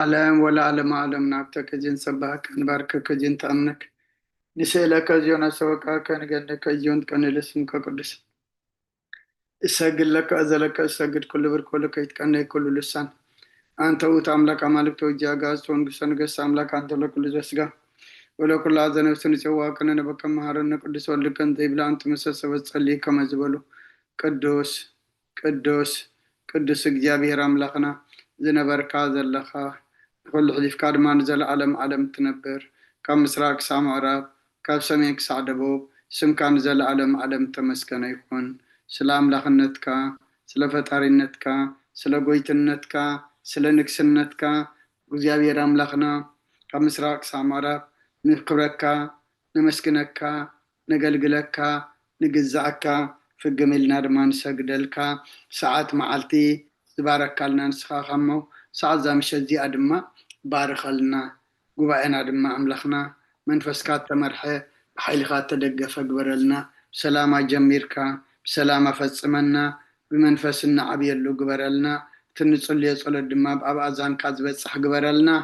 عالم ولا عالم عالم نعبتك جن سباك نباركك جن تأمنك نسألك زيون سوكاك نجدك زيون كان لسمك قدس اسجد لك أزلك اسجد كل بركولك يتكن كل لسان أنت وتعملك عملك توجه غاز تونغسن غس عملك أنت لك كل زسجا ولا كل عزنا وسن سوا كنا نبكى مهارنا قدس ولك أنت يبلا أنت مسس وتصلي كما زبلو قدوس قدوس قدوس እግዚአብሔር አምላክና ዝነበርካ ዘለኻ كل حديث كاد ما نزل عالم تنبر كم مسراك سامعراب كاب سميك سعدبوب سم كان نزل عالم تمسكن يكون سلام لخنتك سلفتارينتك سلقويتنتك سلنكسنتك እግዚአብሔር አምላክና كم مسراك سامعراب نقبرك نمسكنك نقلقلك نقزعك في الجميل نارمان سجدلك ساعات معلتي تبارك لنا نسخة خمو ساعات زامشة أدمة بارخ لنا قبعنا أدمة أملخنا منفسكات تمرحة بحيلخات تدقى فقبر لنا بسلامة جميركا بسلامة فتصمنا بمنفسنا عبيلو قبر لنا تنصلي يصل الدماء بأبا أزان كاذبت صح قبر لنا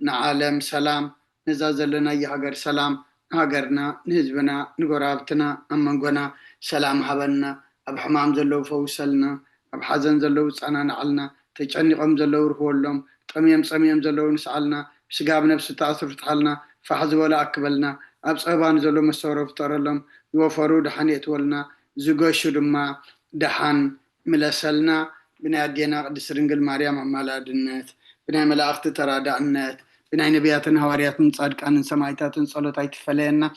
نعالم سلام نزازل لنا يهجر سلام هاجرنا نهزبنا نقرابتنا أمنقنا سلام حبنا أب حمام زلو فوسلنا أب حزن زلو صانا نعلنا تجعني قم زلو رهولهم صميم زلو نسعلنا بسقاب نفس تأثر تحلنا فحز ولا أقبلنا أب صعبان زلو مسورو فترلهم يوفروا دحن يتولنا زقوشو دما دحن ملسلنا بنا دينا قدس رنجل مريم عمالا دنات بنا ملاأخت ترادع النات بنا نبياتنا هوارياتنا صادقان سمايتاتنا صلوتاي تفلينا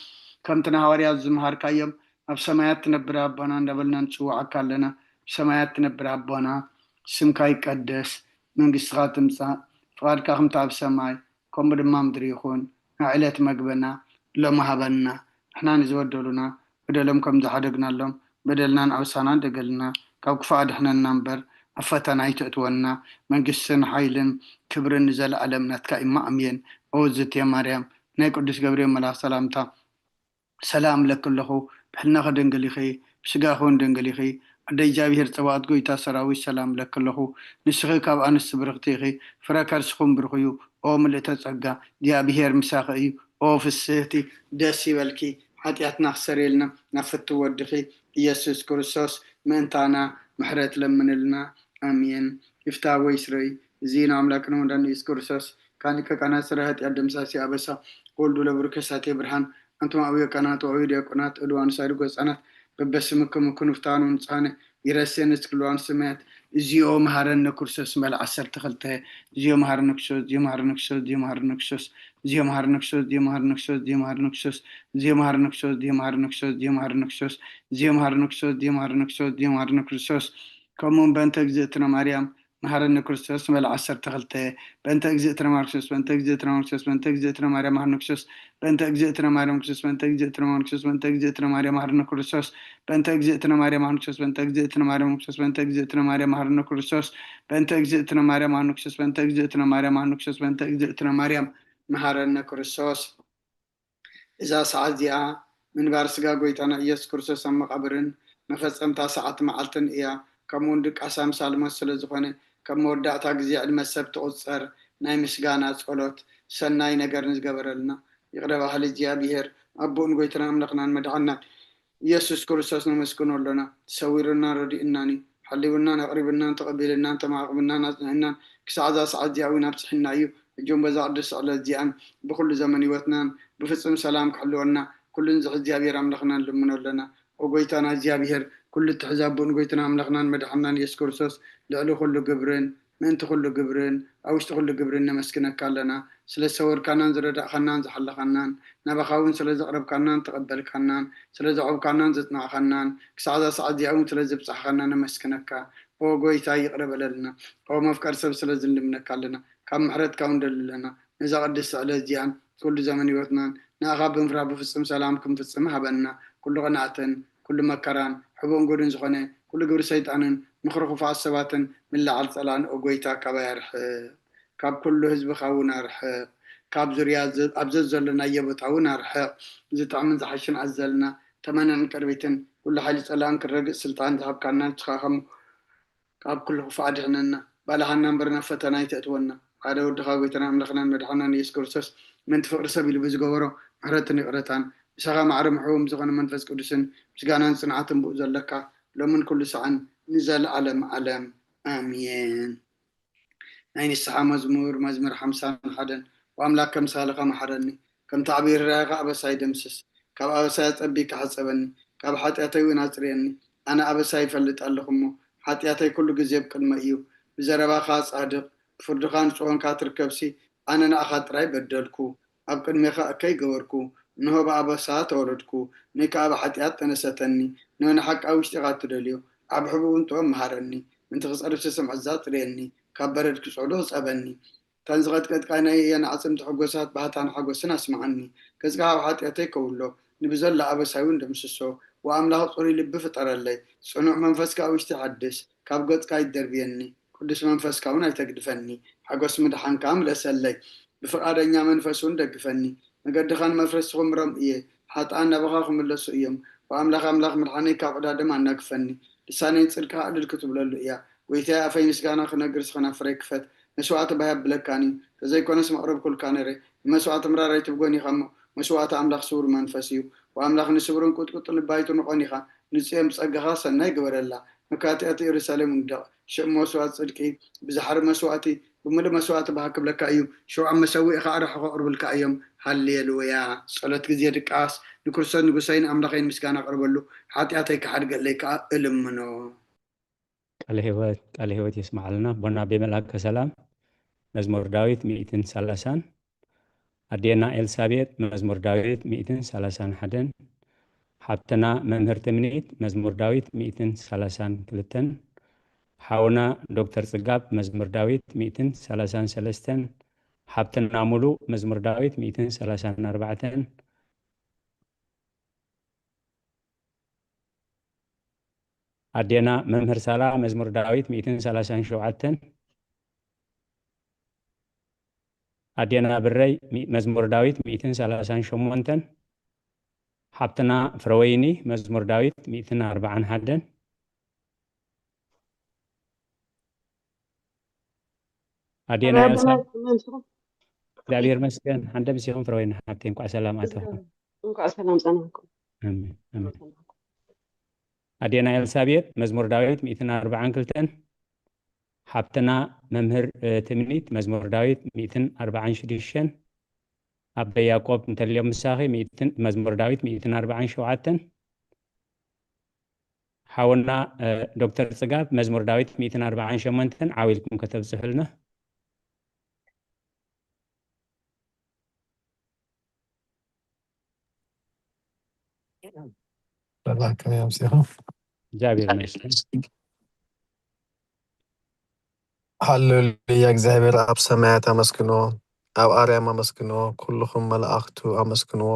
كمتنا هواريات زمهار كايم أب سمايات تنبر أبانا ندبلنا نسوعك لنا سمايات تنبر أبانا سمكاي قدس من قصغات تمسا فقال كاخم تاب سماي كم بدما مدريخون عائلة مقبنا لما هبنا احنا نزودلنا بدلهم كم زحدقنا لهم بدلنا نعوسانا دقلنا كاو كفاد احنا النمبر أفتنا يتأتونا من قصن حيلن كبر نزل علمنا تكايما أمين أوزت يا مريم ناي قدس قبريم ملا سلامتا سلام لك له بحنا خدن قليخي بسقاخون دنقليخي عدي جابير تواعد قويتا سراوي سلام لك له نسخي كاب أنس برغتيخي فراكار سخون برخيو أو ملتا تسقا جابير مساقي أو في السيتي داسي والكي حتى يتنخسري لنا نفتو ودخي يسوس كرسوس منتانا محرات لمن لنا آمين يفتح ويسري زينا عملاكنا ودن يسكرسوس كانك كان سرهت يدم ساسي أبسا قولدو لبركساتي برهان أنتم أبي قناة وعيد قناة ألوان سايرقوس أنا ببسمكم كنفتانون صانع يرسين اسكلوان سمات زيو مهارن كورسوس مال عسر تخلته زيو مهارن كشوس زيو مهارن كشوس زيو مهارن كشوس زيو مهارن كشوس زيو مهارن كشوس زيو مهارن كشوس زيو مهارن كشوس زيو مهارن كشوس زيو مهارن كشوس زيو مهارن كشوس زيو مهارن كشوس زيو مهارن كشوس كمون بنتك زيتنا مريم مهارن كورسوس مال عسر تخلته بنت اجزيتنا ماركسوس بنت اجزيتنا ماركسوس بنت اجزيتنا مريم مهرنكسوس بنت اجزيتنا مريم ماركسوس بنت اجزيتنا ماركسوس بنت اجزيتنا مريم مهرنكسوس بنت اجزيتنا مريم مهرنكسوس بنت اجزيتنا مريم ماركسوس بنت اجزيتنا مريم مهرنكسوس بنت اجزيتنا مريم مهرنكسوس بنت اجزيتنا مريم مهرنكسوس بنت اجزيتنا مريم مهرنكسوس إذا سعديا من بارسقا قويتنا إياس كرسوس أما قبرن مفصمتا ساعات معلتن إيا كمون دك أسام سالمة سلزخوني كم ودعتا جزيع المسب تقصر ناي مسجانا صلوت سناي نجر نزجبر لنا يقرب أهل الجابير أبون قيتنا أملقنا مدعنا يسوع كرسوس نمسكن لنا سويرنا ردي إنني حليونا نقربنا تقبلنا أنت ما قبلنا نحن كسعدا سعد جاوينا بصحنا أيو اليوم بزعدس على الجيان بكل زمن وتنان بفصل سلام كحلونا كل نزح الجابير أملقنا لمن لنا وقيتنا الجابير كل التحزابون قيتنا أملقنا مدعنا يسوع كرسوس لعلو خلو قبرين من تخلو قبرين أو اشتخلو قبرين نمسكنك لنا سلسور كانان زردا خنان زحل خنان نبخاون سلز قرب كانان تقبل كانان سلز عب كانان زتنا خنان كسعدا سعد يعون سلز بصح خنان نمسكنك أو قويتا يقرب لنا أو مفكر سب سلز نمنك لنا كم محرت كون لنا نزا قدس على زيان كل زمن يوتنا ناخاب بنفرا بفصم سلامكم فصم هبنا كل غناتن كل مكران حبون قولن زخنه كل قبر سيطانن نخرخ في عصباتن من لعل صلان أقويتا كبيرح كاب كل حزب خاونا رحق كاب زريات أبزز لنا يبطعونا رحق زي تعمل زحشن عزلنا تمانا كربيتن كل حاجة صلان كالرقق سلطان ذهب كاننا تخاهم كاب كل خفادحنا بلا هنن برنا فتنا يتأتونا ሓደ ወድኻ ጎይታና ኣምላኽናን መድሓናን ኢየሱስ ክርስቶስ ምንቲ ፍቅሪ ሰብ ኢሉ ብዝገበሮ ምሕረትን ይቕረታን ንስኻ ማዕረ ምሕቡም ዝኾነ መንፈስ ቅዱስን ምስጋናን ጽንዓትን ብኡ ዘለካ ሎምን ኩሉ ሰዓን ንዘለዓለም ዓለም ኣሜን። ናይ ንስሓ መዝሙር 51 ወኣምላክ ከም ሳለኻ መሓረኒ ከምቲ ዓብዪ ርራይኻ ኣበሳይ ደምስስ ካብ ኣበሳይ ፀቢቅ ሓፀበኒ ካብ ሓጢኣተይ እውን ኣጽርየኒ ኣነ ኣበሳይ ይፈልጥ ኣለኹ እሞ ሓጢኣተይ ኩሉ ግዜ ብቅድመ እዩ ብዘረባኻ ጻድቕ ብፍርድኻ ንጽሆንካ ትርከብሲ ኣነ ንኣኻ ጥራይ በደልኩ ኣብ ቅድሜኻ እከይ ገበርኩ እንሆ ብኣበሳ ተወረድኩ ንይ ከዓ ብሓጢኣት ተነሰተኒ ንሆነ ሓቂ ኣብ ውሽጢኻ ትደልዮ ኣብ ሕቡብን ጥበብ መሃረኒ ምንቲ ክጸርብሲ ስምዕዛ ጥርየኒ ካብ በረድ ክጽዕዶ ጸበኒ ታን ዝቐጥቀጥቃናይ የንዓጽምቲ ሕጐሳት ባህታን ሓጐስን ኣስማዓኒ ገጽካ ኣብ ሓጢኣተይ ከውሎ ንብዘላ ኣበሳይ እውን ደምስሶ ወኣምላኽ ጽሩይ ልቢ ፍጠረለይ ጽኑዕ መንፈስካ ኣብ ውሽጢ ሓድስ ካብ ገጽካ ይደርብየኒ ቅዱስ መንፈስካ እውን ኣይተግድፈኒ ሓጐስ ምድሓንካ ምለሰለይ ብፍቓደኛ መንፈስ እውን ደግፈኒ መገድኻን መፍረስ ክምሮም እየ ሓጥኣን ናባኻ ክምለሱ እዮም ወኣምላኽ ኣምላኽ ምድሓነይ ካብ ዕዳድም ኣናግፈኒ ልሳነይ ጽድካ ዕልል ክትብለሉ እያ ጎይታዬ ኣፈይ ምስጋና ክነግር ስኸናፍረይ ክፈት መስዋዕቲ ባያብለካኒ ተዘይኮነስ መቕረብ ኩልካ ነረ መስዋዕቲ ምራራይ ትብጎኒ ኢኻ እሞ መስዋዕቲ ኣምላኽ ስውር መንፈስ እዩ ወኣምላኽ ንስውርን ቁጥቁጥ ልባይቱ ንኾን ኢኻ ንጽዮም ጸጋኻ ሰናይ ግበረላ መካትያት ኢየሩሳሌም ንደቕ ሽም መስዋዕት ጽድቂ ብዝሓሪ መስዋዕቲ ብምሉእ መስዋዕቲ ባሃክብለካ እዩ ሸውዓብ መሰዊእኻ ኣርሑ ከቕርብልካ እዮም ሃሌሉያ ጸሎት ግዜ ድቃስ ንክርስቶስ ንጉሰይን ኣምላኸይን ምስጋና ቀርበሉ ሓጢኣተይ ክሓድገለይ ከዓ እልምኖ ቃለ ሕይወት ይስማዓልና ቦና በመላከ ሰላም መዝሙር ዳዊት 130 ኣዴና ኤልሳቤጥ መዝሙር ዳዊት 131 ሓብተና መምህርቲ ምኒት መዝሙር ዳዊት 132 ሓውና ዶክተር ጽጋብ መዝሙር ዳዊት 133 ሓብተና ሙሉ መዝሙር ዳዊት 134 ኣዴና መምህር ሳላ መዝሙር ዳዊት 137 ኣዴና ብረይ መዝሙር ዳዊት 138 ሓብትና ፍረወይኒ መዝሙር ዳዊት 141 ኣዴና ኤልሳ እግዚአብሔር መስገን አንደ ምስይኹም ፍረወይኒ ሓብተይ እንኳዕ ሰላም ኣተኹም እንኳዕ ሰላም ጸናሕኩም አሜን ኣዴና ኤልሳቤጥ መዝሙር ዳዊት 142 ሓብትና መምህር ትምኒት መዝሙር ዳዊት 146 ኣበ ያዕቆብ እንተልዮም ምሳኺ መዝሙር ዳዊት 147 ሓውና ዶክተር ጽጋብ መዝሙር ዳዊት 148 ዓዊልኩም ከተብጽሑልና ባላከ ያምሲኹም እግዚአብሔር ይመስገን ሃሌሉያ እግዚአብሔር ኣብ ሰማያት ኣመስግኖ ኣብ ኣርያም ኣመስግኖ ኩልኹም መላእኽቱ ኣመስግንዎ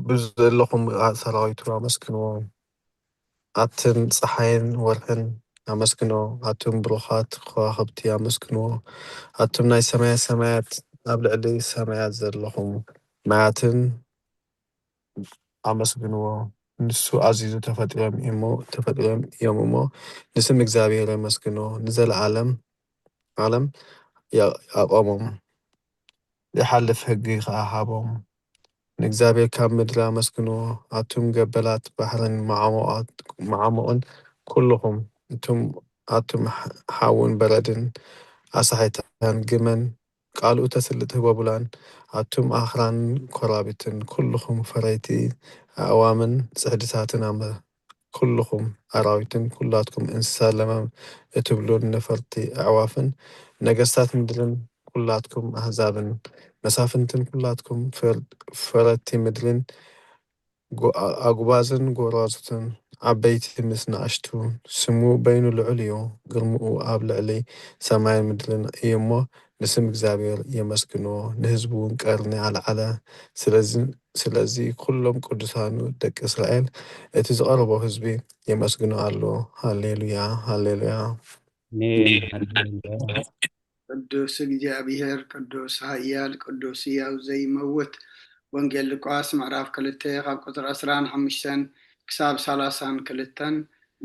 ብዘለኹም ሰራዊቱ ኣመስግንዎ ኣትን ፀሓይን ወርሕን ኣመስግኖ ኣቱም ብሩኻት ከዋኽብቲ ኣመስግንዎ ኣቱም ናይ ሰማያት ኣብ ልዕሊ ሰማያት ዘለኹም ማያትን ኣመስግንዎ ንሱ ኣዚዙ ተፈጥሮም እዮም እሞ ንስም እግዚአብሔር ኣመስግኖ ንዘለዓለም ዓለም ያቆሞም ይሓልፍ ሕጊ ከሃቦም ንእግዚአብሔር ካብ ምድሪ ኣመስግኖ ኣቱም ገበላት ባሕርን መዓሞቕን ኩልኹም ኣቱም ሓውን በረድን ኣሳሒታን ግመን ቃልኡ ተስልጥ ህበቡላን ኣቱም ኣኽራን ኮራቢትን ኩልኹም ፈረይቲ ኣእዋምን ጽሕድታትን ኩልኹም ኣራዊትን ኩላትኩም እንስሳ ለመም እትብሉን ነፈርቲ ኣዕዋፍን ነገስታት ምድርን ኩላትኩም ኣህዛብን መሳፍንትን ኩላትኩም ፈረቲ ምድርን ኣጉባዝን ጎራዙትን ዓበይቲ ምስ ንኣሽቱ ስሙ በይኑ ልዑል እዩ ግርምኡ ኣብ ልዕሊ ሰማይን ምድርን እዩ እሞ ንስም እግዚአብሔር የመስግንዎ ንህዝቡ እውን ቀርኒ ኣልዓለ ስለዚ ኩሎም ቅዱሳኑ ደቂ እስራኤል እቲ ዝቐረቦ ህዝቢ የመስግኑ ኣሎ ሃሌሉያ ሃሌሉያ አሜን ሃሌሉያ ቅዱስ እግዚአብሔር ቅዱስ ኃያል ቅዱስ ሕያው ዘይመውት ወንጌል ሉቃስ ምዕራፍ 2 ካብ ቁጥሪ 15 ክሳብ 32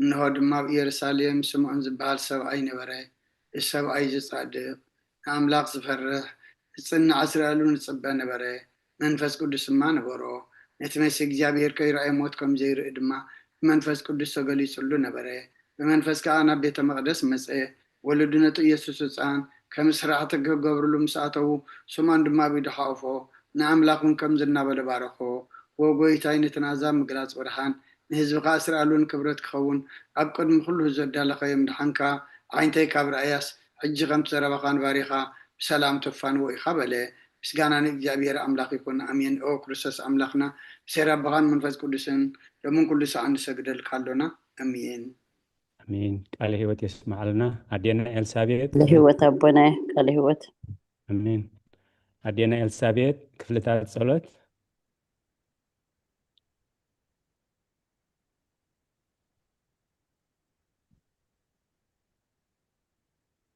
እንሆ ድማ ኣብ ኢየሩሳሌም ስምዖን ዝበሃል ሰብኣይ ነበረ እዚ ሰብኣይ ዝጻድቕ ኣምላኽ ዝፈርህ ዝጽንዕ እስራኤሉ ንጽበ ነበረ መንፈስ ቅዱስ ድማ ነበሮ ነቲ መሲ እግዚኣብሔር ከይረኣየ ሞት ከም ዘይርኢ ድማ ብመንፈስ ቅዱስ ተገሊጹሉ ነበረ ብመንፈስ ከዓ ናብ ቤተ መቕደስ መጽ ወለዱ ነቲ ኢየሱስ ህፃን ከም ስራሕቲ ክገብርሉ ምስ ኣተዉ ስሞን ድማ ብኢዱ ሓቁፎ ንኣምላኹን ከም ዝናበለ ባረኾ ወጎይታይ ንትናዛብ ምግላጽ ብርሃን ንህዝብካ እስራኤሉን ክብረት ክኸውን ኣብ ቅድሚ ኩሉ ዘዳለኸዮ ምድሓንካ ዓይንተይ ካብ ራእያስ ሕጂ ከም ተረባኻን ባሪኻ ብሰላም ተፋንዎ ኢኻ በለ ምስጋና ንእግዚአብሔር ኣምላኽ ይኩን ኣሜን ኦ ክርስቶስ ኣምላኽና ብሴራ ኣቦኻን መንፈስ ቅዱስን ሎምን ኩሉ ሰዓት ንሰግደልካ ኣሎና ኣሜን አሜን ቃለ ህይወት ይስማዓልና አዴና ኤልሳቤጥ ለህይወት አቦና ቃለ ህይወት አሜን አዴና ኤልሳቤጥ ክፍልታት ጸሎት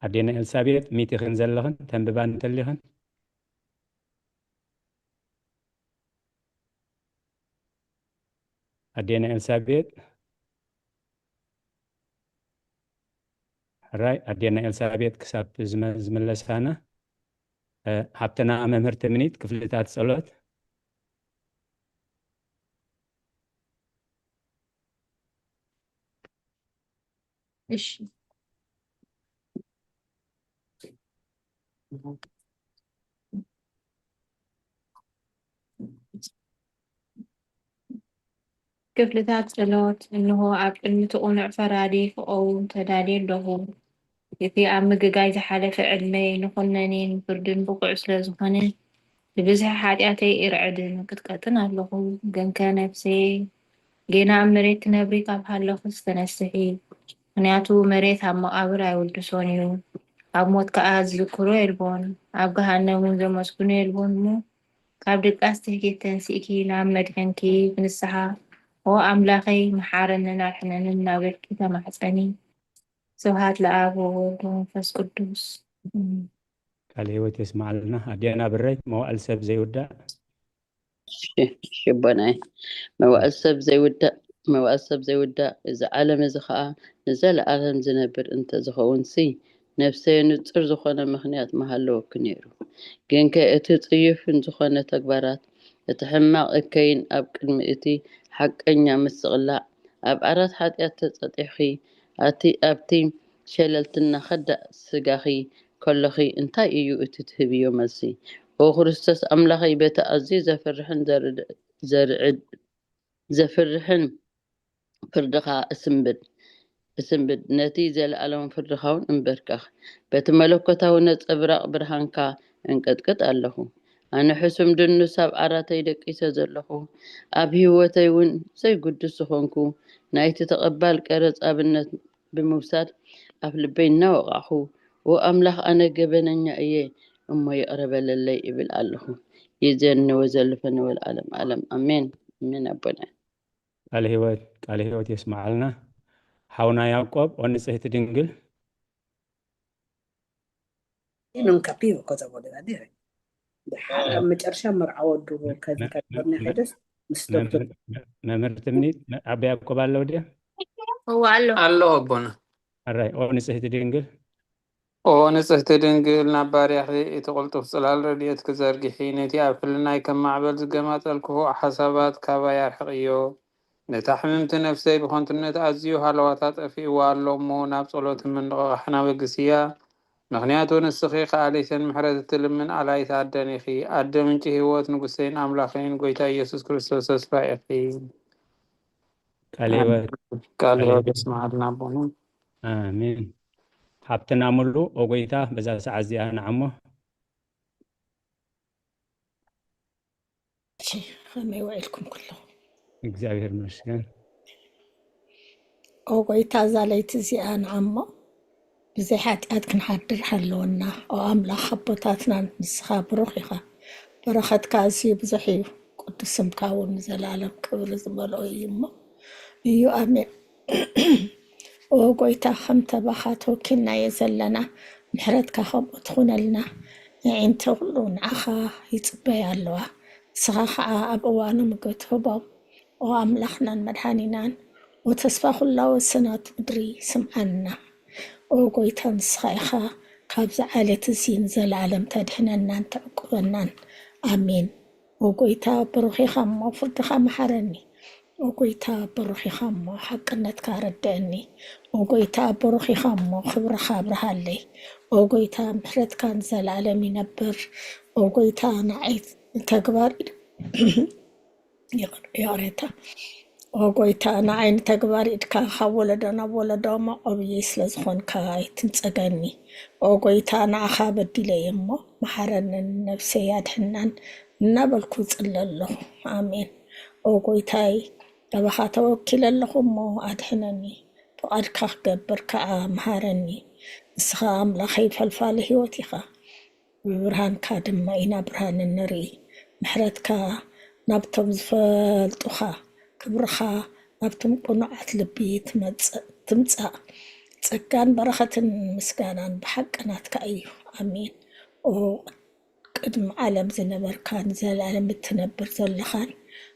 አዴና ኤልሳቤጥ ሚቲኽን ዘለኽን ተንብባን እንተሊኽን አዴና ኤልሳቤጥ راي أدينا إلسابيت كسب زملسانا حبتنا ممهرت منيت كفلتات صلوت إيش كفلتات صلوت إنه عبد المتقون فرادي أو تدالي له في عمق جاي حالة علمي نخننين بردن بقع سلازخنة ببزح حاجاتي إرعدن قد قطنا له جن كان نفسي جينا مريت نبريك بحاله استنسحي نياتو مريت هم مقابر عولد سونيو أبموت كأز ذكرو البون أبقى هنمون زي مسكوني البون مو قبل قاستهكي تنسيكي نعم مدهنكي بنسحا هو أملاخي محارننا نحن نناولكي تمحسني سوهات لآب وولد ومنفس قدوس قال هو تسمع لنا أدينا بري مو ألسب زي ودا شبنا ما وأسب زي ودا إذا عالم إذا خاء نزل عالم زنبر أنت زخون سي نفسي نتصر زخونة مخنيات محلو كنيرو جنك اتطيف زخونة تكبرات يتحمق اكين أب كلمتي حق أنيا مستغلاء أب عرات حاتيات تتطيحي أبتي شللتنا خد سقاخي كلخي انتا ايو اتتهبيو مسي وخرستس أملاخي بيت أزي زفرحن فردخا اسمبد نتيجة لألم فردخاون انبركخ بيت ملوكتاو نتبرق برهانكا انقدقد ألهو أنا حسم دنو ساب عراتي دك إساز ألهو أب هيوتيون زي قدس خونكو نايت تقبال كارز أبنت بموساد أفلبين نوغاحو وأملاخ أنا قبنني أيه أما يقرب للي إبل ألهو يزن وزلفن والعالم عالم أمين من أبنا قال هو يسمع لنا حونا يعقوب ونسهت دنجل non capivo cosa voleva dire. መጨረሻ መርዓው ድሮ ከዚህ ከበርና ሄደስ ምስተክቶ መምህርት ምኒት አባ ያዕቆብ አለ ወዲያ هو علو الله أبونا አራይ ኦንጽህት ድንግል ونصحت دنقل نباري أخي تقولت في صلال رديت كزرقي حينتي أفلناي كم معبل زقمات الكهو حسابات كابا يرحقيو نتحممت نفسي بخونت نتعزيو هالواتات أفي والو مو نابصلوت من رغحنا بقسيا مغنياتو نسخيق عليسن محرزة لمن علي تعدني خي أدى من هوات نقسين أملاخين قويتا يسوس كريستوس أسفاء أخي قال هو بسمع لنا بونو آمين حبتنا ملو وقويتا بزا سعزيها نعمه ما يوعيلكم كلهم እግዚአብሔር ይመስገን ወይታ ዛለይቲ እዚኣ ንዓሞ ብዘይ ሓጢኣት ክንሓድር ሓለወና ኦ ኣምላኽ ኣቦታትና ንስኻ ብሩኽ ኢኻ በረኸትካ ኣዝዩ ብዙሕ እዩ ቅዱስ ስምካ እውን ንዘላለም ክብሪ ዝመልኦ እዩ እሞ እዩ ኣሜን ኦ ጎይታ ከም ተባኻ ተወኪልናዮ ዘለና ምሕረትካ ከምኡ ትኹነልና ንዒንቲ ኩሉ ንዓኻ ይፅበያ ኣለዋ ንስኻ ከዓ ኣብ እዋኑ ምግቢ ትህቦም ኦ ኣምላኽናን መድሓኒናን وتصفى الله والسنات مدري سمعنا وقويتا نسخة كابز عالة سين زل عالم تدحنا نان تعقبنان آمين وقويتا بروخي خمو فردخا محرني وقويتا بروخي خمو حقنت كاردني وقويتا بروخي خمو خبر خابرها لي وقويتا محرد كان زل عالم ينبر وقويتا نعيد تقبر ياريتا وقويتا نعين تقبر إدكا خولدنا ولدوما أبي سلزخون كاي تنسقني وقويتا نعخا بدلي يمو محرن النفسي يادحنان نبالكو الله آمين وقويتاي دبخا توكل اللهم أدحنني بقدكا قبر كا مهارني اسخا أملاخي فالفالي هوتيخا برهان كادم إنا برهان النري محرتكا نبتم زفلتوخا كبرخا نبتم قنوعات لبي تمتسا تسكان برخة مسكانان بحقناتك أيو آمين وقدم عالم زنبر كان زال عالم التنبر زلخان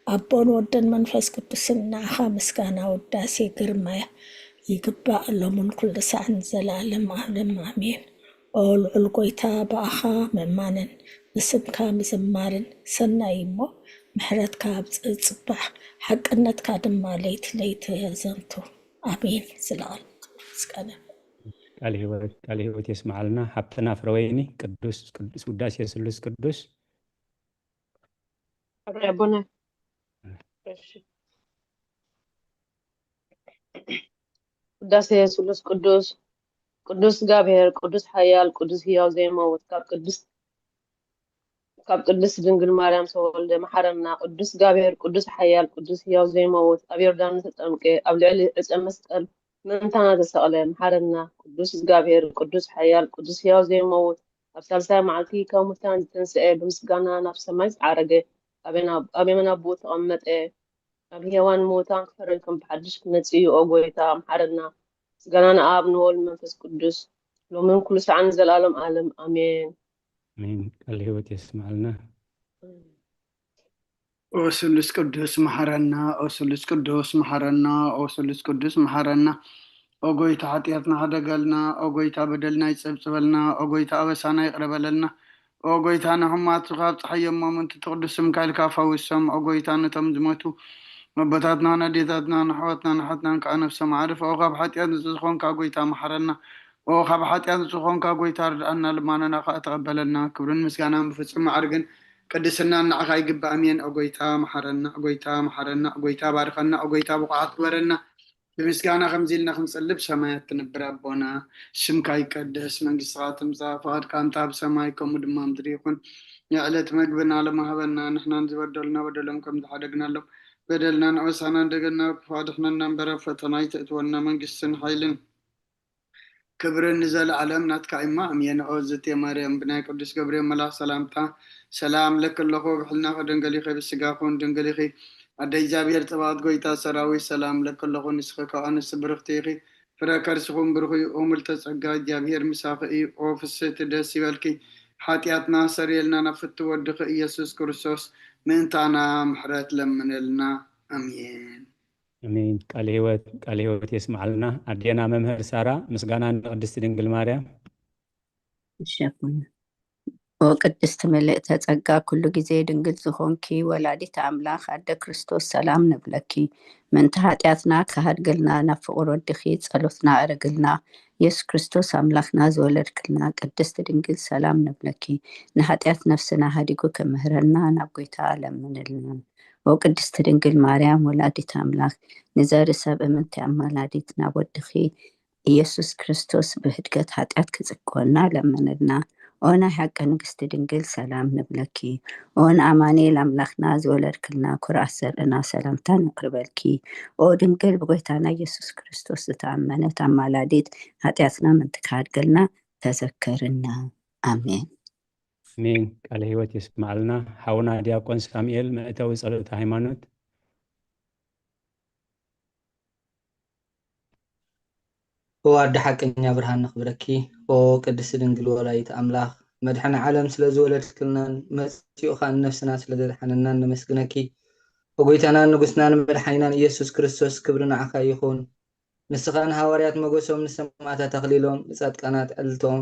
أبون ودن منفس قدسنا خامسكانا وداسي قرمايا يقبع الله من كل سعن زال عالم آمين والقويتا بأخا ممانن نسبكا مزمارن سنة يمو محرت كاب صباح حق النت كادم ليت زنتو آمين سلام سكانا ቃል ሕይወት የስማዓልና ሃብተና ፍረወይኒ ቅዱስ ውዳሴ የስሉስ ቅዱስ ربنا قداس يسوع قدوس قدوس እግዚአብሔር ቅዱስ ኃያል ቅዱስ ሕያው ዘይመውት ካብ ቅዱስ ድንግል ማርያም ተወልደ መሐረና ቅዱስ እግዚአብሔር ቅዱስ ኃያል ቅዱስ ሕያው ዘይመውት ኣብ ዮርዳኖስ ተጠምቀ ኣብ ልዕሊ ዕፀ መስቀል ምእንታና ተሰቕለ መሐረና ቅዱስ እግዚአብሔር ቅዱስ ኃያል ቅዱስ ሕያው ዘይመውት ኣብ ሳልሳይ መዓልቲ ካብ ሙታን ዝተንስአ ብምስጋና ናብ ሰማይ ዝዓረገ ኣብ የመን ኣቦ ተቐመጠ ኣብ ሔዋን ሞታን ክፈርድ ከም ብሓድሽ ክመጽእ እዩ ጎይታ መሐረና ምስጋና ንኣብ ንወልድ መንፈስ ቅዱስ ሎምን ኩሉ ሰዓን ዘለዓለም ዓለም አሜን። አሜን። ቃል ሕይወት የስማዓልና ኦ ስሉስ ቅዱስ መሐረና ኦ ስሉስ ቅዱስ መሐረና ኦ ስሉስ ቅዱስ መሐረና ኦ ጎይታ ኃጢአትና ሓደገልና ኦ ጎይታ በደልና ይጸብጽበልና ኦ ጎይታ አበሳና ይቅረበለልና ኦ ጎይታ ንሕማት ካብ ፀሓዮም ሞመንቲ ትቅዱስም ካልካ ፈውሶም ኦ ጎይታ ነቶም ዝመቱ መበታትና ነዴታትና ንሕወትና ንሓትናን ከዓ ነፍሶም ዓርፍ ኦ ካብ ሓጢአት ንዝኾንካ ጎይታ መሐረና ኦ ካብ ሓጢአት ንዝኾንካ ጎይታ ርድአና ልማነና ከዓ ተቐበለና ክብርን ምስጋናን ብፍጹም ማዕርግን ቅድስና ንዓኻ ይግባእ እሜን ኦ ጎይታ መሐረና ኦ ጎይታ መሐረና ኦ ጎይታ ባርኸና ኦ ጎይታ ብቕዓት ክበረና ብምስጋና ከምዚ ኢልና ክንጸልብ ሰማያት ትነብር ኣቦና ስምካ ይቀደስ መንግስትኻ ትምጻእ ፈቃድካ እንታ ኣብ ሰማይ ከምኡ ድማ ምድሪ ይኹን የዕለት መግብና ለማህበና ንሕናን ዝበደሉና በደሎም ከም ዝሓደግናሎም በደልና ንዕወሳና እንደገና ክፋድሕነና እምበረ ፈተና ይተእትወና መንግስትን ሓይልን ክብርን ንዘለዓለም ናትካ ኢማ እምየን ኦ ዝእቴ ማርያም ብናይ ቅዱስ ገብርኤል መልኣክ ሰላምታ ሰላም ለክለኹ ብሕልና ከደንገሊኸ ብስጋኹን ደንገሊኺ ኣደ እግዚአብሔር ጥባት ጎይታ ሰራዊት ሰላም ለክለኹ ንስኸ ካብ ኣንስቲ ብርኽቲ ኢኺ ፍረ ከርስኹም ብርኺ ኦ ምልዕተ ጸጋ እግዚአብሔር ምሳኺ እዩ ኦ ፍስሕቲ ደስ ይበልኪ ሓጢአትና ሰሪየልና ናብ ፍቲ ወድኺ ኢየሱስ ክርስቶስ ምእንታና ምሕረት ለምንልና አሜን አሜን። ቃል ሕይወት የስማዓልና አዴና መምህር ሳራ ምስጋና ንቅድስት ድንግል ማርያም ሸኩን ኦ ቅድስት መልእክተ ጸጋ ኩሉ ጊዜ ድንግል ዝኾንኪ ወላዲት አምላኽ አደ ክርስቶስ ሰላም ንብለኪ ምንታ ኃጢአትና ካሃድግልና ናብ ፍቁር ወድኺ ጸሎትና አረግልና ኢየሱስ ክርስቶስ አምላኽና ዝወለድክልና ቅድስት ድንግል ሰላም ንብለኪ ንኃጢአት ነፍስና ሃዲጉ ከምህረና ናብ ጎይታ ለምንልና ኦ ቅድስት ድንግል ማርያም ወላዲት አምላኽ ንዘሪ ሰብ እምንቲ አማላዲት ናብ ወድኺ ኢየሱስ ክርስቶስ ብህድገት ኃጢአት ክጽቆና ለምንልና ኦ ናይ ሓቂ ንግስቲ ድንግል ሰላም ንብለኪ ኦ ንኣማኑኤል አምላኽና ዝወለድክልና ኩርዓት ዘርእና ሰላምታ ንቅርበልኪ ኦ ድንግል ብጎይታና ኢየሱስ ክርስቶስ ዝተኣመነት አማላዲት ኃጢአትና ምንቲ ካሃድገልና ተዘከርና አሜን አሜን። ቃል ሕይወት የስማዓልና ሓውና ዲያቆን ሳሙኤል መእተዊ ጸሎተ ሃይማኖት ኦ ኣደ ሓቀኛ ብርሃን ንኽብረኪ ኦ ቅድስት ድንግል ወላዲት ኣምላኽ መድሓኒ ዓለም ስለ ዝወለድክልናን መጺኡኻ ንነፍስና ስለ ዘድሓነናን ነመስግነኪ ኦ ጎይታናን ንጉስናን መድሓኒናን ኢየሱስ ክርስቶስ ክብሪ ንዓኻ ይኹን ንስኻ ንሃዋርያት መጎሶም ንሰማዕታት ኣኽሊሎም ንጻድቃናት ዕልቶም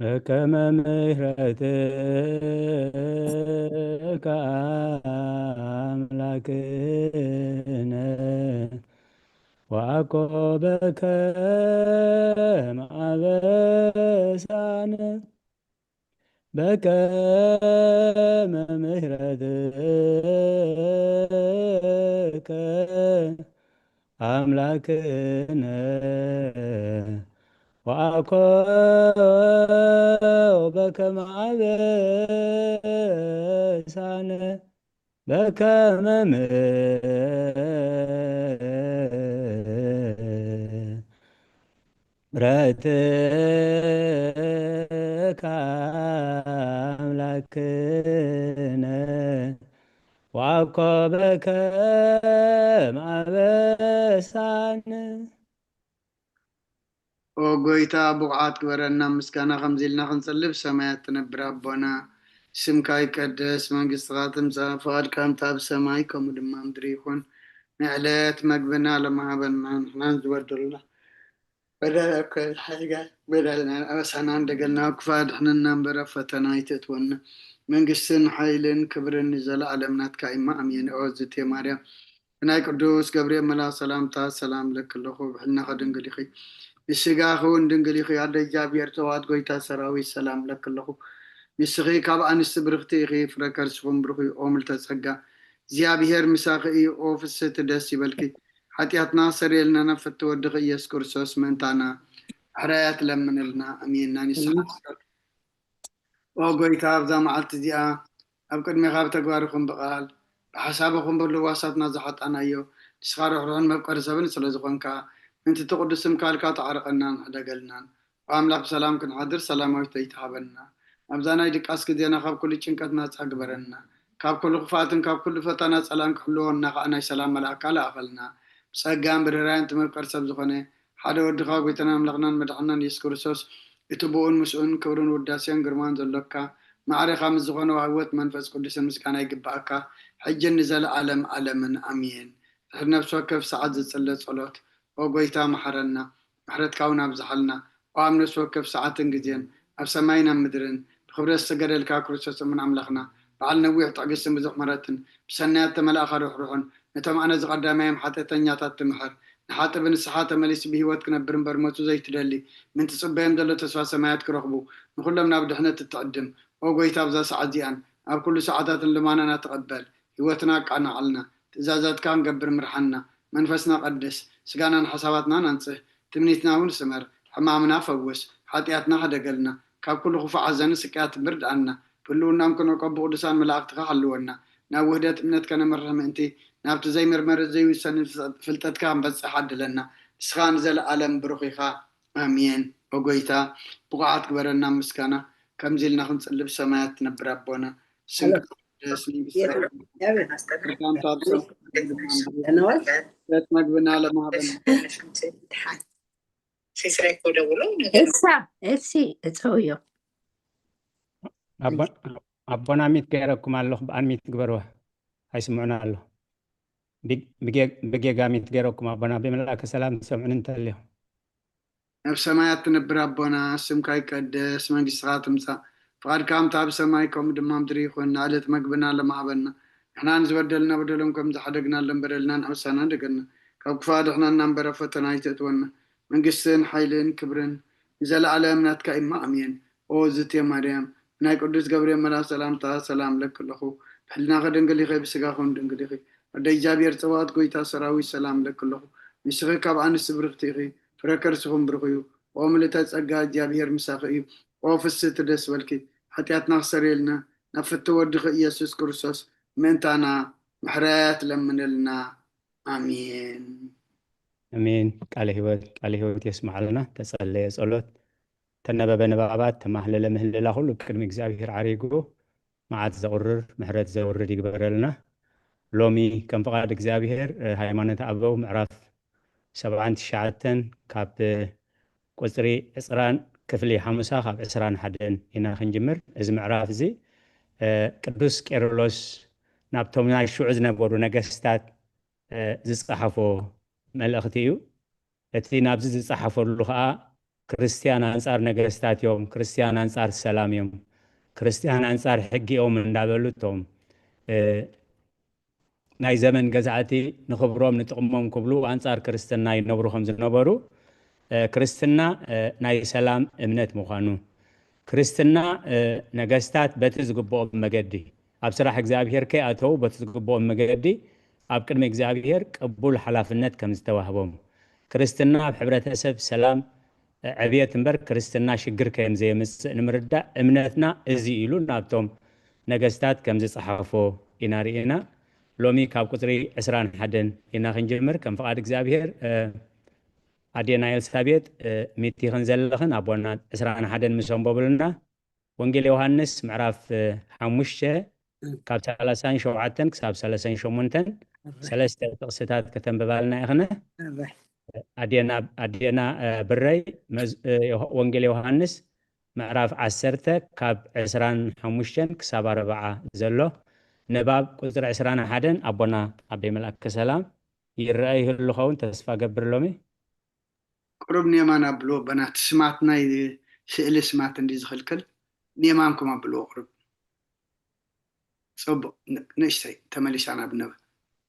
በከመ ምሕረትከ አምላክነ ወአኮበከ ማበሳነ በከመ ምሕረትከ አምላክነ ወአኮበከ ማበሳነ በከመ ምሕረትከ አምላክነ ወአኮበከ ማበሳነ ጎይታ ብቁዓት ግበረና ምስጋና ከምዚልና ክንጽልብ ሰማያት ትነብር አቦና ስምካ ይቀደስ መንግስትካ ትምጻእ ፈቃድካ ኣብ ሰማይ ከምኡ ድማ ምድሪ ይኹን ንዕለት መግብና ለማሃበና ንሕናን ዝበደሉና በደልና አበሳና እንደገልና ክፋድ ሕንና እምበረ ፈተና ይተትወና መንግስትን ሓይልን ክብርን ዘለዓለም ናትካ ኢማ ኣሜን። ኦዝቴ ማርያም ብናይ ቅዱስ ገብርኤል መልአክ ሰላምታ ሰላም ለክለኹ ብሕልና ከድንግል ኢኺ ንስጋ እውን ድንግል ኢኺ ኣደ እግዚኣብሔር ተዋት ጎይታ ሰራዊት ሰላም ለክለኹ ንስኺ ካብ ኣንስቲ ብርክቲ ኢኺ ፍረ ከርስኹም ብሩኽ ኦ ምልዕተ ጸጋ እግዚኣብሔር ምሳኺ እዩ ኦ ፍስሕቲ ደስ ይበልኪ ኃጢአትና ሰሪየልና ነፈት ወድኽ ኢየሱስ ክርስቶስ መንታና ሕራያት ለምንልና ኣሜንና ንስሓ ጎይታ ኣብዛ መዓልቲ እዚኣ ኣብ ቅድሚኻ ብተግባርኹም ብቓል ብሓሳብኹም ብልዋሳትና ዝሓጣናዮ ንስኻ ርሕሩሕን መፍቀሪ ሰብን ስለ ዝኾንካ ምንቲ ትቅዱስ ስምካ ኢልካ ተዓርቀናን ሕደገልናን ብኣምላኽ ብሰላም ክንሓድር ሰላማዊት ይትሃበና ኣብዛ ናይ ድቃስ ግዜና ካብ ኩሉ ጭንቀት ናፃ ግበረና ካብ ኩሉ ክፋትን ካብ ኩሉ ፈተና ፀላም ክሕልወና ከዓ ናይ ሰላም መልኣካ ለኣኸልና ብፀጋን ብርራይን ትመፍቀሪ ሰብ ዝኾነ ሓደ ወድኻ ጎይታና ኣምላኽናን መድሓናን ኢየሱስ ክርስቶስ እቲ ብኡን ምስኡን ክብርን ውዳሴን ግርማን ዘለካ ማዕረኻ ምስ ዝኾነ ህይወት መንፈስ ቅዱስን ምስጋና ይግባእካ ሕጅን ንዘለዓለም ዓለምን ኣሜን። ድሕሪ ነፍሲ ወከፍ ሰዓት ዝፅለእ ጸሎት ኦ ጎይታ መሐረና ምሕረትካ እውን ኣብዝሓልና ኦ ኣብ ነፍሲ ወከፍ ሰዓትን ግዜን ኣብ ሰማይን ኣብ ምድርን ብክብረት ዝተገደልካ ክርስቶስ ምን ኣምላኽና በዓል ነዊሕ ትዕግስትን ብዙሕ ምሕረትን ብሰናያት ተመላእኻ ርሕሩሕን ነቶም ኣነ ዝቐዳማዮም ሓጢአተኛታት ትምሕር ንሓጥብ ንስሓ ተመሊሱ ብሂወት ክነብር እምበር ሞቱ ዘይትደሊ ምንቲ ፅበዮም ዘሎ ተስፋ ሰማያት ክረኽቡ ንኩሎም ናብ ድሕነት እትዕድም ኦ ጎይታ ኣብዛ ሰዓት እዚኣን ኣብ ኩሉ ሰዓታትን ልማናና ተቐበል ህይወትና ቃናዓልና ትእዛዛትካ ንገብር ምርሓና መንፈስና ቀድስ ስጋናን ሓሳባትናን አንጽህ ትምኒትና እውን ስመር ሕማምና ፈወስ ሓጢአትና ሓደገልና ካብ ኩሉ ክፉዕ ሓዘን ስቃያት ምርድኣና ብህልውናም ክንቀቡ ቅዱሳን መላእክትካ ሓልወና ናብ ውህደት እምነት ከነመርሕ ምእንቲ ናብቲ ዘይመርመረ ዘይውሰን ፍልጠትካ ንበፅሕ ዓድለና ንስኻ ንዘለዓለም ብሩኽ ኢኻ ኣሜን። ኦ ጎይታ ብቑዓት ግበረና ምስጋና ከምዚ ኢልና ክንፅልብ ሰማያት ትነብር ኣቦና ስምካ ደስ መግብና ለማሃበና እፀውዮ ኣቦና ሚት ገይረኩም ኣለኹ ብኣንሚት ግበርዋ ኣይስምዑና ኣሎ ብጌጋ ሚት ገይረኩም ኣቦና ብመላእከ ሰላም ትሰምዑን እንተልዮ ኣብ ሰማያት ትነብር ኣቦና ስምካ ይቀደስ መንግስትኻ ትምፃእ ፍቃድካ ከምቲ ኣብ ሰማይ ከምኡ ድማ ምድሪ ይኹን ንዕለት መግብና ለማሃበና ንሕና ንዝበደልና በደሎም ከም ዝሓደግናለን በደልና ንዕብሳና ደገና ካብ ክፋ ድሕናና እምበረ ፈተና ይተእትወና መንግስትን ሓይልን ክብርን ንዘለዓለም ናትካ ኢማ ኣሜን። ኦ ዝቴ ማርያም ናይ ቅዱስ ገብርኤል መልአክ ሰላምታ ሰላም ለክለኹ ብሕልና ከድንግል ኢኸ ብስጋኹን ድንግል ኢኺ ኣደ እግዚኣብሔር ፀዋት ጎይታ ሰራዊት ሰላም ለክለኹ ንስኺ ካብ ኣንስቲ ብርክቲ ኢኺ ፍረ ከርስኹም ብሩኽ እዩ ኦ ምልዕተ ጸጋ እግዚኣብሔር ምሳኺ እዩ ኦ ፍስሕቲ ደስ በልኪ ሓጢአትና ክሰሪየልና ናብ ፍቲ ወድኺ ኢየሱስ ክርስቶስ ምእንታና ምሕረት ለምንልና ኣሜን ኣሜን። ቃለ ህይወት የስማዓልና ተጸለየ ጸሎት ተነበበ ንባባት ተማህለለ ምህልላ ሁሉ ቅድሚ እግዚኣብሔር ዓሪጉ መዓት ዘቁርር ምሕረት ዘውርድ ይግበረልና። ሎሚ ከም ፍቃድ እግዚኣብሔር ሃይማኖት ኣበው ምዕራፍ 79 ካብ ቁፅሪ 20 ክፍሊ 5 ካብ 21 ኢና ክንጅምር። እዚ ምዕራፍ እዚ ቅዱስ ቄርሎስ ናብቶም ናይ ሽዑ ዝነበሩ ነገስታት ዝፀሓፎ መልእኽቲ እዩ። እቲ ናብዚ ዝፀሓፈሉ ከዓ ክርስቲያን አንጻር ነገስታት እዮም ክርስቲያን አንጻር ሰላም እዮም ክርስቲያን አንጻር ሕጊ እዮም እንዳበሉቶም ናይ ዘመን ገዛዕቲ ንኽብሮም ንጥቕሞም ክብሉ አንጻር ክርስትና ይነብሩ ከም ዝነበሩ ክርስትና ናይ ሰላም እምነት ምዃኑ ክርስትና ነገስታት በቲ ዝግብኦም መገዲ ኣብ ስራሕ እግዚአብሔር ከይኣተው በቲ ዝግብኦም መገዲ ኣብ ቅድሚ እግዚአብሔር ቅቡል ሓላፍነት ከም ዝተዋህቦም ክርስትና ኣብ ሕብረተሰብ ሰላም ዕብየት እምበር ክርስትና ሽግር ከም ዘየምፅእ ንምርዳእ እምነትና እዚ ኢሉ ናብቶም ነገስታት ከም ዝፀሓፎ ኢና ርኢና ሎሚ ካብ ቁፅሪ 21 ኢና ክንጅምር ከም ፍቓድ እግዚአብሔር ኣዴና ኤልሳቤጥ ሚቲ ክንዘለኽን ኣቦና 21 ምስ ኣንበብሉና ወንጌል ዮሃንስ ምዕራፍ 5 ካብ 37 ክሳብ 38 ሰለስተ ጥቕስታት ከተንብባልና ኢኽነ ኣዴና ብረይ ወንጌል ዮሃንስ ምዕራፍ 10 ካብ 25 ክሳብ 40 ዘሎ ንባብ ቁፅሪ 21 ኣቦና ኣበይ መልአከ ሰላም ይረአይ ይህልኸውን ተስፋ ገብር ሎሚ ቅሩብ ኔማን ኣብልዎ በናት ስማት ናይ ስእሊ ስማት እንዲ ዝኽልክል ኔማንኩም ኣብልዎ ቅሩብ ጽቡቕ ንእሽተይ ተመሊሳና ብነበ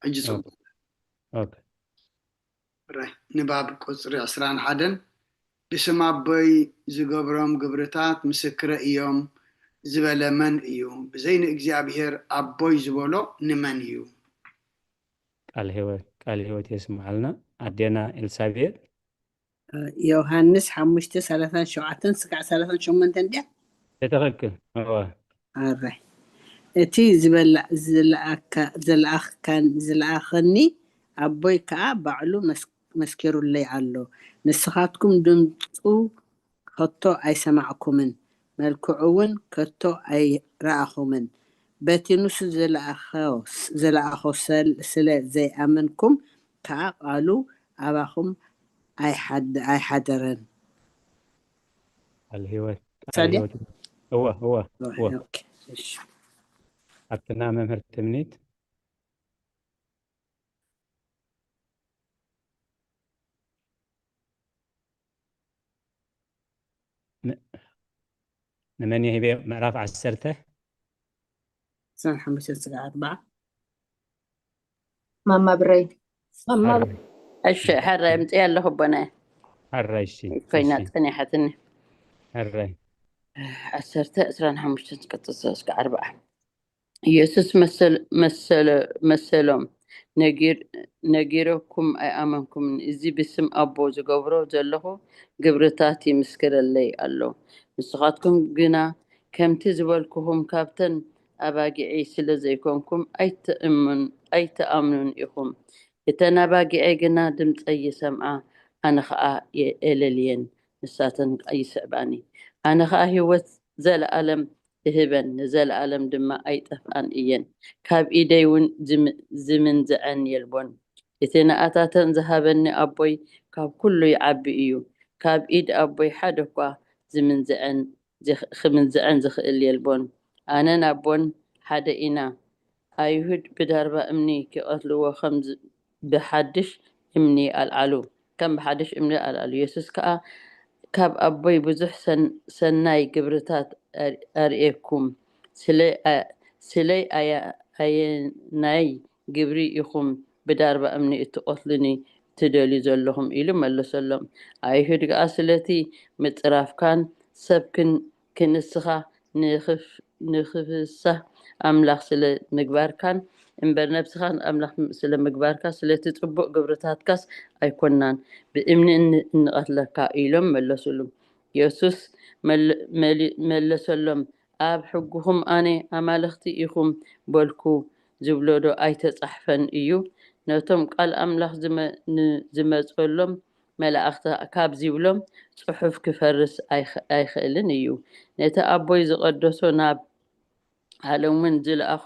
ሕጂ ጽቡቕ ራይ ንባብ ቁፅሪ 21 ብስም ኣቦይ ዝገብሮም ግብርታት ምስክረ እዮም ዝበለ መን እዩ ብዘይ ንእግዚአብሔር ኣቦይ ዝበሎ ንመን እዩ ቃል ህይወት የስምዓልና ኣዴና ኤልሳቤጥ ዮሃንስ 5:37 ስካዕ 38 ድያ ተተኸክል ኣራይ እቲ ዝለኣኸኒ ኣቦይ ከዓ ባዕሉ መስኪሩለይ ኣሎ ንስኻትኩም ድምፁ ከቶ ኣይሰማዕኩምን መልክዑ እውን ከቶ ኣይረኣኹምን በቲ ንሱ ዝለኣኾ ስለ ዘይኣመንኩም ከዓ ቃሉ ኣባኹም ኣይሓደረን ቃል ህይወት ኣብትና መምህር ትምኒት نمن يهبي معرف عسرته سنة 5-4 ماما بري ماما እሺ حرة يمتي ያለሁ በና حرة እሺ ኮይና ጽኒሐትኒ حرة 10:25-4 ኢየሱስ መሰሎም ነጊረኩም ኣይኣመንኩም እዚ ብስም ኣቦ ዝገብሮ ዘለኹ ግብርታት ይምስክረለይ ኣሎ ንስኻትኩም ግና ከምቲ ዝበልኩኹም ካብተን ኣባጊዒ ስለ ዘይኮንኩም ኣይተኣምኑን ኢኹም እተን ኣባጊዒ ግና ድምፀይ ይሰምዓ ኣነ ከዓ የእለልየን ንሳተን ኣይስዕባኒ ኣነ ከዓ ህይወት ዘለኣለም እህበን ንዘለኣለም ድማ ኣይጠፍኣን እየን ካብ ኢደይ እውን ዝምንዝዐን የልቦን እቲ ንኣታተን ዝሃበኒ ኣቦይ ካብ ኩሉ ይዓቢ እዩ ካብ ኢድ ኣቦይ ሓደ እኳ ክምንዝዐን ዝኽእል የልቦን ኣነን ኣቦን ሓደ ኢና ኣይሁድ ብዳርባ እምኒ ክቐትልዎ ከም ብሓድሽ እምኒ ኣልዓሉ ኢየሱስ ከዓ ካብ ኣቦይ ብዙሕ ሰናይ ግብርታት ኣርኤኩም ስለይ ኣየናይ ግብሪ ኢኹም ብዳርባ እምኒ እትቆትልኒ ትደልዩ ዘለኹም ኢሉ መለሰሎም ኣይሁድ ከዓ ስለቲ ምጥራፍካን ሰብ ክንስኻ ንኽፍሳህ ኣምላኽ ስለ ምግባርካን እምበር ነብስኻን ኣምላኽ ስለ ምግባርካ ስለቲ ጽቡቕ ግብርታትካስ ኣይኮናን ብእምኒ እንቐትለካ ኢሎም መለሱሉ ኢየሱስ መለሰሎም ኣብ ሕጉኹም ኣነ ኣማልኽቲ ኢኹም በልኩ ዝብሎዶ ኣይተጻሕፈን እዩ ነቶም ቃል ኣምላኽ ዝመጸሎም መላእኽቲ ካብ ዝብሎም ጽሑፍ ክፈርስ ኣይኽእልን እዩ ነቲ ኣቦይ ዝቐደሶ ናብ ዓለምን ዝለኣኾ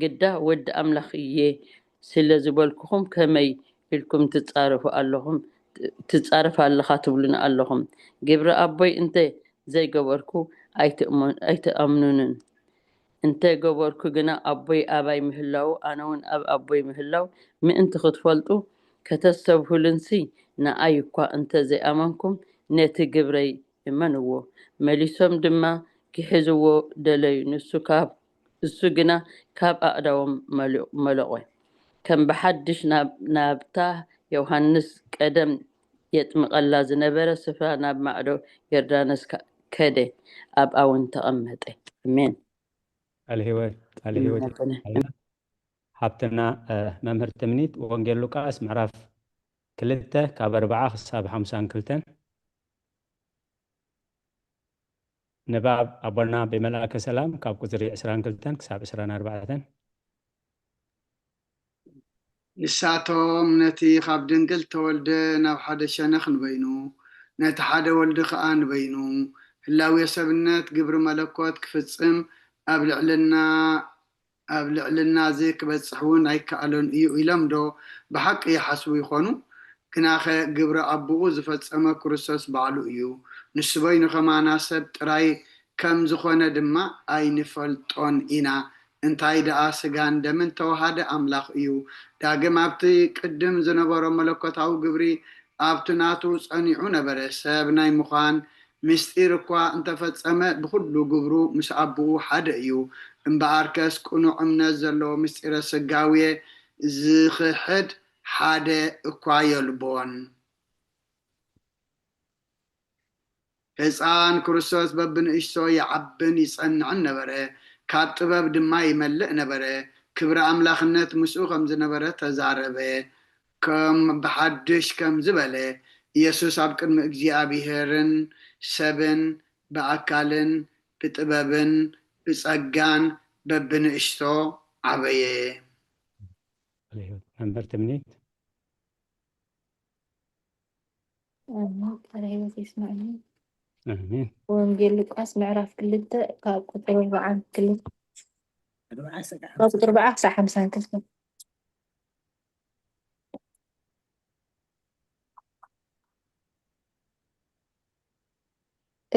ግዳ ወዲ ኣምላኽ እየ ስለ ዝበልኩኹም ከመይ ኢልኩም ትጻረፉ ኣለኻ ትብሉን ኣለኹም ግብሪ ኣቦይ እንተ ዘይገበርኩ ኣይተኣምኑንን እንተ ገበርኩ ግና ኣቦይ ኣባይ ምህላው ኣነ እውን ኣብ ኣቦይ ምህላው ምእንቲ ክትፈልጡ ከተስተብህሉንሲ ንኣይ እኳ እንተ ዘይኣመንኩም ነቲ ግብረይ ይመንዎ መሊሶም ድማ ክሕዝዎ ደለዩ እሱ ግና ካብ ኣእዳዎም መለቆ ከም ብሓድሽ ናብታ ዮሃንስ ቀደም የጥምቀላ ዝነበረ ስፍራ ናብ ማዕዶ ዮርዳኖስ ከደ ኣብ ኣውን ተቐመጠ አሜን ቃል ህይወት ሃብትና መምህር ትምኒት ወንጌል ሉቃስ ምዕራፍ 2 ካብ 4 ክሳብ 52 ንባብ ኣቦና ብመልአከ ሰላም ካብ ቁፅሪ 22 ክሳብ 24 ንሳቶም ነቲ ካብ ድንግል ተወልደ ናብ ሓደ ሸነኽ ንበይኑ ነቲ ሓደ ወልዲ ከዓ ንበይኑ ህላዊ ሰብነት ግብሪ መለኮት ክፍፅም ኣብ ልዕልና ክበፅሕ እውን ኣይከኣሎን እዩ ኢሎም ዶ ብሓቂ ይሓስቡ ይኾኑ ግናኸ ግብሪ ኣቦኡ ዝፈፀመ ክርስቶስ በዓሉ እዩ ንሱ በይኑ ከማና ሰብ ጥራይ ከም ዝኾነ ድማ ኣይንፈልጦን ኢና እንታይ ደኣ ስጋን ደምን ተዋሃደ ኣምላኽ እዩ ዳግም ኣብቲ ቅድም ዝነበሮ መለኮታዊ ግብሪ ኣብቲ ናቱ ፀኒዑ ነበረ ሰብ ናይ ምዃን ምስጢር እኳ እንተፈፀመ ብኩሉ ግብሩ ምስ ኣቦኡ ሓደ እዩ እምበኣር ከስ ቁኑዕ እምነት ዘለዎ ምስጢረ ስጋዌ ዝክሕድ ሓደ እኳ የልቦን ህፃን ክርስቶስ በብንእሽቶ ይዓብን ይፀንዕን ነበረ ካብ ጥበብ ድማ ይመልእ ነበረ ክብሪ ኣምላኽነት ምስኡ ከም ዝነበረ ተዛረበ ከም ብሓድሽ ከም ዝበለ ኢየሱስ ኣብ ቅድሚ እግዚኣብሔርን ሰብን ብኣካልን ብጥበብን ብፀጋን በብንእሽቶ ዓበየ መምህር ትምኒት ቃል ህይወት ይስማዕኒ አሜን ወንጌል ሉቃስ ምዕራፍ 2 ካብ ቁጥሪ 4 ካብ ቁጥሪ 4 ክሳብ 52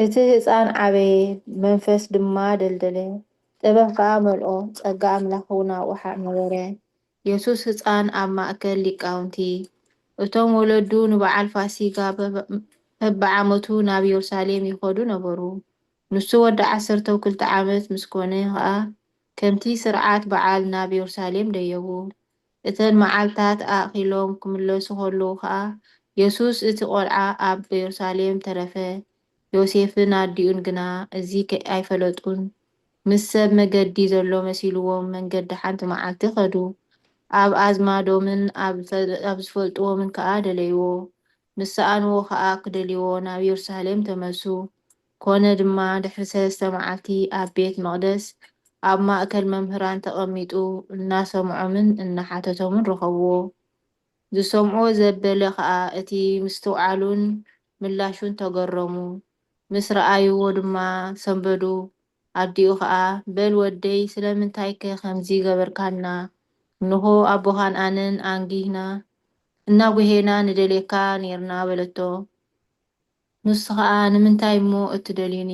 እቲ ህፃን ዓበየ መንፈስ ድማ ደልደለ ጥበብ ከዓ መልኦ ፀጋ ኣምላኽ እውን ኣብኡ ነበረ ኢየሱስ ህፃን ኣብ ማእከል ሊቃውንቲ እቶም ወለዱ ንበዓል ፋሲጋ በብዓመቱ ናብ ኢየሩሳሌም ይኸዱ ነበሩ ንሱ ወዲ 12 ዓመት ምስ ኮነ ከዓ ከምቲ ስርዓት በዓል ናብ ኢየሩሳሌም ደየቡ እተን መዓልታት ኣኺሎም ክምለሱ ከለዉ ከዓ ኢየሱስ እቲ ቆልዓ ኣብ ኢየሩሳሌም ተረፈ ዮሴፍን ኣዲኡን ግና እዚ ኣይፈለጡን ምስ ሰብ መገዲ ዘሎ መሲልዎም መንገዲ ሓንቲ መዓልቲ ኸዱ ኣብ ኣዝማዶምን ኣብ ዝፈልጥዎምን ከዓ ደለይዎ ምስ ሰኣንዎ ከዓ ክደልይዎ ናብ ኢየሩሳሌም ተመሱ ኮነ ድማ ድሕሪ 3 መዓልቲ ኣብ ቤተ መቅደስ ኣብ ማእከል መምህራን ተቐሚጡ እናሰምዖምን እናሓተቶምን ረኸብዎ ዝሰምዖ ዘበለ ከዓ እቲ ምስትውዓሉን ምላሹን ተገረሙ ምስ ረኣይዎ ድማ ሰንበዱ ኣዲኡ ከዓ በል ወደይ ስለምንታይ ከ ከምዚ ገበርካልና እንሆ ኣቦኻን ኣነን ኣንጊህና እናጉሄና ንደሌካ ነርና በለቶ ንሱ ከዓ ንምንታይ እሞ እትደልዩኒ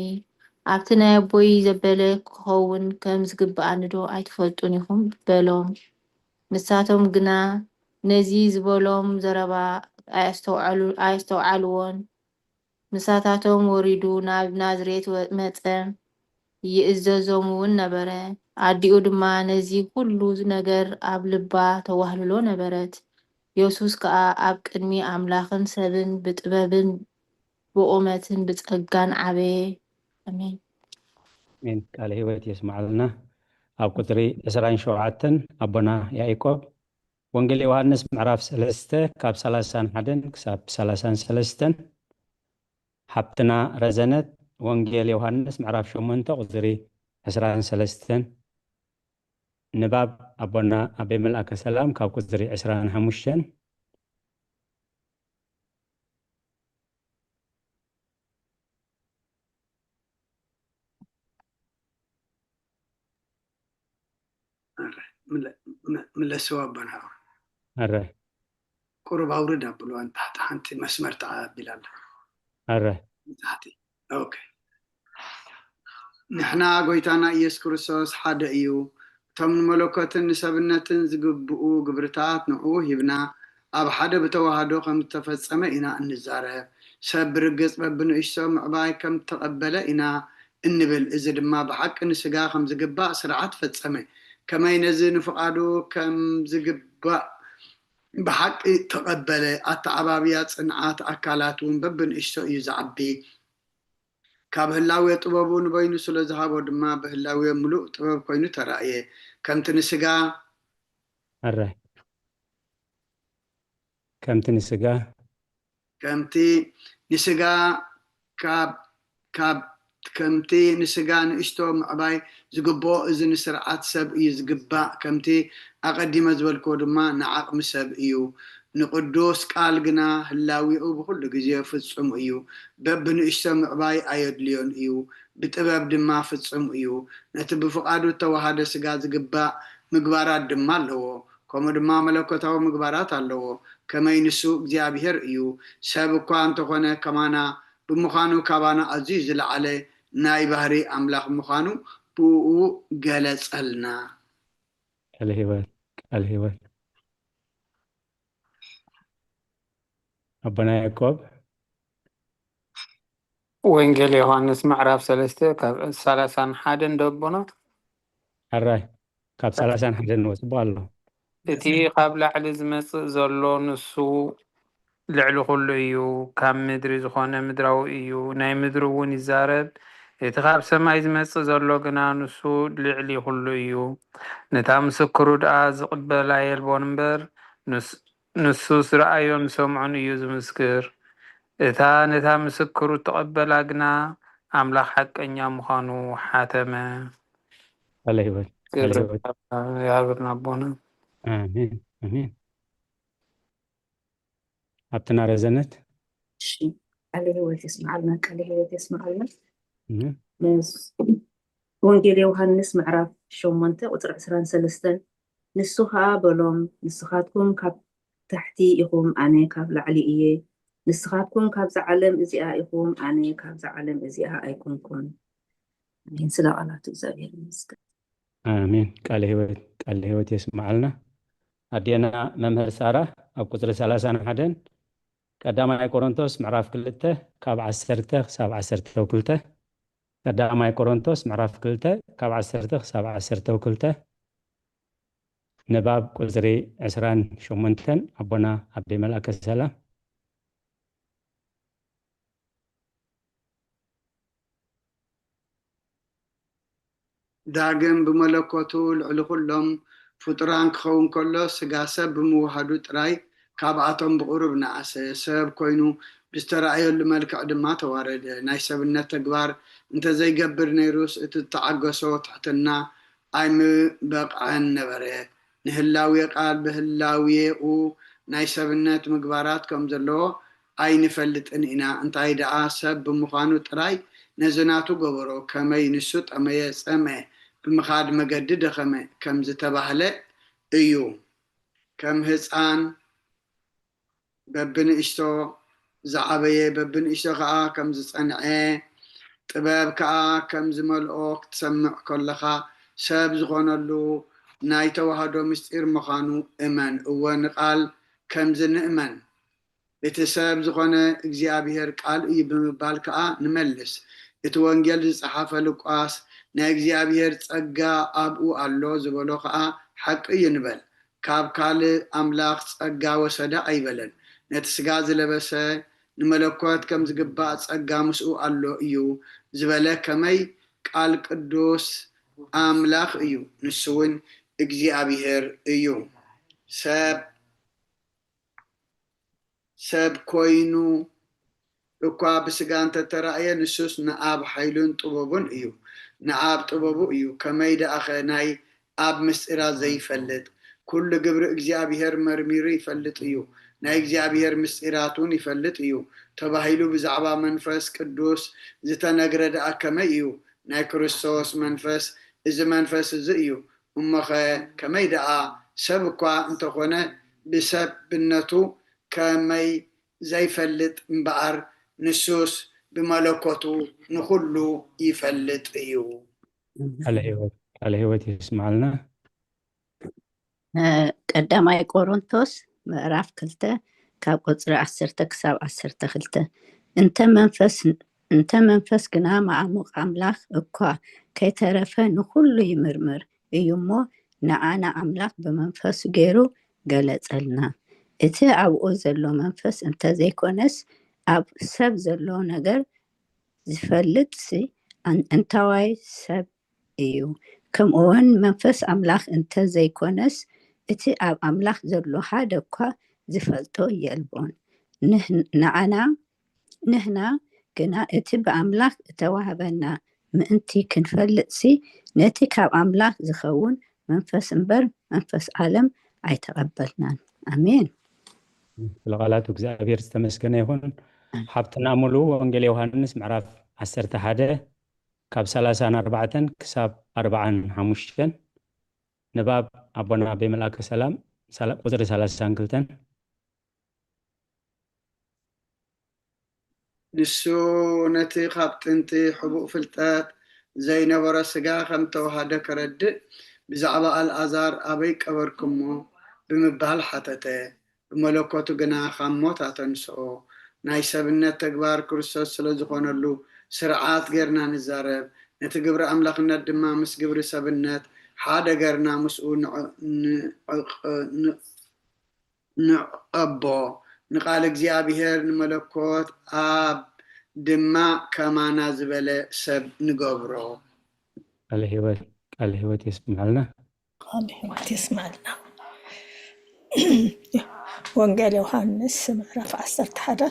ኣብቲ ናይ ኣቦይ ዘበለ ክኸውን ከም ዝግብኣኒ ዶ ኣይትፈልጡን ኢኹም በሎም ንሳቶም ግና ነዚ ዝበሎም ዘረባ ኣየስተውዓልዎን ንሳታቶም ወሪዱ ናብ ናዝሬት መፀ ይእዘዞም እውን ነበረ ኣዲኡ ድማ ነዚ ኩሉ ነገር ኣብ ልባ ተዋህልሎ ነበረት ኢየሱስ ከዓ ኣብ ቅድሚ ኣምላኽን ሰብን ብጥበብን ብቁመትን ብፀጋን ዓበየ አሜን አሜን ቃል ህይወት ይስማዓልና ኣብ ቁጥሪ 27 ኣቦና ያዕቆብ ወንጌል ዮሃንስ ምዕራፍ 3 ካብ 31 ክሳብ 33 ሃብትና ረዘነት ወንጌል ዮሃንስ ምዕራፍ 8 ቁጥሪ 23 ንባብ ኣቦና ኣቤ መልአከ ሰላም ካብ ቁጥሪ 25 ملسوا أبنها أره قرب أورد أبلو أنت حتى مسمر تعب بلال أره تحتي أوكي نحنا قويتانا إيس كريستوس حدا إيو تم ملوكات النسبنة زقبؤو قبرتات نعوه يبنا ኣብ ሓደ ብተዋህዶ ከም ተፈጸመ ኢና እንዛረብ ሰብ ብርግጽ በብንእሽቶ ምዕባይ ከም ተቐበለ ኢና እንብል እዚ ድማ ብሓቂ ንስጋ ከም ዝግባእ ስርዓት ፈጸመ ከመይ ነዚ ንፍቓዱ ከም ዝግባእ ብሓቂ ተቐበለ ኣተዓባብያ ጽንዓት ኣካላት እውን በብንእሽቶ እዩ ዝዓቢ ካብ ህላዌ ጥበቡ ንበይኑ ስለ ዝሃቦ ድማ ብህላዌ ሙሉእ ጥበብ ኮይኑ ተራእየ ከምቲ ንስጋ ኣራይ ከምቲ ንስጋ ከምቲ ንስጋ ንእሽቶ ምዕባይ ዝግብኦ እዚ ንስርዓት ሰብ እዩ ዝግባእ ከምቲ ኣቐዲመ ዝበልክዎ ድማ ንዓቕሚ ሰብ እዩ ንቅዱስ ቃል ግና ህላዊኡ ብኩሉ ግዜ ፍጹም እዩ በብንእሽቶ ምዕባይ ኣየድልዮን እዩ ብጥበብ ድማ ፍጹም እዩ ነቲ ብፍቓዱ ተዋሃደ ስጋ ዝግባእ ምግባራት ድማ ኣለዎ ከምኡ ድማ መለኮታዊ ምግባራት ኣለዎ ከመይ ንሱ እግዚኣብሔር እዩ ሰብ እኳ እንተኾነ ከማና ብምዃኑ ካባና ኣዝዩ ዝለዓለ ናይ ባህሪ ኣምላኽ ምዃኑ ብኡ ገለጸልና ቃል ህይወት ኣቦና ያዕቆብ ወንጌል ዮሐንስ ምዕራፍ 3 ካብ 31 ደቦና ኣራይ ካብ 31 ንወስቦ ኣሎ እቲ ካብ ላዕሊ ዝመጽእ ዘሎ ንሱ ልዕሊ ኩሉ እዩ ካብ ምድሪ ዝኾነ ምድራዊ እዩ ናይ ምድሪ እውን ይዛረብ እቲ ካብ ሰማይ ዝመጽእ ዘሎ ግና ንሱ ልዕሊ ኩሉ እዩ ነታ ምስክሩ ደኣ ዝቕበላ የልቦን እምበር ንሱ ዝረኣዮን ሰምዑን እዩ ዝምስክር እታ ነታ ምስክሩ ተቐበላ ግና ኣምላኽ ሓቀኛ ምዃኑ ሓተመ ቃል ህይወት ያብርና ኣቦና አሜን ኣብትና ረዘነት ቃል ህይወት ይስማዓልና ወንጌል ዮሐንስ ምዕራፍ 8 ቁጥሪ 23 ንሱ ከዓ በሎም ንስኻትኩም ካብ ታሕቲ ኢኹም ኣነ ካብ ላዕሊ እየ ንስኻትኩም ካብዛ ዓለም እዚኣ ኢኹም ኣነ ካብዛ ዓለም እዚኣ ኣይኮንኩን አሜን ስለ ቃላት እግዚአብሔር ይመስገን አሜን ቃል ህይወት ይስማዓልና ኣዴና መምህር ሳራ ኣብ ቁጥሪ 31 ቀዳማይ ቆሮንቶስ ምዕራፍ 2 ካብ 10 ክሳብ 12 ቀዳማይ ቆሮንቶስ ምዕራፍ 2 ካብ 10 ክሳብ 12 ንባብ ቁጥሪ 28 ኣቦና ኣቤ መልአከ ሰላም ዳግም ብመለኮቱ ልዕሊ ኩሎም ፍጡራን ክኸውን ከሎ ስጋ ሰብ ብምውሃዱ ጥራይ ካብኣቶም ብቁሩብ ነኣሰ ሰብ ኮይኑ ብዝተረኣየሉ መልክዕ ድማ ተዋረደ ናይ ሰብነት ተግባር እንተዘይገብር ነይሩስ እቲ ተዓገሶ ትሕትና ኣይምበቕዐን ነበረ ንህላዊ ቃል ብህላዊኡ ናይ ሰብነት ምግባራት ከም ዘለዎ ኣይንፈልጥን ኢና እንታይ ደኣ ሰብ ብምዃኑ ጥራይ ነዝናቱ ገበሮ ከመይ ንሱ ጠመየ ፀምዐ ብምኻድ መገዲ ደኸመ ከም ዝተባህለ እዩ ከም ህፃን በብንእሽቶ ዝዓበየ በብንእሽቶ ከዓ ከም ዝጸንዐ ጥበብ ከዓ ከም ዝመልኦ ክትሰምዕ ከለኻ ሰብ ዝኾነሉ ናይ ተዋህዶ ምስጢር ምዃኑ እመን እወ ንቃል ከም ዝንእመን እቲ ሰብ ዝኾነ እግዚኣብሔር ቃል እዩ ብምባል ከዓ ንመልስ እቲ ወንጌል ዝጸሓፈ ሉቃስ ናይ እግዚኣብሔር ጸጋ ኣብኡ ኣሎ ዝበሎ ከዓ ሓቂ እዩ ንበል ካብ ካልእ ኣምላኽ ጸጋ ወሰደ ኣይበለን ነቲ ስጋ ዝለበሰ ንመለኮት ከም ዝግባእ ጸጋ ምስኡ ኣሎ እዩ ዝበለ ከመይ ቃል ቅዱስ ኣምላኽ እዩ ንሱ እውን እግዚኣብሔር እዩ ሰብ ኮይኑ እኳ ብስጋ እንተተረእየ ንሱስ ንኣብ ሓይሉን ጥበቡን እዩ ንኣብ ጥበቡ እዩ ከመይ ደኣኸ ናይ ኣብ ምስጢራት ዘይፈልጥ ኩሉ ግብሪ እግዚኣብሔር መርሚሩ ይፈልጥ እዩ ናይ እግዚኣብሔር ምስጢራቱን ይፈልጥ እዩ ተባሂሉ ብዛዕባ መንፈስ ቅዱስ ዝተነግረ ደኣ ከመይ እዩ ናይ ክርስቶስ መንፈስ እዚ መንፈስ እዚ እዩ እሞኸ ከመይ ደኣ ሰብ እኳ እንተኾነ ብሰብነቱ ከመይ ዘይፈልጥ እምበኣር ንሱስ ብመለኮቱ ንኩሉ ይፈልጥ እዩ ቃል ህይወት ይስማዓልና ቀዳማይ ቆሮንቶስ ምዕራፍ 2 ካብ ቁፅሪ 10 ክሳብ 12 እንተ መንፈስ ግና ማዕሙቕ ኣምላኽ እኳ ከይተረፈ ንኩሉ ይምርምር እዩ እሞ ንዓና ኣምላኽ ብመንፈሱ ገይሩ ገለጸልና። እቲ ኣብኡ ዘሎ መንፈስ እንተዘይኮነስ ኣብ ሰብ ዘሎ ነገር ዝፈልጥ እንታዋይ ሰብ እዩ። ከምኡውን መንፈስ ኣምላኽ እንተዘይኮነስ እቲ ኣብ ኣምላኽ ዘሎ ሓደ እኳ ዝፈልጦ የልቦን። ንሕና ግና እቲ ብኣምላኽ እተዋህበና ምእንቲ ክንፈልጥሲ ነቲ ካብ ኣምላኽ ዝኸውን መንፈስ እምበር መንፈስ ዓለም ኣይተቐበልናን። ኣሜን። ለቃላቱ እግዚአብሔር ዝተመስገነ ይሁን። ሓብትና ሙሉ ወንጌል ዮሐንስ ምዕራፍ 11 ካብ 34 ክሳብ 45 ንባብ ኣቦና ብመልአከ ሰላም ቁፅሪ 32 ንሱ ነቲ ካብ ጥንቲ ሕቡእ ፍልጠት ዘይነበረ ስጋ ከም ተዋሃደ ከረድእ ብዛዕባ ኣልዓዛር ኣበይ ቀበርክሞ ብምባል ሓተተ። ብመለኮቱ ግና ካብ ሞት ኣተንስኦ። ናይ ሰብነት ተግባር ክርስቶስ ስለ ዝኾነሉ ስርዓት ጌርና ንዛረብ። ነቲ ግብሪ ኣምላኽነት ድማ ምስ ግብሪ ሰብነት ሓደ ጌርና ምስኡ ንቐቦ። ንቃል እግዚአብሔር ንመለኮት ኣብ ድማ ከማና ዝበለ ሰብ ንገብሮ። ቃል ህይወት ይስማዕልና። ቃል ህይወት ይስማዕልና። ወንጌል ዮሐንስ ምዕራፍ 11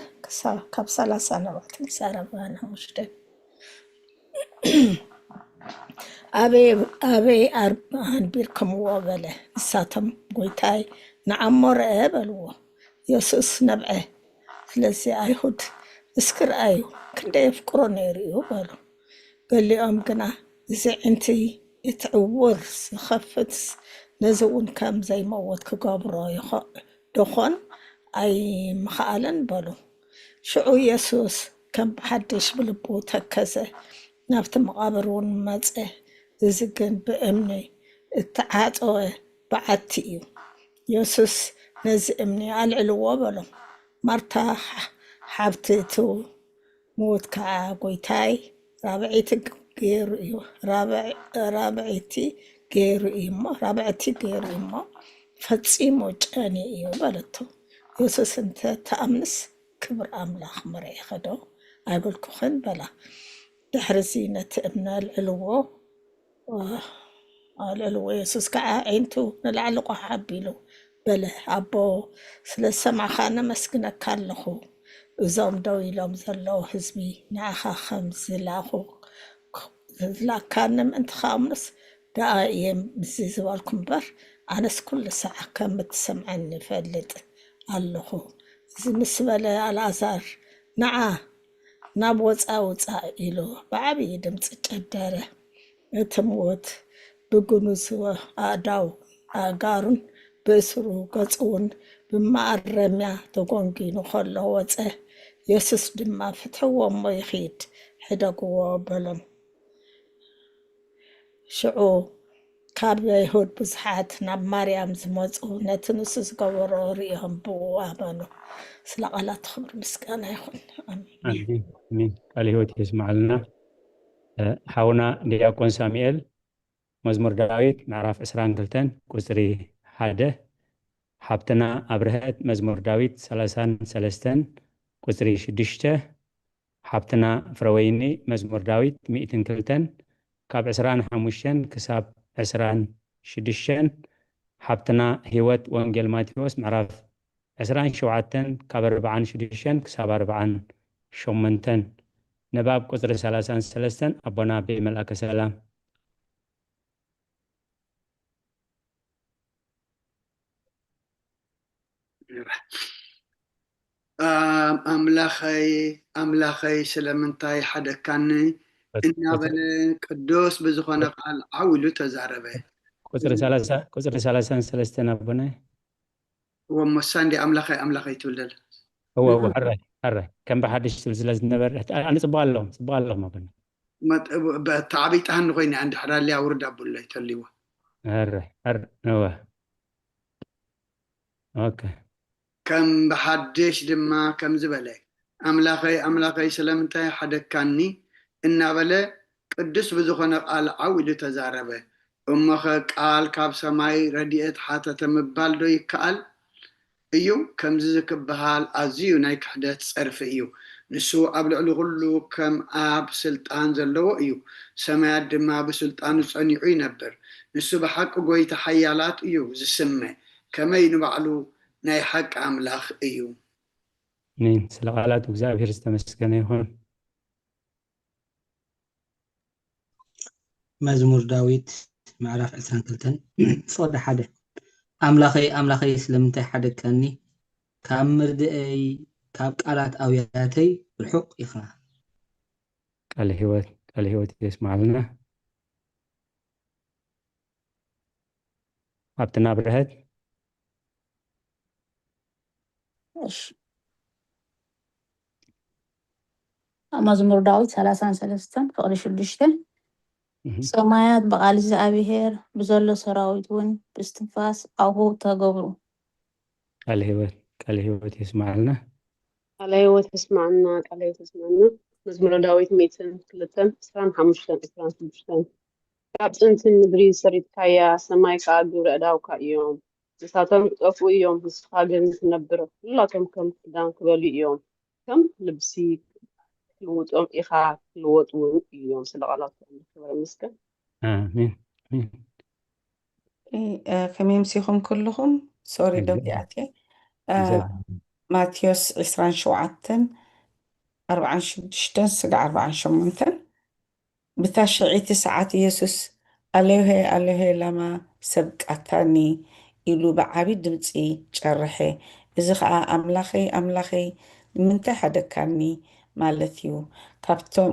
ካብ 34 ክሳብ 45 ኣበይ ኣንቢርክምዎ በለ። ንሳቶም ጎይታይ ንዓሞ ረአ በልዎ። ኢየሱስ ነብዐ። ስለዚ ኣይሁድ እስኪ ረአዩ ክንደይ የፍቅሮ ነይሩ እዩ በሉ። ገሊኦም ግና እዚ ዕንቲ እትዕውር ዝኸፍት ነዚ እውን ከም ዘይመወት ክገብሮ ደኾን ኣይምኽኣለን በሉ። ሽዑ ኢየሱስ ከም ብሓድሽ ብልቡ ተከዘ፣ ናብቲ መቃብር እውን መፀ። እዚ ግን ብእምኒ እተዓፀወ በዓቲ እዩ። ኢየሱስ ነዚ እምኒ ኣልዕልዎ በሎም። ማርታ ሓብቲ እቲ ሞት ከዓ ጎይታይ ራብዒቲ ገይሩ እዩ እሞ ፈፂሙ ጨኒ እዩ በለቶ። ኢየሱስ እንተ ተኣምንስ ክብሪ ኣምላኽ መርኢኸ ዶ ኣይበልኩኽን በላ። ድሕሪዚ ነቲ እምኒ ኣልዕልዎ። ኢየሱስ ከዓ ዓይንቱ ንላዕሊ ቋሕ ኣቢሉ በለ፣ ኣቦ ስለ ሰማዕኻነ መስግነካ ኣለኹ። እዞም ደው ኢሎም ዘለዉ ህዝቢ ንዓኻ ከም ዝላካኒ ምእንቲ ከኣምኑስ ደኣ እየ ምዚ ዝበልኩ እምበር ኣነስ ኩሉ ሰዓ ከም እትሰምዐኒ ይፈልጥ ኣለኹ። እዚ ምስ በለ ኣልዓዛር ንዓ ናብ ወፃእ ኢሉ ብዓብዪ ድምፂ ጨደረ። እቲ ሞት ብግኑዝ ኣእዳው ኣጋሩን ብእስሩ ገፁ እውን ብማኣረምያ ተጎንጊኑ ከሎ ወፀ። ኢየሱስ ድማ ፍትሕዎ እሞ ይኸይድ ሕደግዎ በሎም። ሽዑ ካብ ኣይሁድ ብዙሓት ናብ ማርያም ዝመፁ ነቲ ንሱ ዝገበሮ ሪኦም ብኡ ኣመኑ። ስለ ቃላት ክብሪ ምስጋና ይኹን። አሜን። ቃል ህይወት ይስማዕልና። ሓውና ዲያቆን ሳሙኤል መዝሙር ዳዊት ምዕራፍ 22 ቁፅሪ 1፣ ሓብትና ኣብርሀት መዝሙር ዳዊት 33 ቁፅሪ 6፣ ሓብትና ፍረወይኒ መዝሙር ዳዊት 102 ካብ 25 ክሳብ 26፣ ሓብትና ህይወት ወንጌል ማቴዎስ ምዕራፍ 27 ካብ 46 ክሳብ 48። ንባብ ቁፅሪ 33 ኣቦና ብመልአከ ሰላም። ኣምላኸይ ስለምንታይ ሓደካኒ እናበለ ቅዱስ ብዝኾነ ቃል ዓውሉ ተዛረበ። ቁፅሪ 33 ኣቦና ወሞሳ እንዲ ኣምላኸይ ትብለል ሕራይ ከም ብሓድሽ ትብል ስለ ዝነበረ ኣነ ፅቡቅ ኣለኹም ኣቦና ተዓቢጣህኒ ኮይኒ አንዲ ሕራልያ ውርድ ኣቦላይ ተልይዎ ኦኬ كم بحدش دما كم زبلة أملاخي سلامتاي حدكاني إن بلا قدس بزخنا قال عود تزاربه أمخ قال كاب سماي رديت حتى تمبال دو يكال إيو كم زك بهال أزيو نايك حدث صرف إيو نسو أبلع لغلو كم آب سلطان زلو إيو سماء دما بسلطان صنيعي نبر نسو بحق قوي تحيالات إيو زسمه كما ينبعلو ناي حق أملاخ إيو أمين سلقالات وزابير استمسكنا يهون مزمور داويت معرف عسان كلتن فوضى حدا أملاخي سلمتي حدا كاني كام مردئي كاب قالات أوياتي بالحق إخنا قال هوت يسمع لنا أبتنا برهد እሺ መዝሙር ዳዊት 33 ፍቅሪ 6 ሰማያት በቃል እግዚአብሔር ብዘሎ ሰራዊት እውን ብስትንፋስ አሁ ተገብሩ قال هوت يسمع لنا على هيوت تسمعنا على هيوت تسمعنا مزمور داويت 200 اسران حمشتن اسران حمشتن كاب انتن مدري سريت كايا سماي كاغور اداوكا يوم نساتم طفو يوم نسخاجن نبر لا كم دان كبلي يوم كم لبسي لوطم إخا لوطون يوم سلغلات خبر مسكن آمين كم يمسيكم كلهم سوري دودياتي ماتيوس 27 46 سقع 48 بتاشعي ساعات يسوس أليه لما سبقتني إلو بعبي دمتي جرحي إذا أملاخي من تحدكني مالتيو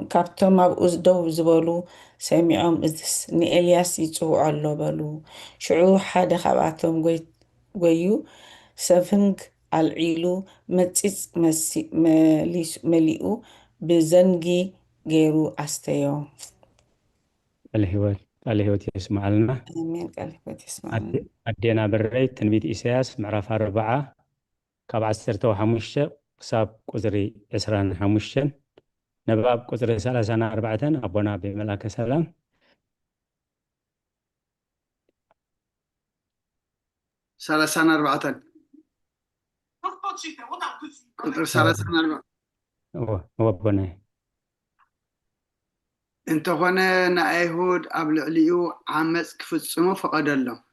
كابتوم أبوز دو زبالو سامعهم إذس نئلياس يتوع اللو بلو شعو حدا خباتهم قويو سفنك العيلو متسيس مليئو بزنجي غيرو أستيو قال هوت يسمع لنا آمين قال هوت يسمع لنا أدينا بريت تنبيت إسياس معرف 4 كاب 15 كساب قزري 25 نباب قزري 34 أبونا بملاك سلام سلسان 4 قطر سلسان 4 هو أبونا انت هنا نأيهود قبل عليو عمس كفتصمو فقد الله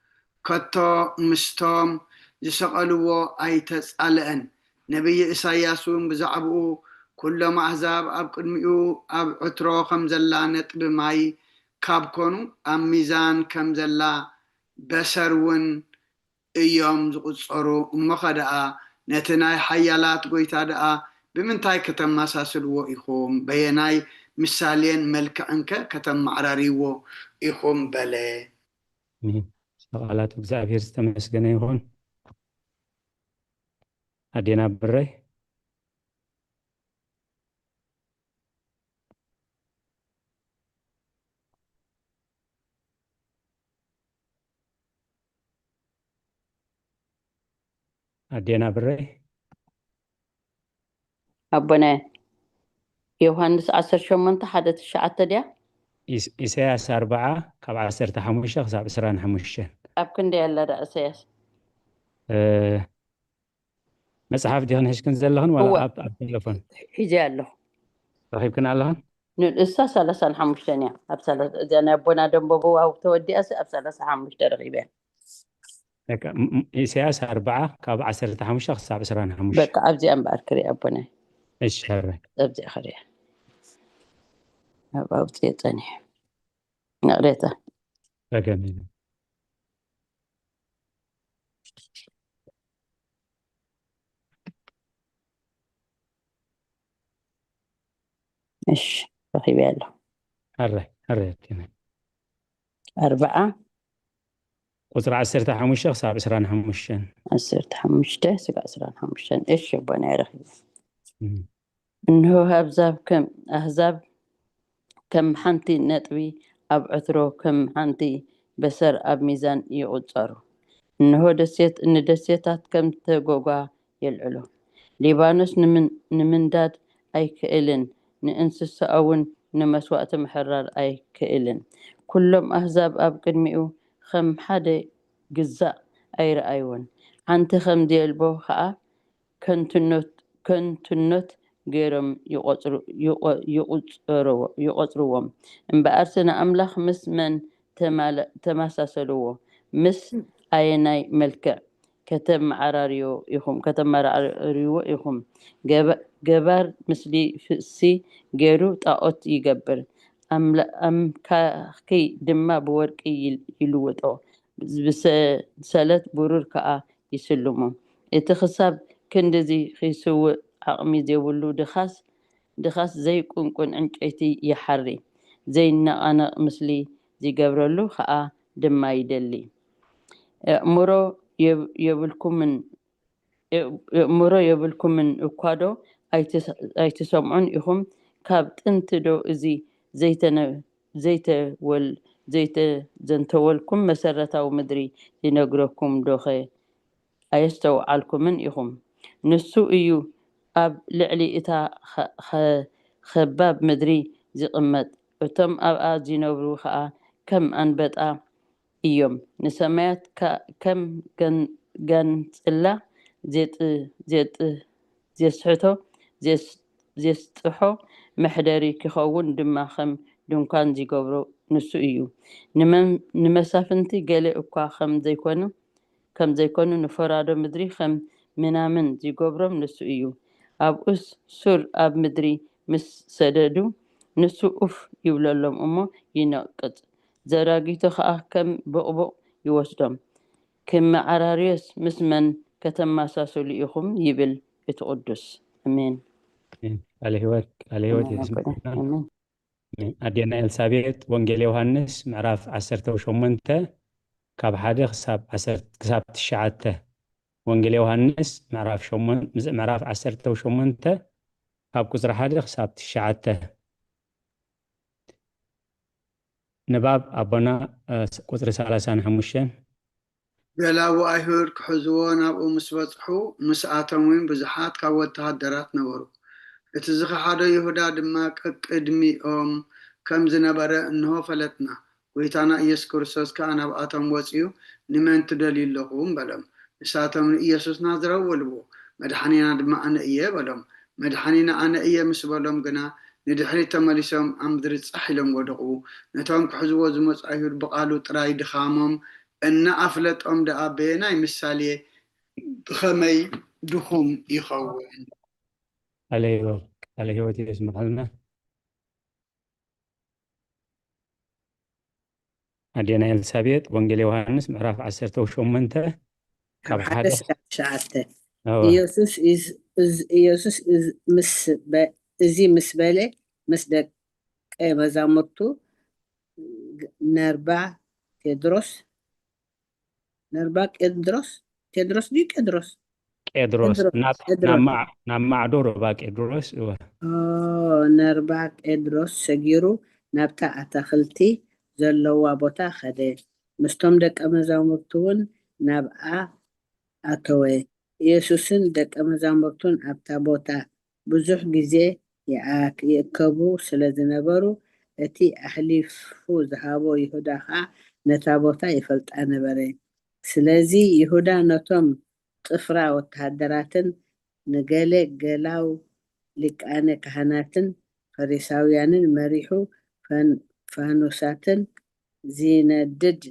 كتو مستوم يسقلوا أي تسألن نبي إساياسون بزعبو كل أحزاب أب قدميو أب عترو خمزلانت بماي كابكونو أم ميزان كمزلا بسرون إيوم زقصرو مخدعا نتناي حيالات قويتا دعا بمنتاي كتم مساسلو إخوم بيناي مثالين ملك أنك كتم معراريو إخوم بلي سقالات وزابير استمسكنا يهون أدينا بري أدينا بري أبونا يوحنس 18 حدا تشعت ديا إسياس 4 كاب 15 خساب 25 أب كندي يلا رأسيس مصحف ديهن هشكن زلهن ولا أب تلفون حجاله رخيب كنا لهن نلسا سلسان حمشتنيا أب سلس إذا أبونا دمبو أو تودي أس أب سلس حمشت رغيبين إسياس 4 كاب 15 خساب 25 بقى أبزي أم باركري أبونا إيش هذا أبزي أخري أبزي تاني نقريته جميل إيش رخيب يلا هري 4 قطر 15 خساب 25 15 سبع 15 إيش يبغى يرخي إنه أحزاب كم حنتي نطوي أب عثرو كم حنتي بسر أب ميزان يقصرو إنه دسيتات كم تجوجا يلعلو ليبانوس نمنداد أي كإلن نأنسس أون نمسوات محرر أي كإلن كلهم أحزاب أب قدمئو خم حدا جزاء أي رأيون عنت خم ديالبو خا كنتنوت غيرهم يقصروهم بأرسنا أملاخ مس من تماسسلوه مس أيناي ملكة كتم عراريو يخم جبار مثلي سي غيرو طاقوت يجبر أم كي دما بورق يلوطو بسالت برور كأ يسلمو اتخساب كندزي خيسو عقمي زيولو دخاس زي كون انجيتي يحري زي أنا مثلي زي قبرلو خا دما يدلي مرو يبلكم من اكوادو ايتسمعون إخم كاب تنتدو ازي زيت زنتولكم مسرتاو مدري ينقركم دوخي أيستو عالكمن إخم نسو إيو أب لعلي إتا خباب مدري زي قمت وتم أب آجي نوبرو خا كم أنبتا إيوم نسميت كم جن إلا زيت سحتو زيت سحو محدري كخون دما خم دونكان زي قبرو نسو إيو نمسافنتي قالي أكوا خم زيكونو كم زيكونو نفرادو مدري خم منامن زي قبرم نسو إيو أب أس سور أب مدري مس سددو نسو أف يولولم أمو ينقض زراقيتو خا كم بقبق يوسدم كم عراريس مسمن كتم ساسو ليخم يبل يتقدس أمين على هوت يسمعنا أمين أدينا إلسابيت وانجيل يوحنس معراف 18 كاب حادي خساب 10 كساب تشعته وانجيل يوحنس معراف 18 كاب كسر حادي خساب تشعته نباب أبونا كسر 35 ገላቡ አይሁድ ክሕዝዎ ናብኡ ምስ በፅሑ ምስኣቶም እውን ብዙሓት ካብ ወተሃደራት ነበሩ እቲ ዝኸሓዶ ይሁዳ ድማ ቅድሚኦም ከም ዝነበረ እንሆ ፈለጥና ጎይታና ኢየሱስ ክርስቶስ ከዓ ናብኣቶም ወፂኡ ንመን ትደልዩ ኣለኹም በሎም ንሳቶም ንኢየሱስ ናዝራዊ በልዎ መድሓኒና ድማ ኣነ እየ በሎም መድሓኒና ኣነ እየ ምስ በሎም ግና ንድሕሪት ተመሊሶም ኣብ ምድሪ ፃሕ ኢሎም ወደቑ ነቶም ክሕዝዎ ዝመፁ አይሁድ ብቓሉ ጥራይ ድኻሞም እና ኣፍለጦም ደኣ በናይ ምሳሌ ብኸመይ ድኹም ይኸውን على هوت يسمعنا أدينا إلسابيت وانجيل يوحنس معراف 18 كاب حادث شعرته ኢየሱስ እዚ ምስ በለ ምስ ደቀ መዛሙርቱ ነርባ ቴድሮስ دي قدروس نعم ربا قدروس نربع قدروس سجيرو نبتا أتخلتي زلوا بوتا خده مستم دك أمزامرتون نبقى أتوي يسوسن دك أمزامرتون أبتا بوتا بزح جزي يأكبو سلزنبرو أتي أحليفو ذهابو يهوداها نتابوتا يفلت أنا بري سلازي يهودا نتوم طفرا وتهدراتن نقالي قلاو لك أنا كهناتن فريساويانن مريحو فانوساتن زينة دد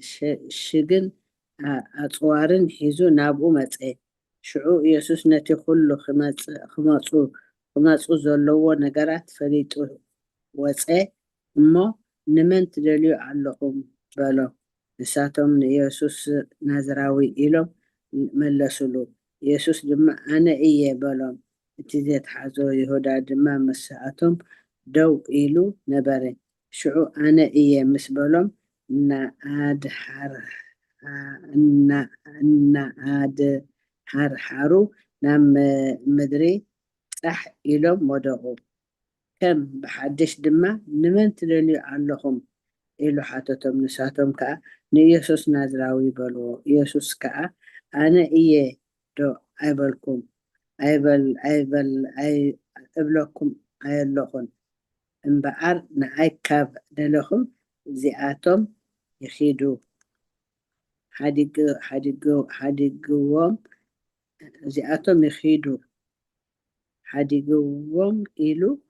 شغن أطوارن حيزو نابو متعي شعو يسوس نتي خلو خماصو زلوو نقرات فريتو وصعي اما نمن تدليو علقهم بلو نساتهم يسوس نازراوي إلهم ملسلو يسوس دما أنا إيه بلهم اتزيت حازو يهودا دما مساعتهم دو إلو نبري شعو أنا إيه مسبلهم نعاد حرحارو نام مدري صح إلهم ودغو كم بحدش دما نمن تدليو علهم إلو حاتتهم نساتهم كأ نيسوس نازراوي بلو يسوس كأ أنا إيه دو أبلكم أي أبلكم أي اللغون إمبار نأي كاب دلهم زياتهم يخيدو حديقوهم زياتهم يخيدو حديقوهم إلو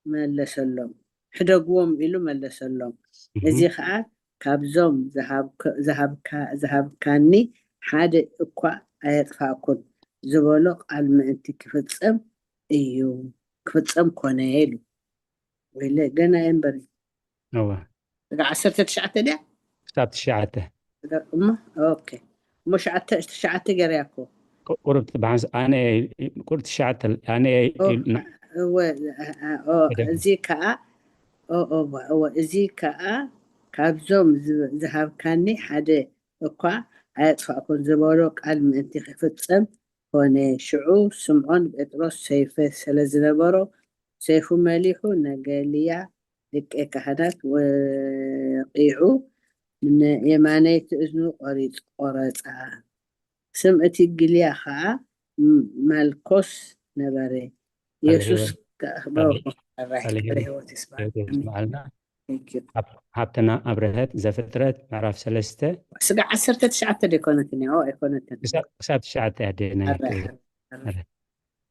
ملسلهم حدقوهم إلو ملسلهم إذا خاء كابزوم ذهب كاني حد أقوى أيطفاكم زبالق المأنتي كفتسم إيو كفتسم كونيلو ولا جنا ينبري هو عشرة تشعة ده كتاب تشعته أوكي مش تشعة جرياكو قربت بعز أنا قلت شعته أنا هو زيكا هو زيكا كابزوم ذهب كاني حدا أقوى أيطفاكم زبالق المأنتي كفتسم هون شعو سمعون بطرس سيفه سلزنبرو سيفو مليحو نقاليا لك كهنات وقيعو من يمانيت إذنو قريت سمعتي قليا خا مالكوس نبري يسوس كأخبار عليه هو تسمع لنا هابتنا أبرهت زفترت معرف سلسته سبع عشرة تشعة دي كونتني كونتني سات تشعة هدينا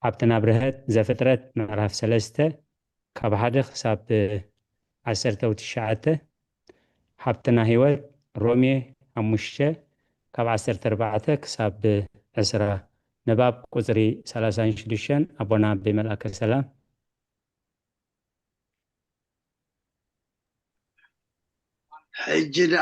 هابتنا أبرهت زفترت معرف سلسته كاب حدخ ساب عشرة وتشعة حبتنا هيوت رومي أمشة كاب عشرة أربعة كساب عسرة نباب قزري سلاسان شدشان أبونا بملأك السلام حجد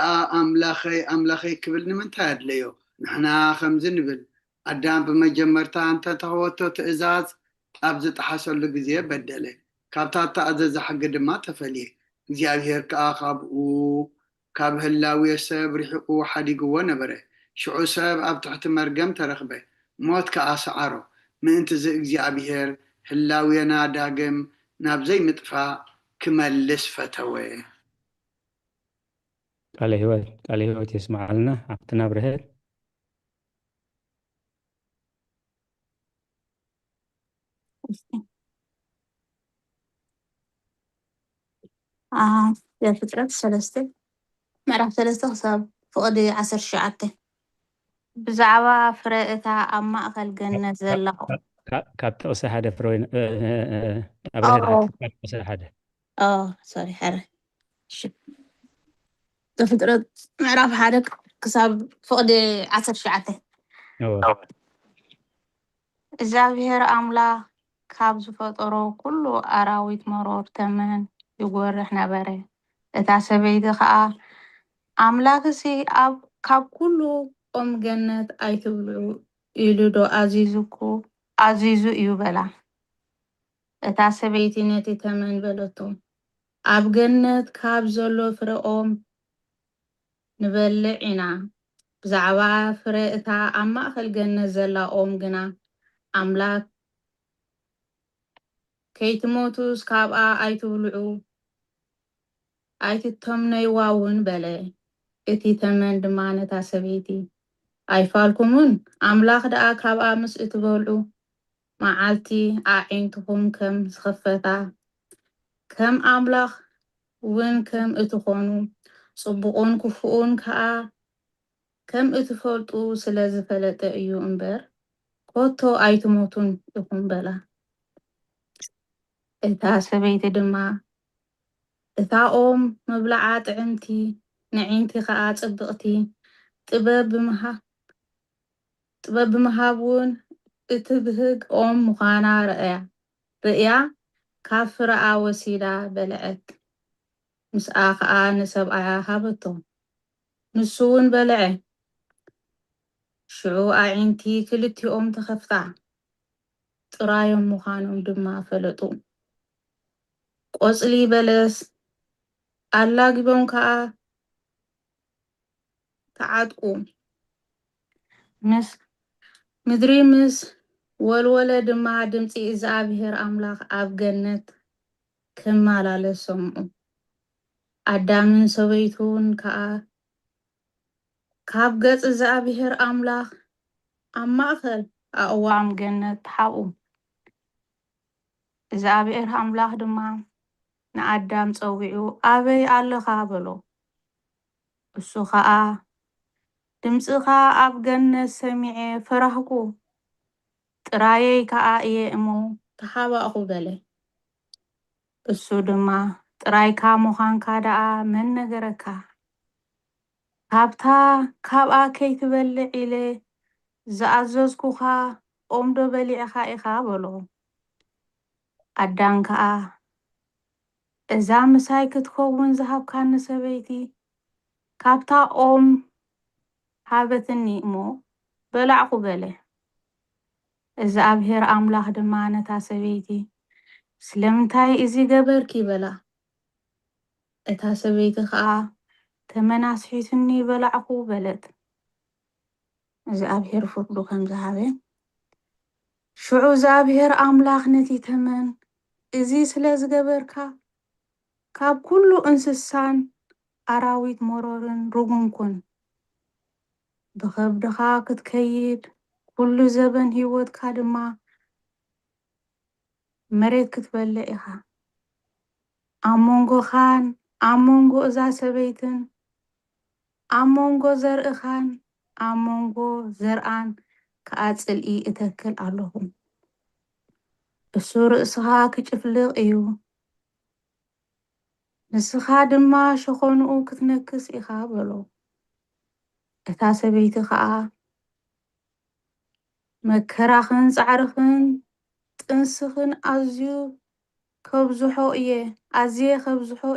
أملاخي كبلنا من تاد ليو نحنا خمزين نبل أدام بمجمرتا أنت تهوتو تأزاز أبزت حصل لقزيه بدله كابتات تأزاز حق دما تفليه زيابير كآخاب كاب هلاوية ساب ريحقو حديقو نبره شعو ساب أب تحت مرقم ترخبه موت كأسعاره من انت زيابير هلاوية ناداقم ناب زي مطفى كملس فتوي قال هيوت يسمع لنا حبتنا أبرهت ዘፍጥረት 3 ምዕራፍ 3 ክሳብ ፍቕዲ 19 ብዛዕባ ፍረ እታ ኣብ ማእኸል ገነት ዘላ ካብ ጥቕሲ ሓደ ፍረ ኣብርህት ጥቕሲ ሓደ ሶሪ ሕረ ዘፍጥረት ምዕራፍ 1 ክሳብ ፍቕዲ 19 እግዚአብሔር ኣምላኽ ካብ ዝፈጠሮ ኩሉ ኣራዊት መሮር ተመን ይጎርሕ ነበረ። እታ ሰበይቲ ከዓ ኣምላኽሲ ካብ ኩሉ ኦም ገነት ኣይትብልዑ ኢሉ ዶ ኣዚዙ እዩ በላ። እታ ሰበይቲ ነቲ ተመን በለቶ ኣብ ገነት ካብ ዘሎ ፍረ ኦም ንበልዕ ኢና። ብዛዕባ ፍረ እታ ኣብ ማእኸል ገነት ዘላ ኦም ግና ኣምላክ ከይትሞቱስ ካብኣ ኣይትብልዑ ኣይትተምነይዋ እውን በለ። እቲ ተመን ድማ ነታ ሰበይቲ ኣይፋልኩምን ኣምላኽ ደኣ ካብኣ ምስ እትበልዑ መዓልቲ ኣዒንትኹም ከም ዝኸፈታ ከም ኣምላኽ እውን ከም እትኾኑ ጽቡቕን ክፉኡን ከዓ ከም እትፈልጡ ስለ ዝፈለጠ እዩ እምበር ኮቶ ኣይትሞቱን ኢኹም በላ። እታ ሰበይቲ ድማ እታ ኦም መብላዓ ጥዕምቲ ንዒንቲ ከዓ ጽብቕቲ ጥበብ ብምሃብ እውን እትብህግ ኦም ምዃና ርእያ ካብ ፍረኣ ወሲዳ በልዐት። ምስኣ ከዓ ንሰብኣያ ሃበቶ ንሱ እውን በልዐ። ሽዑ ኣዒንቲ ክልቲኦም ተኸፍታ ጥራዮም ምዃኖም ድማ ፈለጡ። ቆጽሊ በለስ ኣላጊቦም ከዓ ተዓጥቁ። ምድሪ ምስ ወልወለ ድማ ድምፂ እግዚአብሔር ኣምላኽ ኣብ ገነት ክመላለስ ሰምዑ። ኣዳምን ሰበይቱን ከዓ ካብ ገጽ እግዚአብሔር ኣምላኽ ኣብ ማእኸል ኣእዋም ገነት ተሓብኡ እግዚኣብሔር ኣምላኽ ድማ ንኣዳም ፀዊዑ ኣበይ ኣለኻ በሎ እሱ ከዓ ድምፅኻ ኣብ ገነት ሰሚዐ ፈራህኩ ጥራየይ ከዓ እየ እሞ ተሓባእኹ በለ እሱ ድማ ጥራይካ ምዃንካ ደኣ መን ነገረካ ካብኣ ከይትበልዕ ኢለ ዝኣዘዝኩኻ ኦም ዶ በሊዕኻ ኢኻ በሎ ኣዳም ከዓ እዛ ምሳይ ክትከውን ዝሃብካኒ ሰበይቲ ካብታ ኦም ሃበትኒ እሞ በላዕኹ በለ እግዚኣብሔር ኣምላኽ ድማ ነታ ሰበይቲ ስለምንታይ እዚ ገበርኪ በላ እታ ሰበይቲ ከዓ ተመናስሒትኒ በላዕኹ በለት እግዚኣብሔር ፍርዱ ከም ዝሃበ ሽዑ እግዚኣብሔር ኣምላኽ ነቲ ተመን እዚ ስለ ዝገበርካ ካብ ኩሉ እንስሳን ኣራዊት መሮርን ርጉምኩን ብከብድኻ ክትከይድ ኩሉ ዘበን ሂወትካ ድማ መሬት ክትበልዕ ኢኻ ኣብ መንጎኻን ኣብ መንጎ እዛ ሰበይትን ኣብ መንጎ ዘርእኻን ኣብ መንጎ ዘርኣን ከዓ ፅልኢ እተክል ኣለኹ እሱ ርእስኻ ክጭፍልቕ እዩ ንስኻ ድማ ሸኾንኡ ክትነክስ ኢኻ በሎ እታ ሰበይቲ ከዓ መከራኽን ፃዕርኽን ጥንስኽን ኣዝየ ከብዝሖ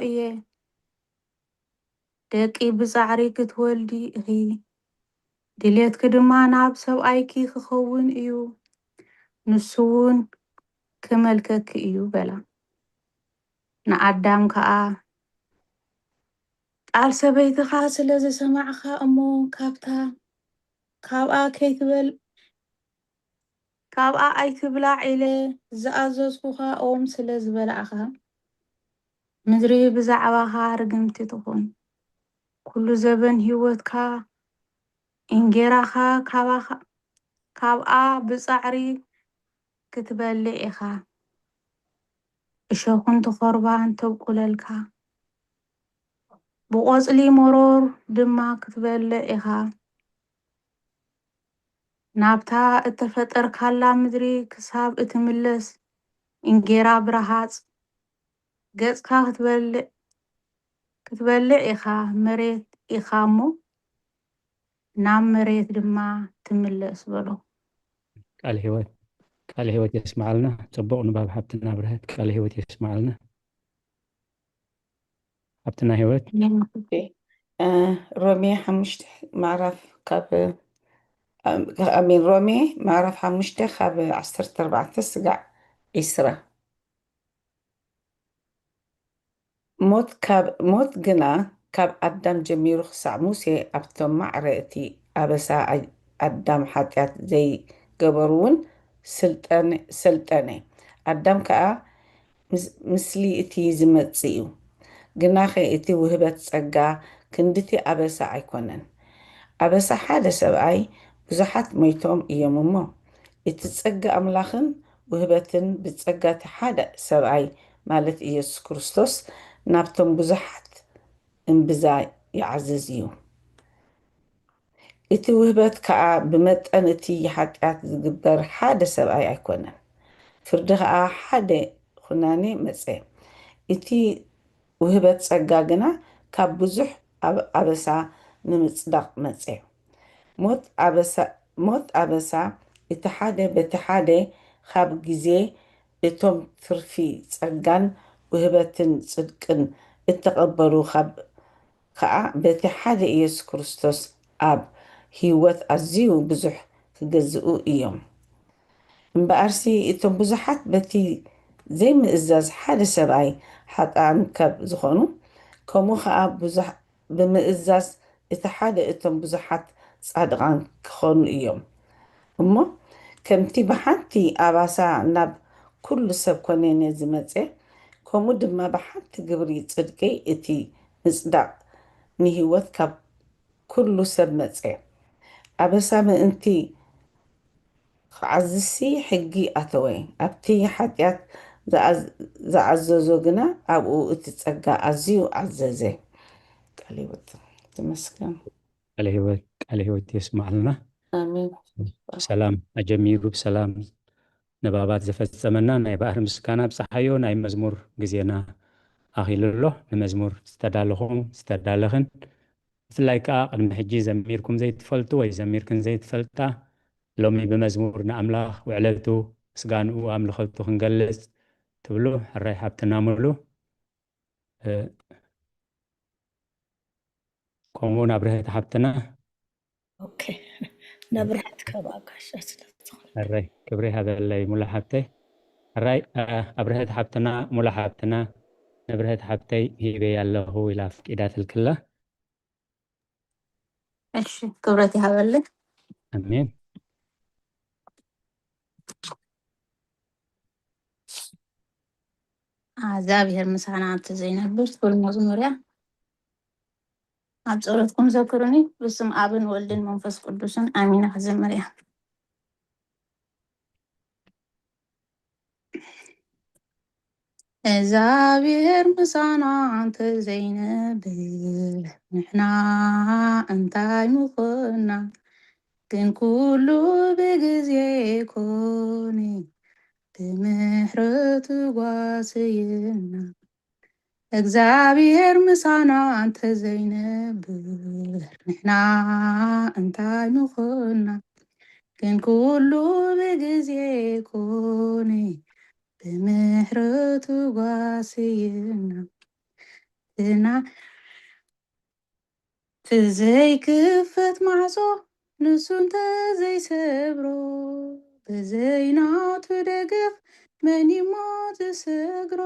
እየ ደቂ ብፃዕሪ ክትወልዲ ኢኺ ድሌትክ ድማ ናብ ሰብኣይኪ ክኸውን እዩ ንሱ እውን ክመልከኪ እዩ በላ ንኣዳም ከዓ ቃል ሰበይትኻ ስለ ዝሰማዕኻ እሞ ካብኣ ኣይትብላዕ ኢለ ዝኣዘዝኩኻ ኦም ስለ ዝበላዕኻ ምድሪ ብዛዕባኻ ርግምቲ ትኹን ኩሉ ዘበን ሂወትካ እንጌራኻ ካብኣ ብፃዕሪ ክትበልዕ ኢኻ እሾኽን ተኾርባን ተብቁለልካ ብቆፅሊ መሮር ድማ ክትበልዕ ኢኻ ናብታ እተፈጠርካላ ምድሪ ክሳብ እትምለስ እንጌራ ብረሃፅ ገፅካ ክትበልዕ ኢኻ መሬት ኢኻ እሞ ናብ መሬት ድማ ትምለስ በሎ ቃል ህይወት የስማዓልና ፅቡቅ ንባብ ሃብትና ብርሃት ቃል ህይወት የስማዓልና ሃብትና ህይወት ሮሜ 5 معرف ካብ ሮሜ معرف 5 ካብ 14 ስጋዕ 20 ሞት ግና ካብ ኣዳም ጀሚሩ ክሳዕ ሙሴ ኣብቶም ማዕረ እቲ ኣበሳ ኣዳም ሓጢኣት ዘይገበሩ እውን ስልጠነ ኣዳም ከዓ ምስሊ እቲ ዝመጽእ እዩ ግናኸ እቲ ውህበት ጸጋ ክንድቲ ኣበሳ ኣይኮነን ኣበሳ ሓደ ሰብኣይ ብዙሓት ሞይቶም እዮም እሞ እቲ ጸጋ ኣምላኽን ውህበትን ብጸጋ እቲ ሓደ ሰብኣይ ማለት ኢየሱስ ክርስቶስ ናብቶም ብዙሓት እምብዛ ይዓዝዝ እዩ እቲ ውህበት ከዓ ብመጠን እቲ ሓጢኣት ዝግበር ሓደ ሰብኣይ ኣይኮነን ፍርዲ ከዓ ሓደ ኩናኔ መፀ እቲ ውህበት ጸጋ ግና ካብ ብዙሕ ኣበሳ ንምጽዳቕ መፀ ሞት ኣበሳ እቲ ሓደ በቲ ሓደ ካብ ግዜ እቶም ትርፊ ጸጋን ውህበትን ጽድቅን እተቐበሉ ከዓ በቲ ሓደ ኢየሱስ ክርስቶስ ኣብ ህይወት ኣዝዩ ብዙሕ ክገዝኡ እዮም እምበኣርሲ እቶም ብዙሓት በቲ ዘይምእዛዝ ሓደ ሰብኣይ ሓጣን ካብ ዝኾኑ ከምኡ ከዓ ብምእዛዝ እቲ ሓደ እቶም ብዙሓት ጻድቃን ክኾኑ እዮም እሞ ከምቲ ብሓንቲ ኣባሳ ናብ ኩሉ ሰብ ኮነነ ዝመፀ ከምኡ ድማ ብሓንቲ ግብሪ ጽድቂ እቲ ምጽዳቕ ንህይወት ካብ ኩሉ ሰብ መፀ ኣበሳ ምእንቲ ክዓዝሲ ሕጊ ኣተወ ኣብቲ ሓጢኣት ዝዓዘዞ ግና ኣብኡ እቲ ፀጋ ኣዝዩ ዓዘዘ። ቃል ሂወት ተመስገን። ቃለ ህይወት የስማዓልና። ኣሜን። ሰላም ኣጀሚሩ ብሰላም ንባባት ዘፈፀመና ናይ ባእሪ ምስጋና ብፀሓዮ ናይ መዝሙር ግዜና ኣኺሉ ኣሎ። ንመዝሙር ዝተዳለኹም ዝተዳለኽን ብፍላይ ከዓ ቅድሚ ሕጂ ዘሚርኩም ዘይትፈልጡ ወይ ዘሚርክን ዘይትፈልጣ ሎሚ ብመዝሙር ንኣምላኽ ውዕለቱ ምስጋንኡ ኣምልኸቱ ክንገልፅ ትብሉ ሕራይ ሓብትና ሙሉ ከምኡ ናብ ርህቲ ሓብትና ኦኬ ነብርሃት ከባጋሻ ስለዝኾነ ሕራይ ክብሪ ሃበለይ ሙላ ሓብተይ ሕራይ ኣብ ርህቲ ሓብትና ሙላ ሓብትና ንብርህቲ ሓብተይ ሂበይ ኣለኹ ኢላ ፍቂዳ ትልክላ። እሺ ክብረት ይሃበልህ። ኣሜን። እግዚኣብሔር ምሳና እንተዘይነብር ትብል መዝሙር እያ። ኣብ ጸሎትኩም ዘክሩኒ። ብስም ኣብን ወልድን መንፈስ ቅዱስን ኣሚን ክዝምር እያ። እግዚኣብሔር ምሳና እንተዘይነብር ንሕና እንታይ ምኾና? ግን ኩሉ ብግዜ ኮነ ብምሕረቱ ጓስየና። እግዚኣብሔር ምሳና እንተዘይነብር ንሕና እንታይ ምኾና? ግን ኩሉ ብግዜ ኮነ ብምሕረቱ ጓስየና። ትዘይክፈት ማዕጾ ንሱ እንተዘይሰብሮ ብዘይናቱ ደገፍ መን እሞ ዝሰግሮ?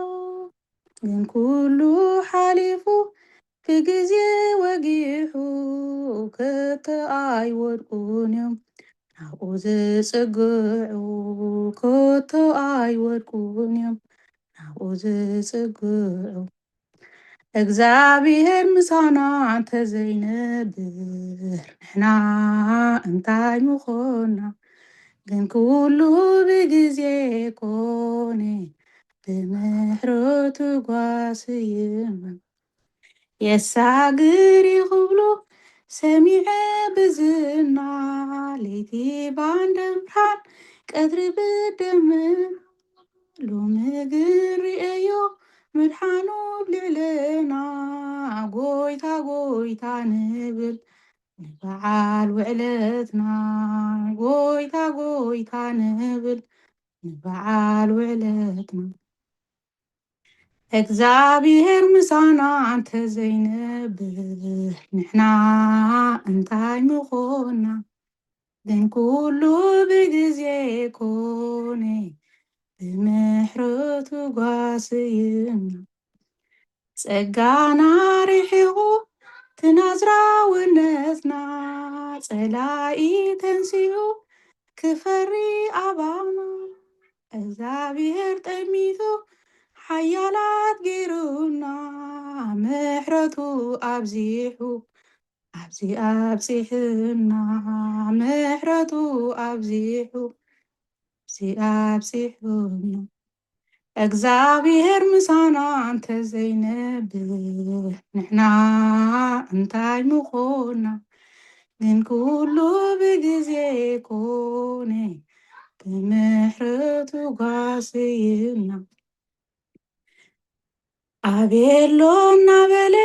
ግን ኩሉ ሓሊፉ ብግዜ ወጊሑ ከቶ ኣይወድቁን እዮም ናብኡ ዝጽግዑ። ከቶ ኣይወድቁን እዮም ናብኡ ዝጽግዑ። እግዚኣብሔር ምሳና እንተዘይነብር ንሕና እንታይ ምኾና? ግን ኩሉ ብግዜ ኮነ ብምሕረቱ ጓስየና። የሳግር ይኽብሉ ሰሚዐ ብዝና ለይቲ ባንደ ብርሃን ቀትሪ ብደመና። ሎሚ ግን ርእዮ ምድሓኑ ብልዕልና ጎይታ ጎይታ ንብል ንበዓል ውዕለትና። ጎይታ ጎይታ ንብል ንበዓል ውዕለትና። እግዚኣብሔር ምሳና እንተዘይነብር ንሕና እንታይ ምኾና? ግን ኩሉ ብግዜ ኮነ ብምሕረቱ ጓስየና። ጸጋና ርሒቑ ትናዝራውነትና ጸላኢ ተንሲኡ ክፈሪ ኣባና። እግዚኣብሔር ጠሚቱ ሓያላት ገይሩና ምሕረቱ ኣብዚሑ ኣብዚ ኣብፂሕና። ምሕረቱ ኣብዚሑ ኣብዚ ኣብፂሑና። እግዚኣብሔር ምሳና እንተዘይነብር ንሕና እንታይ ምኾና? ግን ኩሉ ብግዜ ኮነ ብምሕረቱ ጓስየና። ኣቤሎ እናበለ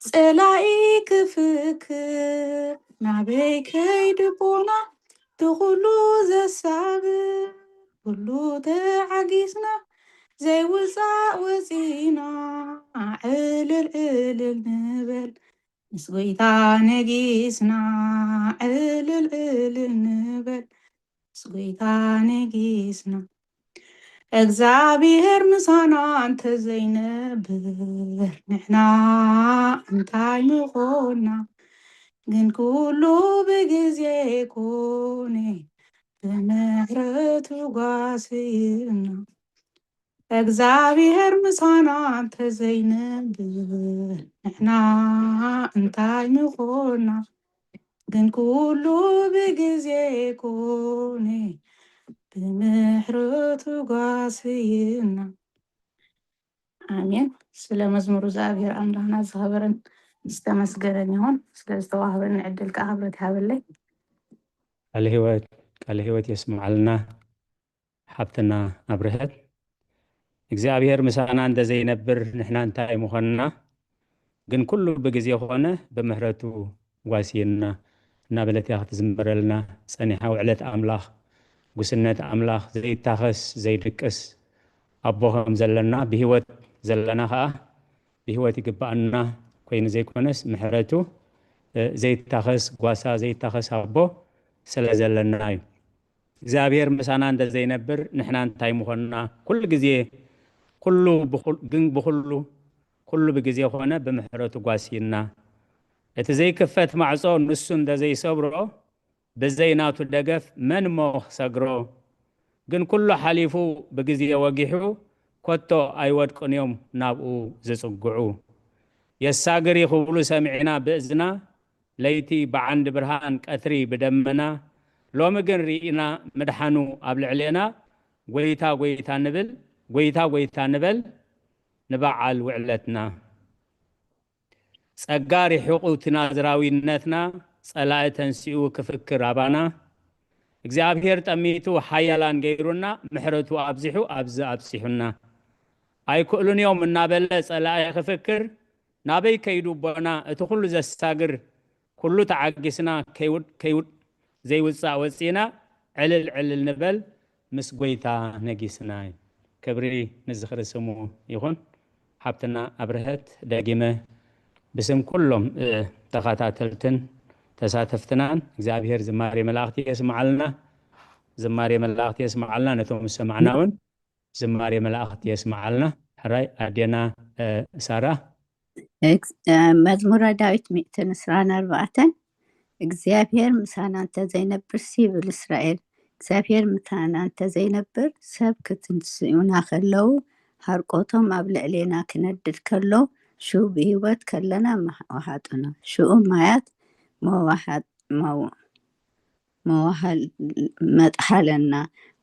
ጸላኢ ክፍክር ናበይ ከይዲ ቦና ብኩሉ ዘሳግር። ኩሉ ተዓጊስና ዘይውፃእ ወፂና ዕልል ዕልል ንበል ምስ ጎይታ ነጊስና። ዕልል ዕልል ንበል ምስ ጎይታ ነጊስና። እግዚኣብሔር ምሳና እንተዘይነብር ንሕና እንታይ ምኾና? ግን ኩሉ ብግዜ ኮነ ብምሕረቱ ጓስየና። እግዚኣብሔር ምሳና እንተዘይነብር ንሕና እንታይ ምኾና? ግን ኩሉ ብግዜ ኮነ ብምሕረቱ ጓስይና አሜን። ስለ መዝሙሩ እግዚአብሔር አምላክና ዝኸበረን ዝተመስገነን ይሁን። ስለ ዝተዋህበን ዕድል ከዓ ክብረት ይሃበለይ። ቃለ ሕይወት የስማዓልና ሓብትና አብርሀት እግዚአብሔር ምሳና እንደዘይነብር ንሕና እንታይ ምኾንና ግን ኩሉ ብግዜ ኾነ ብምሕረቱ ጓስየና እናበለት እያ ክትዝምረልና ፀኒሓ ውዕለት አምላኽ ጉስነት አምላኽ ዘይታኸስ ዘይድቅስ አቦ ከም ዘለና ብሂወት ዘለና ከዓ ብሂወት ይግባአና ኮይኑ ዘይኮነስ ምሕረቱ ዘይታኸስ ጓሳ ዘይታኸስ አቦ ስለ ዘለና እዩ። እግዚአብሔር ምሳና እንደዘይነብር ንሕና እንታይ ምኾንና ኩሉ ግዜ ግን ኩሉ ብግዜ ኾነ ብምሕረቱ ጓስይና እቲ ዘይክፈት ማዕጾ ንሱ እንደዘይሰብሮ ብዘይናቱ ደገፍ መን ሞ ክሰግሮ ግን ኩሉ ሓሊፉ ብግዜ ወጊሑ ኮቶ ኣይወድቅን እዮም ናብኡ ዝጽጉዑ የሳግር ይኽብሉ ሰሚዕና ብእዝና ለይቲ ብዓንዲ ብርሃን ቀትሪ ብደመና ሎሚ ግን ርኢና ምድሓኑ ኣብ ልዕሊና ጐይታ ጐይታ ንበል ንበዓል ውዕለትና ጸጋ ሪሒቑ እቲ ናዝራዊነትና ጸላኢ ተንሲኡ ክፍክር ኣባና እግዚአብሔር ጠሚቱ ሓያላን ገይሩና ምሕረቱ ኣብዚሑ ኣብዚ ኣብፂሑና ኣይክእሉን እዮም እናበለ ጸላኢ ክፍክር ናበይ ከይዱ ቦና እቲ ኩሉ ዘሳግር ኩሉ ተዓጊስና ከይውድ ዘይውፃእ ወፂና ዕልል ንበል ምስ ጐይታ ነጊስና ክብሪ ንዝኽሪ ስሙ ይኹን። ሓብትና አብርሀት ደጊመ ብስም ኩሎም ተኸታተልትን ተሳተፍትናን እግዚአብሔር ዝማሬ መላእኽቲ የስማዓልና ነቶም ሰማዕናውን ዝማሬ መላእኽቲ የስማዓልና። ሕራይ ኣዴና ሳራ መዝሙረ ዳዊት 124 እግዚአብሔር ምሳና እንተዘይነብር ይብል እስራኤል እግዚአብሔር ምሳና እንተዘይነብር ሰብ ክትንስኡና ከለው ሃርቆቶም ኣብ ልዕሌና ክነድድ ከሎ ሽኡ ብሂወት ከለና መዋሃጡና ሽኡ ማያት መጥሓለና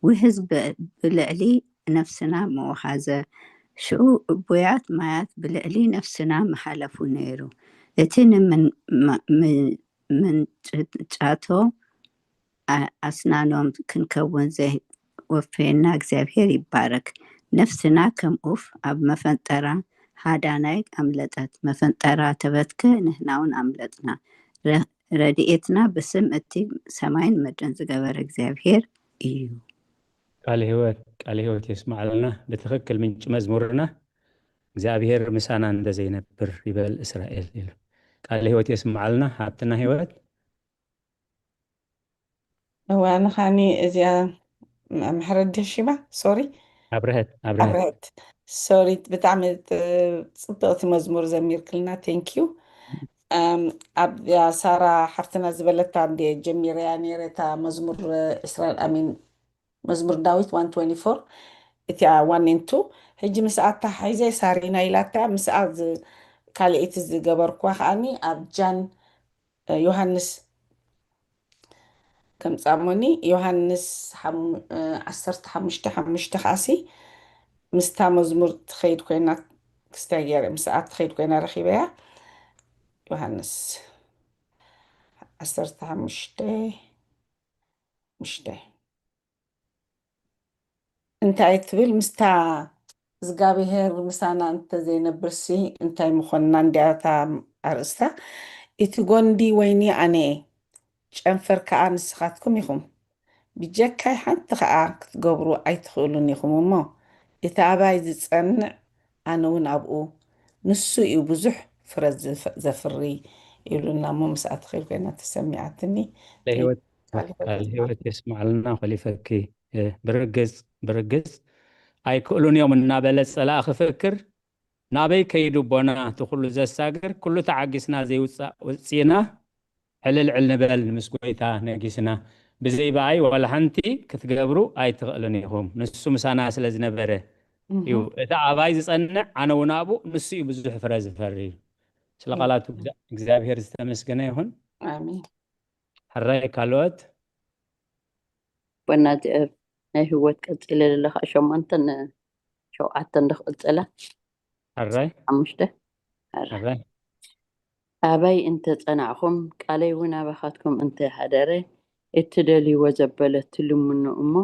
ውህዝ ብልዕሊ ነፍስና መዋሃዘ ሽኡ እቡያት ማያት ብልዕሊ ነፍስና መሓለፉ ነይሩ እቲ ንምንጭጫቶ ኣስናኖም ክንከውን ዘይወፈየና እግዚአብሔር ይባረክ። ነፍስና ከም ኡፍ ኣብ መፈንጠራ ሃዳናይ ኣምለጠት መፈንጠራ ተበትከ ንሕናውን ኣምለጥና ረድኤትና ብስም እቲ ሰማይን ምድርን ዝገበረ እግዚአብሔር እዩ። ቃለ ሕይወት የስማዓልና ብትኽክል ምንጭ መዝሙርና እግዚአብሔር ምሳና እንደዘይነብር ይበል እስራኤል ኢሉ ቃለ ሕይወት የስማዓልና ሓብትና ሕይወት ዋና ኻኒ እዚያ ምሕረት ድሽማ ሶሪ አብርሀት ሶሪ ብጣዕሚ ጽብቕቲ መዝሙር ዘሚርክልና ቴንኪዩ። ኣብ ሳራ ሓፍትና ዝበለታ እንደ ጀሚርያ ነይረታ መዝሙር እስራኤል ኣሚን መዝሙር ዳዊት 124 እቲያ 1 and 2 ሕጂ ምስኣታ ሓይዘ ሳሪና ኢላታ ምስኣት ካልእቲ ዝገበርኳ ከዓኒ ኣብ ጃን ዮሃንስ ከም ጻሞኒ ዮሃንስ 15:5 ከዓሲ ምስታ መዝሙር ትኸይድ ኮይና ክስተገር ምስኣት ትኸይድ ኮይና ረኺበያ ዮሃንስ 15:5 እንታይ ትብል ምስታ እግዚአብሔር ምሳና እንተዘይነብርሲ እንታይ ምኾንና እንዲያታ ኣርእስታ እቲ ጎንዲ ወይኒ ኣነ ጨንፈር ከዓ ንስኻትኩም ኢኹም ብጀካይ ሓንቲ ከዓ ክትገብሩ ኣይትኽእሉን ኢኹም እሞ እቲ ኣባይ ዝጸንዕ ኣነ እውን ኣብኡ ንሱ እዩ ብዙሕ ፍረ ዘፍሪ ይብሉና እሞ ምስኣት ትኽእል ኮይና ተሰሚዓትኒ ቃል ሕይወት የስማዓልና ኸሊፈኪ ብርግጽ ኣይክእሉን እዮም እናበለ ጸላእ ክፍክር ናበይ ከይዱ ቦና እቲ ኩሉ ዘሳግር ኩሉ ተዓጊስና ዘይውፃእ ወፂና ዕልል ንበል ምስ ጐይታ ነጊስና ብዘይበኣይ ዋላ ሓንቲ ክትገብሩ ኣይትኽእሉን ኢኹም ንሱ ምሳና ስለ ዝነበረ እዩ እቲ ኣባይ ዝጸንዕ ኣነ እውን ኣብኡ ንሱ እዩ ብዙሕ ፍረ ዝፈሪ ስለ ቃላቱ እግዚአብሔር ዝተመስገነ ይሁን አሜን። ሕራይ ካልኦት በናትዕብ ናይ ህይወት ቀፂለ ዘለካ ሸሞንተን ሸውዓተን ንክቅፅላ حراي 5 حراي ኣባይ እንተፀናዕኹም ቃለይ እውን ኣባኻትኩም እንተሃደረ እትደልይዎ ዘበለ ትልምኑ እሞ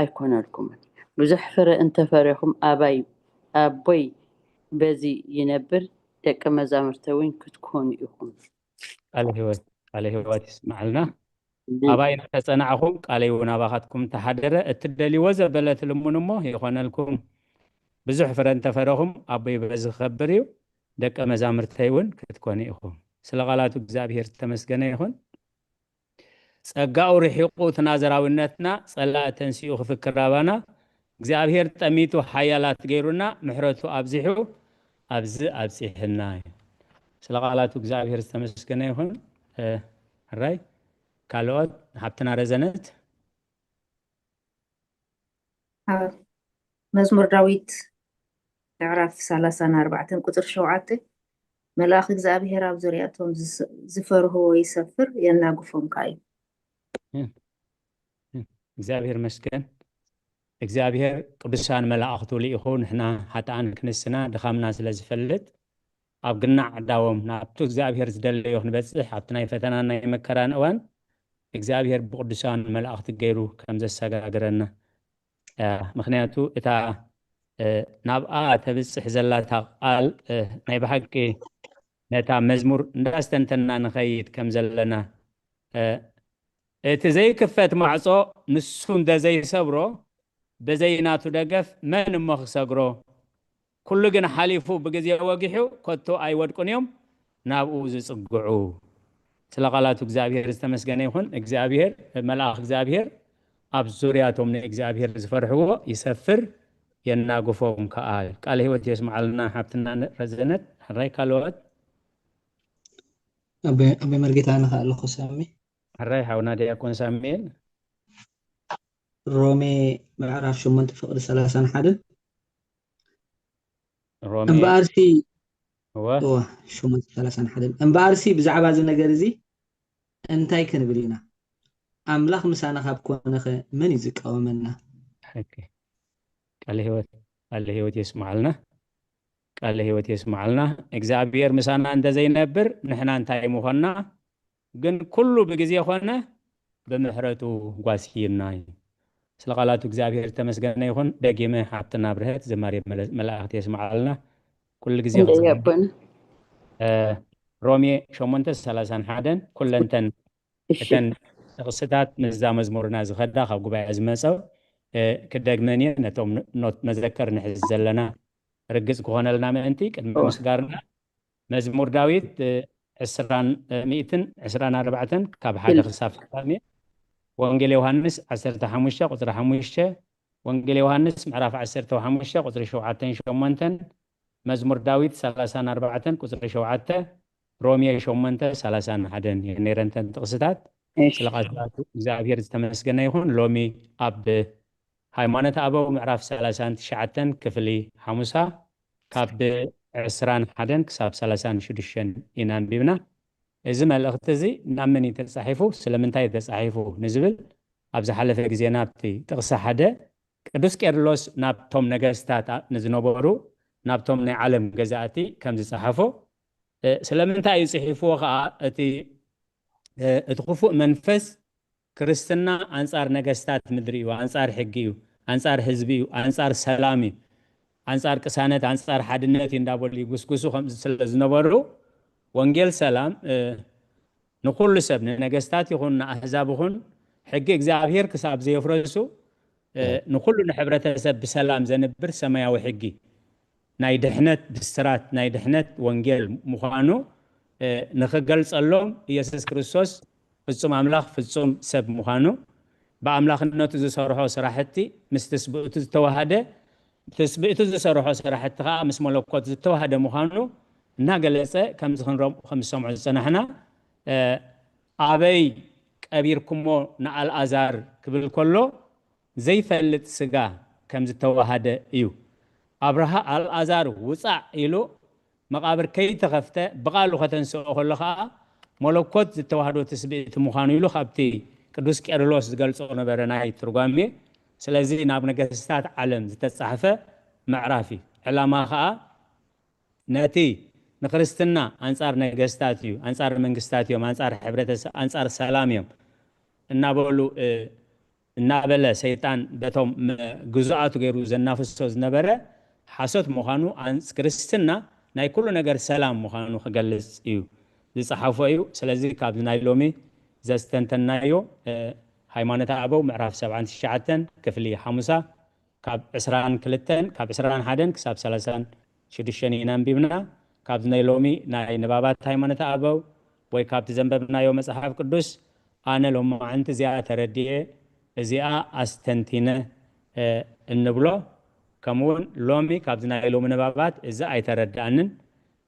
ኣይኮነልኩምን ብዙሕ ፍረ እንተፈሪኹም ኣቦይ በዚ ይነብር ደቀ መዛሙርተ እውን ክትኮኑ ኢኹም ቃለ ህይወት ይስማዓልና ኣባይ እንተፀናዕኹም ቃለይ እውን ኣባኻትኩም እንተሃደረ እትደልይዎ ዘበለ ትልምኑ እሞ ይኮነልኩም ብዙሕ ፍረ እንተፈሪኹም ኣቦይ በዚ ክኸብር እዩ ደቀ መዛሙርተይ እውን ክትኮኑ ኢኹም ስለ ቃላቱ እግዚአብሔር ተመስገነ ይሁን ጸጋው ርሒቁ ተናዘራውነትና ጸላእ ተንሲኡ ክፍክር አባና እግዚአብሔር ጠሚቱ ሓያላት ገይሩና ምሕረቱ አብዚሑ አብዚ አብጽሕና ስለ ቃላቱ እግዚአብሔር ተመስገነ ይሁን ራይ ካልኦት ሀብትና ረዘነት መዝሙር ዳዊት ምዕራፍ 34 ቁጥር 7 መልአክ እግዚአብሔር ኣብ ዙርያቶም ዝፈርህዎ ይሰፍር የናግፎም ካዩ እግዚአብሔር መስገን እግዚአብሔር ቅዱሳን መላእክቱ ልኢኹ ንሕና ሓጥኣን ክንስና ድኻምና ስለ ዝፈልጥ ኣብ ግናዕ ዳዎም ናብቱ እግዚአብሔር ዝደለዮ ክንበፅሕ ኣብቲ ናይ ፈተና ናይ መከራን እዋን እግዚአብሔር ብቅዱሳን መላእክቲ ገይሩ ከም ዘሰጋግረና ምክንያቱ እታ ናብኣ ተብፅሕ ዘላታ ቃል ናይ ብሓቂ ነታ መዝሙር እንዳስተንተና ንኸይድ ከም ዘለና እቲ ዘይክፈት ማዕጾ ንሱ እንደዘይሰብሮ በዘይናቱ ደገፍ መን እሞ ክሰግሮ ኩሉ ግን ሓሊፉ ብግዜ ወጊሑ ኮቶ ኣይወድቁን እዮም ናብኡ ዝጽግዑ ስለ ቃላቱ እግዚአብሔር ዝተመስገነ ይሁን እግዚአብሔር መልአክ እግዚአብሔር ኣብ ዙርያቶም ንእግዚአብሔር ዝፈርሕዎ ይሰፍር የናግፎም ከኣል ቃል ህይወት የስማዓልና ሓብትና ረዘነት ሕራይ ካልኦት أبي مرقيت أنا خالق سامي ሕራይ ሓውና ዲያቆን ሳሙኤል رومي بعرف شو منت فقد 31 ሮሜ أمبارسي هو شو منت 31 أمبارسي بزعبا زي نجار زي أنتي كن بلينا أملاخ مسانا خاب كونخ من يزك أو منا حكي ቃል ህይወት የስማዓልና ቃል ህይወት የስማዓልና እግዚአብሔር ምሳና እንደዘይነብር ንሕና እንታይ ምኾና ግን ኩሉ በጊዜ ሆነ በምህረቱ ጓሲና ስለ ቃላቱ እግዚአብሔር ተመስገነ ይሁን ደጊመ ሀብትና ብርህት ዘማሪ መላእክት የስማዓልና ኩሉ ጊዜ ሮሜ 8:31 ኩለንተን እተን ጥቅስታት ንዛ መዝሙርና ዝኸዳ ካብ ጉባኤ ዝመፀው كدغمني نتوم نذكر نحز زلنا رجز كهون لنا منتي قدم مسغارنا مزمور داويد 124 كاب حاجه خصاف ثاني وانجيل يوحنس 15 قطر 5 وانجيل يوحنس معرف 15 قطر 7 مزمور داويد 34 قطر 7 روميا 8:31 يعني رنتن تقصدات سلقات እግዚአብሔር ዝተመስገነ ይሁን ሎሚ ኣብ ሃይማኖት አበው ምዕራፍ 39 ክፍሊ 5 ካብ 21 ክሳብ 36 ኢና ንቢብና እዚ መልእኽቲ እዚ ናብ መን ተጻሒፉ ስለምንታይ ተጻሒፉ ንዝብል ኣብ ዝሓለፈ ግዜ ናብቲ ጥቕሲ ሓደ ቅዱስ ቄርሎስ ናብቶም ነገስታት ንዝነበሩ ናብቶም ናይ ዓለም ገዛእቲ ከም ዝጻሓፎ ስለምንታይ ይጽሒፍዎ ከዓ እቲ ክፉእ መንፈስ ክርስትና አንጻር ነገስታት ምድሪ እዩ አንጻር ሕጊ እዩ አንጻር ህዝቢ እዩ አንጻር ሰላም እዩ አንጻር ቅሳነት አንጻር ሓድነት እንዳበሉ ይጉስጉሱ ከም ስለዝነበሩ ወንጌል ሰላም ንኩሉ ሰብ ነገስታት ይኹን አሕዛብ ይኹን ሕጊ እግዚአብሔር ክሳብ ዘይፍረሱ ንኩሉ ሕብረተሰብ ብሰላም ዘንብር ሰማያዊ ሕጊ ናይ ድሕነት ብስራት ናይ ድሕነት ወንጌል ምዃኑ ንኽገልጸሎም ኢየሱስ ክርስቶስ ፍጹም አምላኽ ፍጹም ሰብ ምዃኑ በአምላኽነቱ ዝሰርሖ ስራሕቲ ምስ ትስብእቱ ዝተዋሃደ ትስብእቱ ዝሰርሖ ስራሕቲ ከዓ ምስ መለኮት ዝተዋሃደ ምዃኑ እናገለጸ ከም ዝሰምዑ ዝጸናሕና ኣበይ ቀቢርኩሞ ንኣልዓዛር ክብል ከሎ ዘይፈልጥ ስጋ ከም ዝተዋሃደ እዩ አብርሃ አልዓዛር ውፃዕ ኢሉ መቃብር ከይተኸፍተ ብቃሉ ከተንስኦ ከሎ ከዓ መለኮት ዝተዋሃዶ ትስብእቲ ምዃኑ ኢሉ ካብቲ ቅዱስ ቄርሎስ ዝገልጾ ነበረ ናይ ትርጓሜ ስለዚህ ናብ ነገስታት ዓለም ዝተጻሕፈ ምዕራፍ እዩ ዕላማ ከዓ ነቲ ንክርስትና አንጻር ነገስታት እዩ አንጻር መንግስታት እዮም አንጻር ሕብረተሰብ አንጻር ሰላም እዮም እናበሉ እናበለ ሰይጣን በቶም ግዙኣቱ ገይሩ ዘናፍሶ ዝነበረ ሓሶት ምዃኑ ክርስትና ናይ ኩሉ ነገር ሰላም ምዃኑ ክገልጽ እዩ ዝጽሓፎ እዩ ስለዚ ካብ ናይ ሎሚ ዘስተንተናዮ ሃይማኖት አበው ምዕራፍ 79 ክፍሊ 5 ካብ 22 ካብ 21 ክሳብ 36 ኢና አንቢብና ካብ ናይ ሎሚ ናይ ንባባት ሃይማኖት አበው ወይ ካብ ዘንበብናዮ መጽሐፍ ቅዱስ አነ ሎማዓንቲ እዚኣ ተረዲኤ እዚኣ አስተንቲነ እንብሎ ከምውን ሎሚ ካብ ናይ ሎሚ ንባባት እዚ ኣይተረዳእንን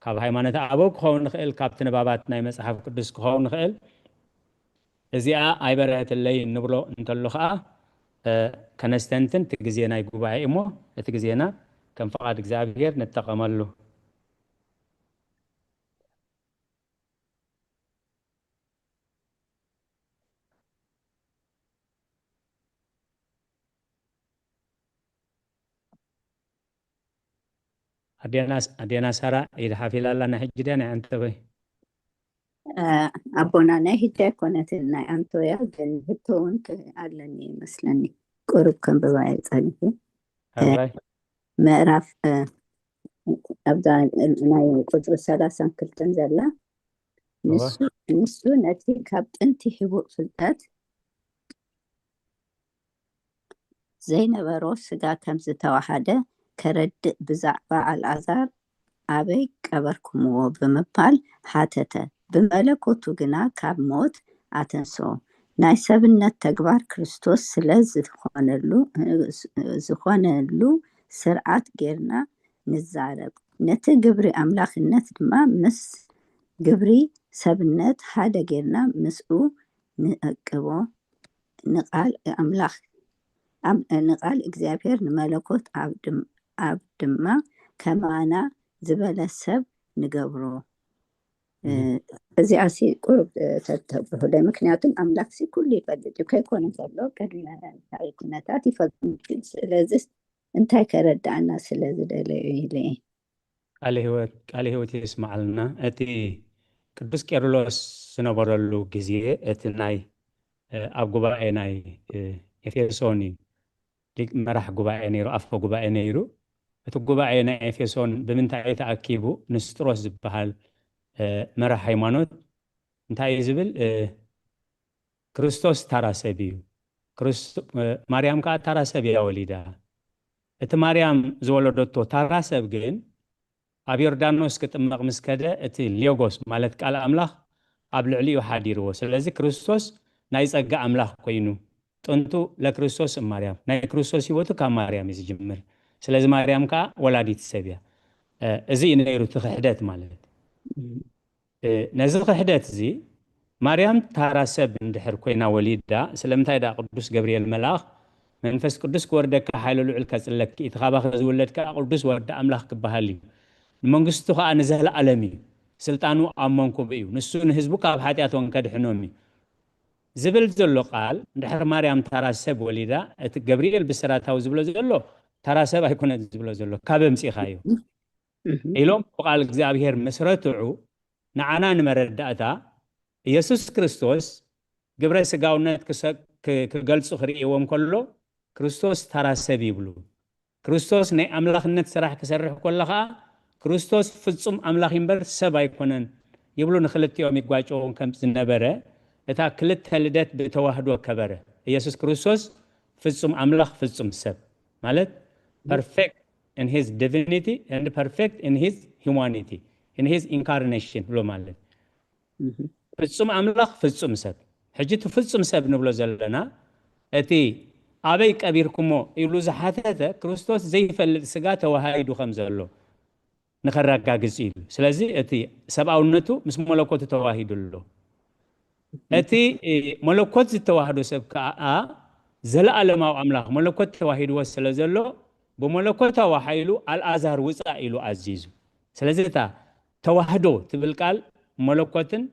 ካብ ሃይማኖት አበው ክኸውን ንኽእል ካብቲ ንባባት ናይ መጽሐፍ ቅዱስ ክኸውን ንኽእል እዚኣ ኣይበረህትለይ እንብሎ እንተሎ ከዓ ከነስተንትን እቲ ግዜ ናይ ጉባኤ እሞ እቲ ግዜና ከም ፈቃድ እግዚአብሔር ንጠቀመሉ أدينا سارة إذا حفل الله نحج دينا أنت بي أبونا نحج كونت أنتو يا جن هتون كأعلني مثلاً قرب كم بواعي صحيح معرف أبدا ناي قدر ثلاثة كل تنزلا نسو نتي كابت أنت حبوب فلتات زينب روس قا كم زتوحدة كرد بزعبة على العذار أبي كبركمو بمبال حاتته بملكوتو جنا كاب موت أتنسو نايسبنا تكبر كريستوس سلاز زخوانلو سرعات غيرنا نزارب نت جبري أملاخ النت ما مس جبري سبنت هذا غيرنا مسؤو نقبو نقال أملاخ نقال إግዚአብሔር نملكوت عبدما كمانا زبالة سب نقبرو እዚኣ ሲ ቁርብ ተተብሁ ለምክንያቱም አምላክ ሲ ኩሉ ይፈልጥ ከይኮነ ዘሎ ቀድመ እንታይ ኩነታት ይፈልጥ ስለዚ እንታይ ከረዳእና ስለዚ ደለዩ ኢለ ቃል ህይወት ይስማዓልና እቲ ቅዱስ ቄርሎስ ዝነበረሉ ግዜ እቲ ናይ ኣብ ጉባኤ ናይ ኤፌሶን መራሕ ጉባኤ ነይሩ ኣፈ ጉባኤ ነይሩ እቲ ጉባኤ ናይ ኤፌሶን ብምንታይ ተኣኪቡ ንስጥሮስ ዝበሃል መራሕ ሃይማኖት እንታይ ዝብል ክርስቶስ ታራሰብ እዩ ማርያም ከዓ ታራሰብ እያ ወሊዳ እቲ ማርያም ዝወለደቶ ታራሰብ ግን ኣብ ዮርዳኖስ ክጥመቕ ምስ ከደ እቲ ሊዮጎስ ማለት ቃል ኣምላኽ ኣብ ልዕሊኡ ሓዲርዎ ስለዚ ክርስቶስ ናይ ጸጋ ኣምላኽ ኮይኑ ጥንቱ ለክርስቶስ ማርያም ናይ ክርስቶስ ህይወቱ ካብ ማርያም እዩ ዝጅምር ስለዚ ማርያም ከዓ ወላዲት ሰብ እያ እዚ ነይሩ እቲ ክሕደት ማለት ነዚ ክሕደት እዚ ማርያም ታራሰብ እንድሕር ኮይና ወሊዳ ስለምንታይ ዳ ቅዱስ ገብርኤል መልአኽ መንፈስ ቅዱስ ክወርደካ ሓይለ ልዑል ከጽለኪ እቲ ካባኺ ዝውለድካ ቅዱስ ወርዳ ኣምላኽ ክበሃል እዩ ንመንግስቱ ከዓ ንዘለዓለም እዩ ስልጣኑ ኣብ መንኩብ እዩ ንሱ ንህዝቡ ካብ ሓጢኣቶም ከድሕኖም እዩ ዝብል ዘሎ ቃል እንድሕር ማርያም ታራሰብ ወሊዳ እቲ ገብርኤል ብስራታዊ ዝብሎ ዘሎ ታራሰብ ኣይኮነን ዝብሎ ዘሎ ካብ ምጽኢኻ እዩ ኢሎም ቃል እግዚአብሔር መስረትዑ ንዓና ንመረዳእታ ኢየሱስ ክርስቶስ ግብረ ስጋውነት ክገልጹ ክርእዎም ከሎ ክርስቶስ ታራሰብ ይብሉ ክርስቶስ ናይ ኣምላኽነት ስራሕ ክሰርሕ ከሎ ከዓ ክርስቶስ ፍጹም ኣምላኽ እምበር ሰብ ኣይኮነን ይብሉ ንክልቲኦም ይጓጨውን ከም ዝነበረ እታ ክልተ ልደት ብተዋህዶ ከበረ ኢየሱስ ክርስቶስ ፍጹም ኣምላኽ ፍጹም ሰብ ማለት perfect in his divinity and perfect in his humanity in his incarnation ብሎ ማለት ፍጹም ኣምላኽ ፍጹም ሰብ ሕጂ እቲ ፍጹም ሰብ ንብሎ ዘለና እቲ ኣበይ ቀቢርኩሞ ኢሉ ዝሓተተ ክርስቶስ ዘይፈልጥ ስጋ ተዋሃይዱ ከም ዘሎ ንኸረጋግጽ ኢሉ ስለዚ እቲ ሰብኣውነቱ ምስ መለኮቱ ተዋሂዱ ኣሎ እቲ መለኮት ዝተዋህዶ ሰብ ከዓ ዘለዓለማዊ ኣምላኽ መለኮት ተዋሂድዎ ስለ ዘሎ ብመለኮታዊ ሓይሉ አልዓዛር ውፃእ ኢሉ ኣዚዙ ስለዚ እታ ተዋህዶ ትብል ቃል መለኮትን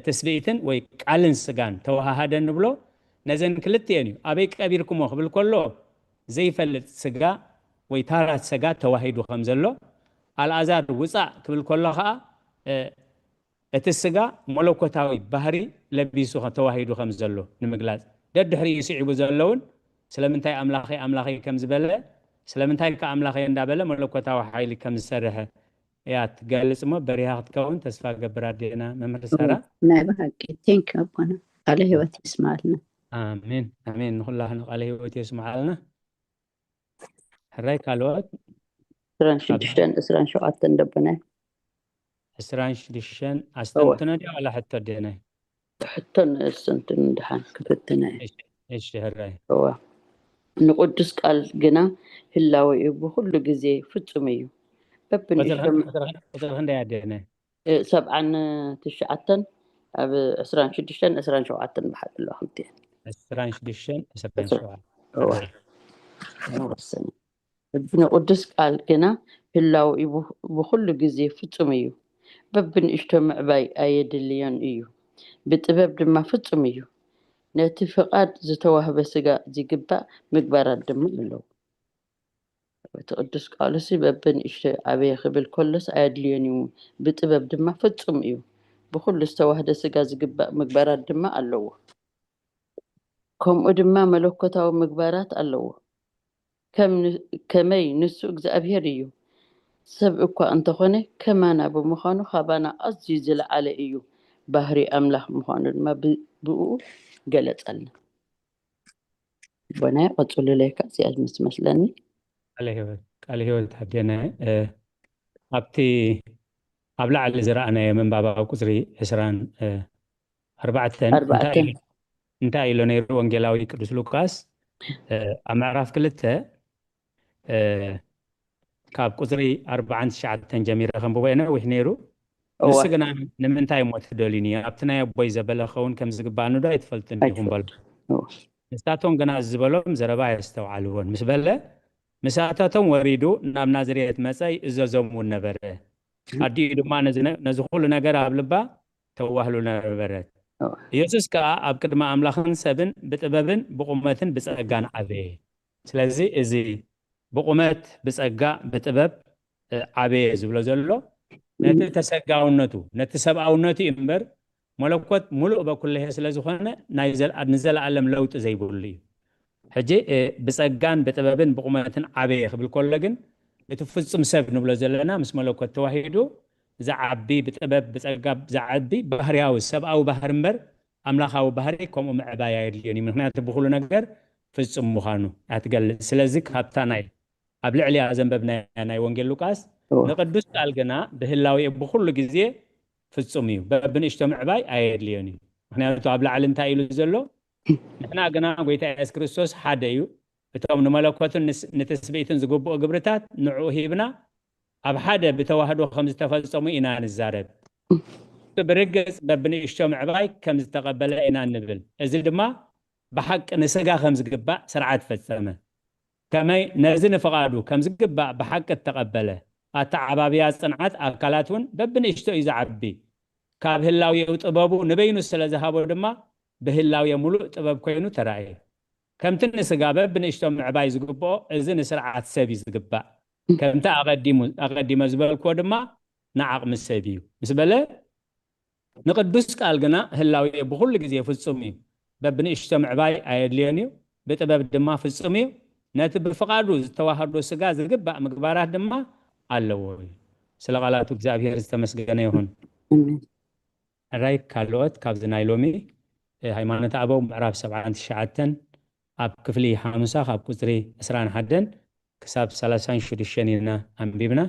ተስቢኢትን ወይ ቃልን ስጋን ተዋሃደ ንብሎ نزن كلتيني أبي كبيركم وخبل كله زي فلت سجا ويتارات سجا توحيد خمزلو الأزار وسع قبل كله خا السجا ملوكتاوي بحري لبيسو توحيد خمزلو نمجلاز ده دحري يسيعب زلون سلامنتاي أملاخي كم زبالة سلامنتاي كأملاخي اندابلة ملوكتاوي حيلي كم سرها يا تقال اسمه بريها تكون تسفى قبرادينا ممر سارة نعم حقي تنك أبونا عليه وتسمع لنا آمين آمين الله عليه وتسمع لنا هراي كالوات سران شدشتن اسران شو عطن دبنا اسران شدشن استنتنا دي ولا حتى دينا حتى استنتن دحان كفتنا ايش هراي هو نقدس قال جنا هلاوي بكل جزء فتصميو ببن قدر هندا يدينا سبعا تشعتن اب اسران شدشتن اسران شو عطن بحد الله خمتين اسران شدشن اسران شو هو السنة ببن قدس قال جنا هلاوي بكل جزء فتصميو ببن اجتمع باي ايد الليان ايو بتباب دما فتصميو ناتي فقاد زتوهب سجا زيقبا مقبارات دم اللو بتقدس قالسي ببن اشتي عبي خبل كلس عادلينيو بتباب دما فتصم ايو بكل استوهد سجا زيقبا مقبارات دم اللو كم ادما ملوكتا ومقبارات اللو كمي نسو اكزابيريو سبقوا انت خوني كمانا بمخانو خابانا ازيزل على ايو بحري املاح مخانو ما بقو قلت لنا بنا قصول لك سياج مسلني عليه تحدينا ابتي ابلع اللي زرعنا من بابا قصري حسران 4 انتهى إلى نيرو وانجيلاوي قدس لوكاس أمعراف كلته كاب قصري 4 شعات جميرة خنبوينا وحنيرو نسجنا نمنتاي موت دوليني أبتنا يبوي زبالة خون كم زقبانو دا يتفلتن هم بال نستاتون جنا الزبالهم زربا يستوعلون مسبلة مساتاتهم وريدو نام نازرية مساي إزازم والنبرة أدي دما نزخول نجار قبلبا توهلو نبرة يسوس كا أبكر ما أملاخن سبن بتبابن بقومتن بس أجان عبيه سلزي إزي بقومت بس أجا بتباب عبيه زبلا زلوا نتسجعونتو نتسبعونتي إمبر ملوكت ملؤ بكله سلزخانة نزل علم لوت زي بولي حجي بس أجان بتبابن بقومتن عبيه بالكل جن يتفصم سب نبلا زلنا مس ملوكت توحيدو زعبي بتباب بتأجاب زعبي بحرياو السبع أو بحر مبر أملاخ بحري كم عباية يعني من هنا تبخلوا نجار في السم مخانو أتقل سلزك هبتاناي قبل عليا زنببنا أنا يوانجل لوكاس نقدس قالجنا بهلاوي بخل جزية في السميو ببن اجتمع باي أيد ليوني هنا قبل علم تايلو زلو نحنا جنا قويت إيس كريستوس حديو بتوم نملكوت نتسبيتن زقوب قبرتات نعوه ابنا أب حدا بتوحدو 5 تفصمي إنا نزارب برجس ببني اجتمع باي كم تقبل إنا نبل أزيد ما بحق نسجا 5 قبع سرعات فسمة كما نزن فقادو كم قبع بحق التقبله أتعبابيات صنعات أكلاتون ببني اجتو إذا عبي كاب هلاو يطبابو نبينو السلازهابو دما بهلاو يملو طباب كوينو تراعي كم تنسجا ببني اجتمع باي زقبو إذن سرعات سبي زقبع كم تا أقدم زبال كودما نعق مسبيو مسبله نقدس قال جنا هلاوي بكل جزء في السمي ببني اجتمع باي عيد لينيو بتباب دما في السمي ناتب فقادو توهدو سجاز قبع مقبارات دما علوي سلغالات እግዚአብሔር ዝተመስገነ ይሁን ራይ ካልኦት ካብ ዝናይሎሚ ሃይማኖት አበው ምዕራፍ 79 ኣብ ክፍሊ 5 ካብ ቁፅሪ 21 ክሳብ 36 ኢና አንቢብና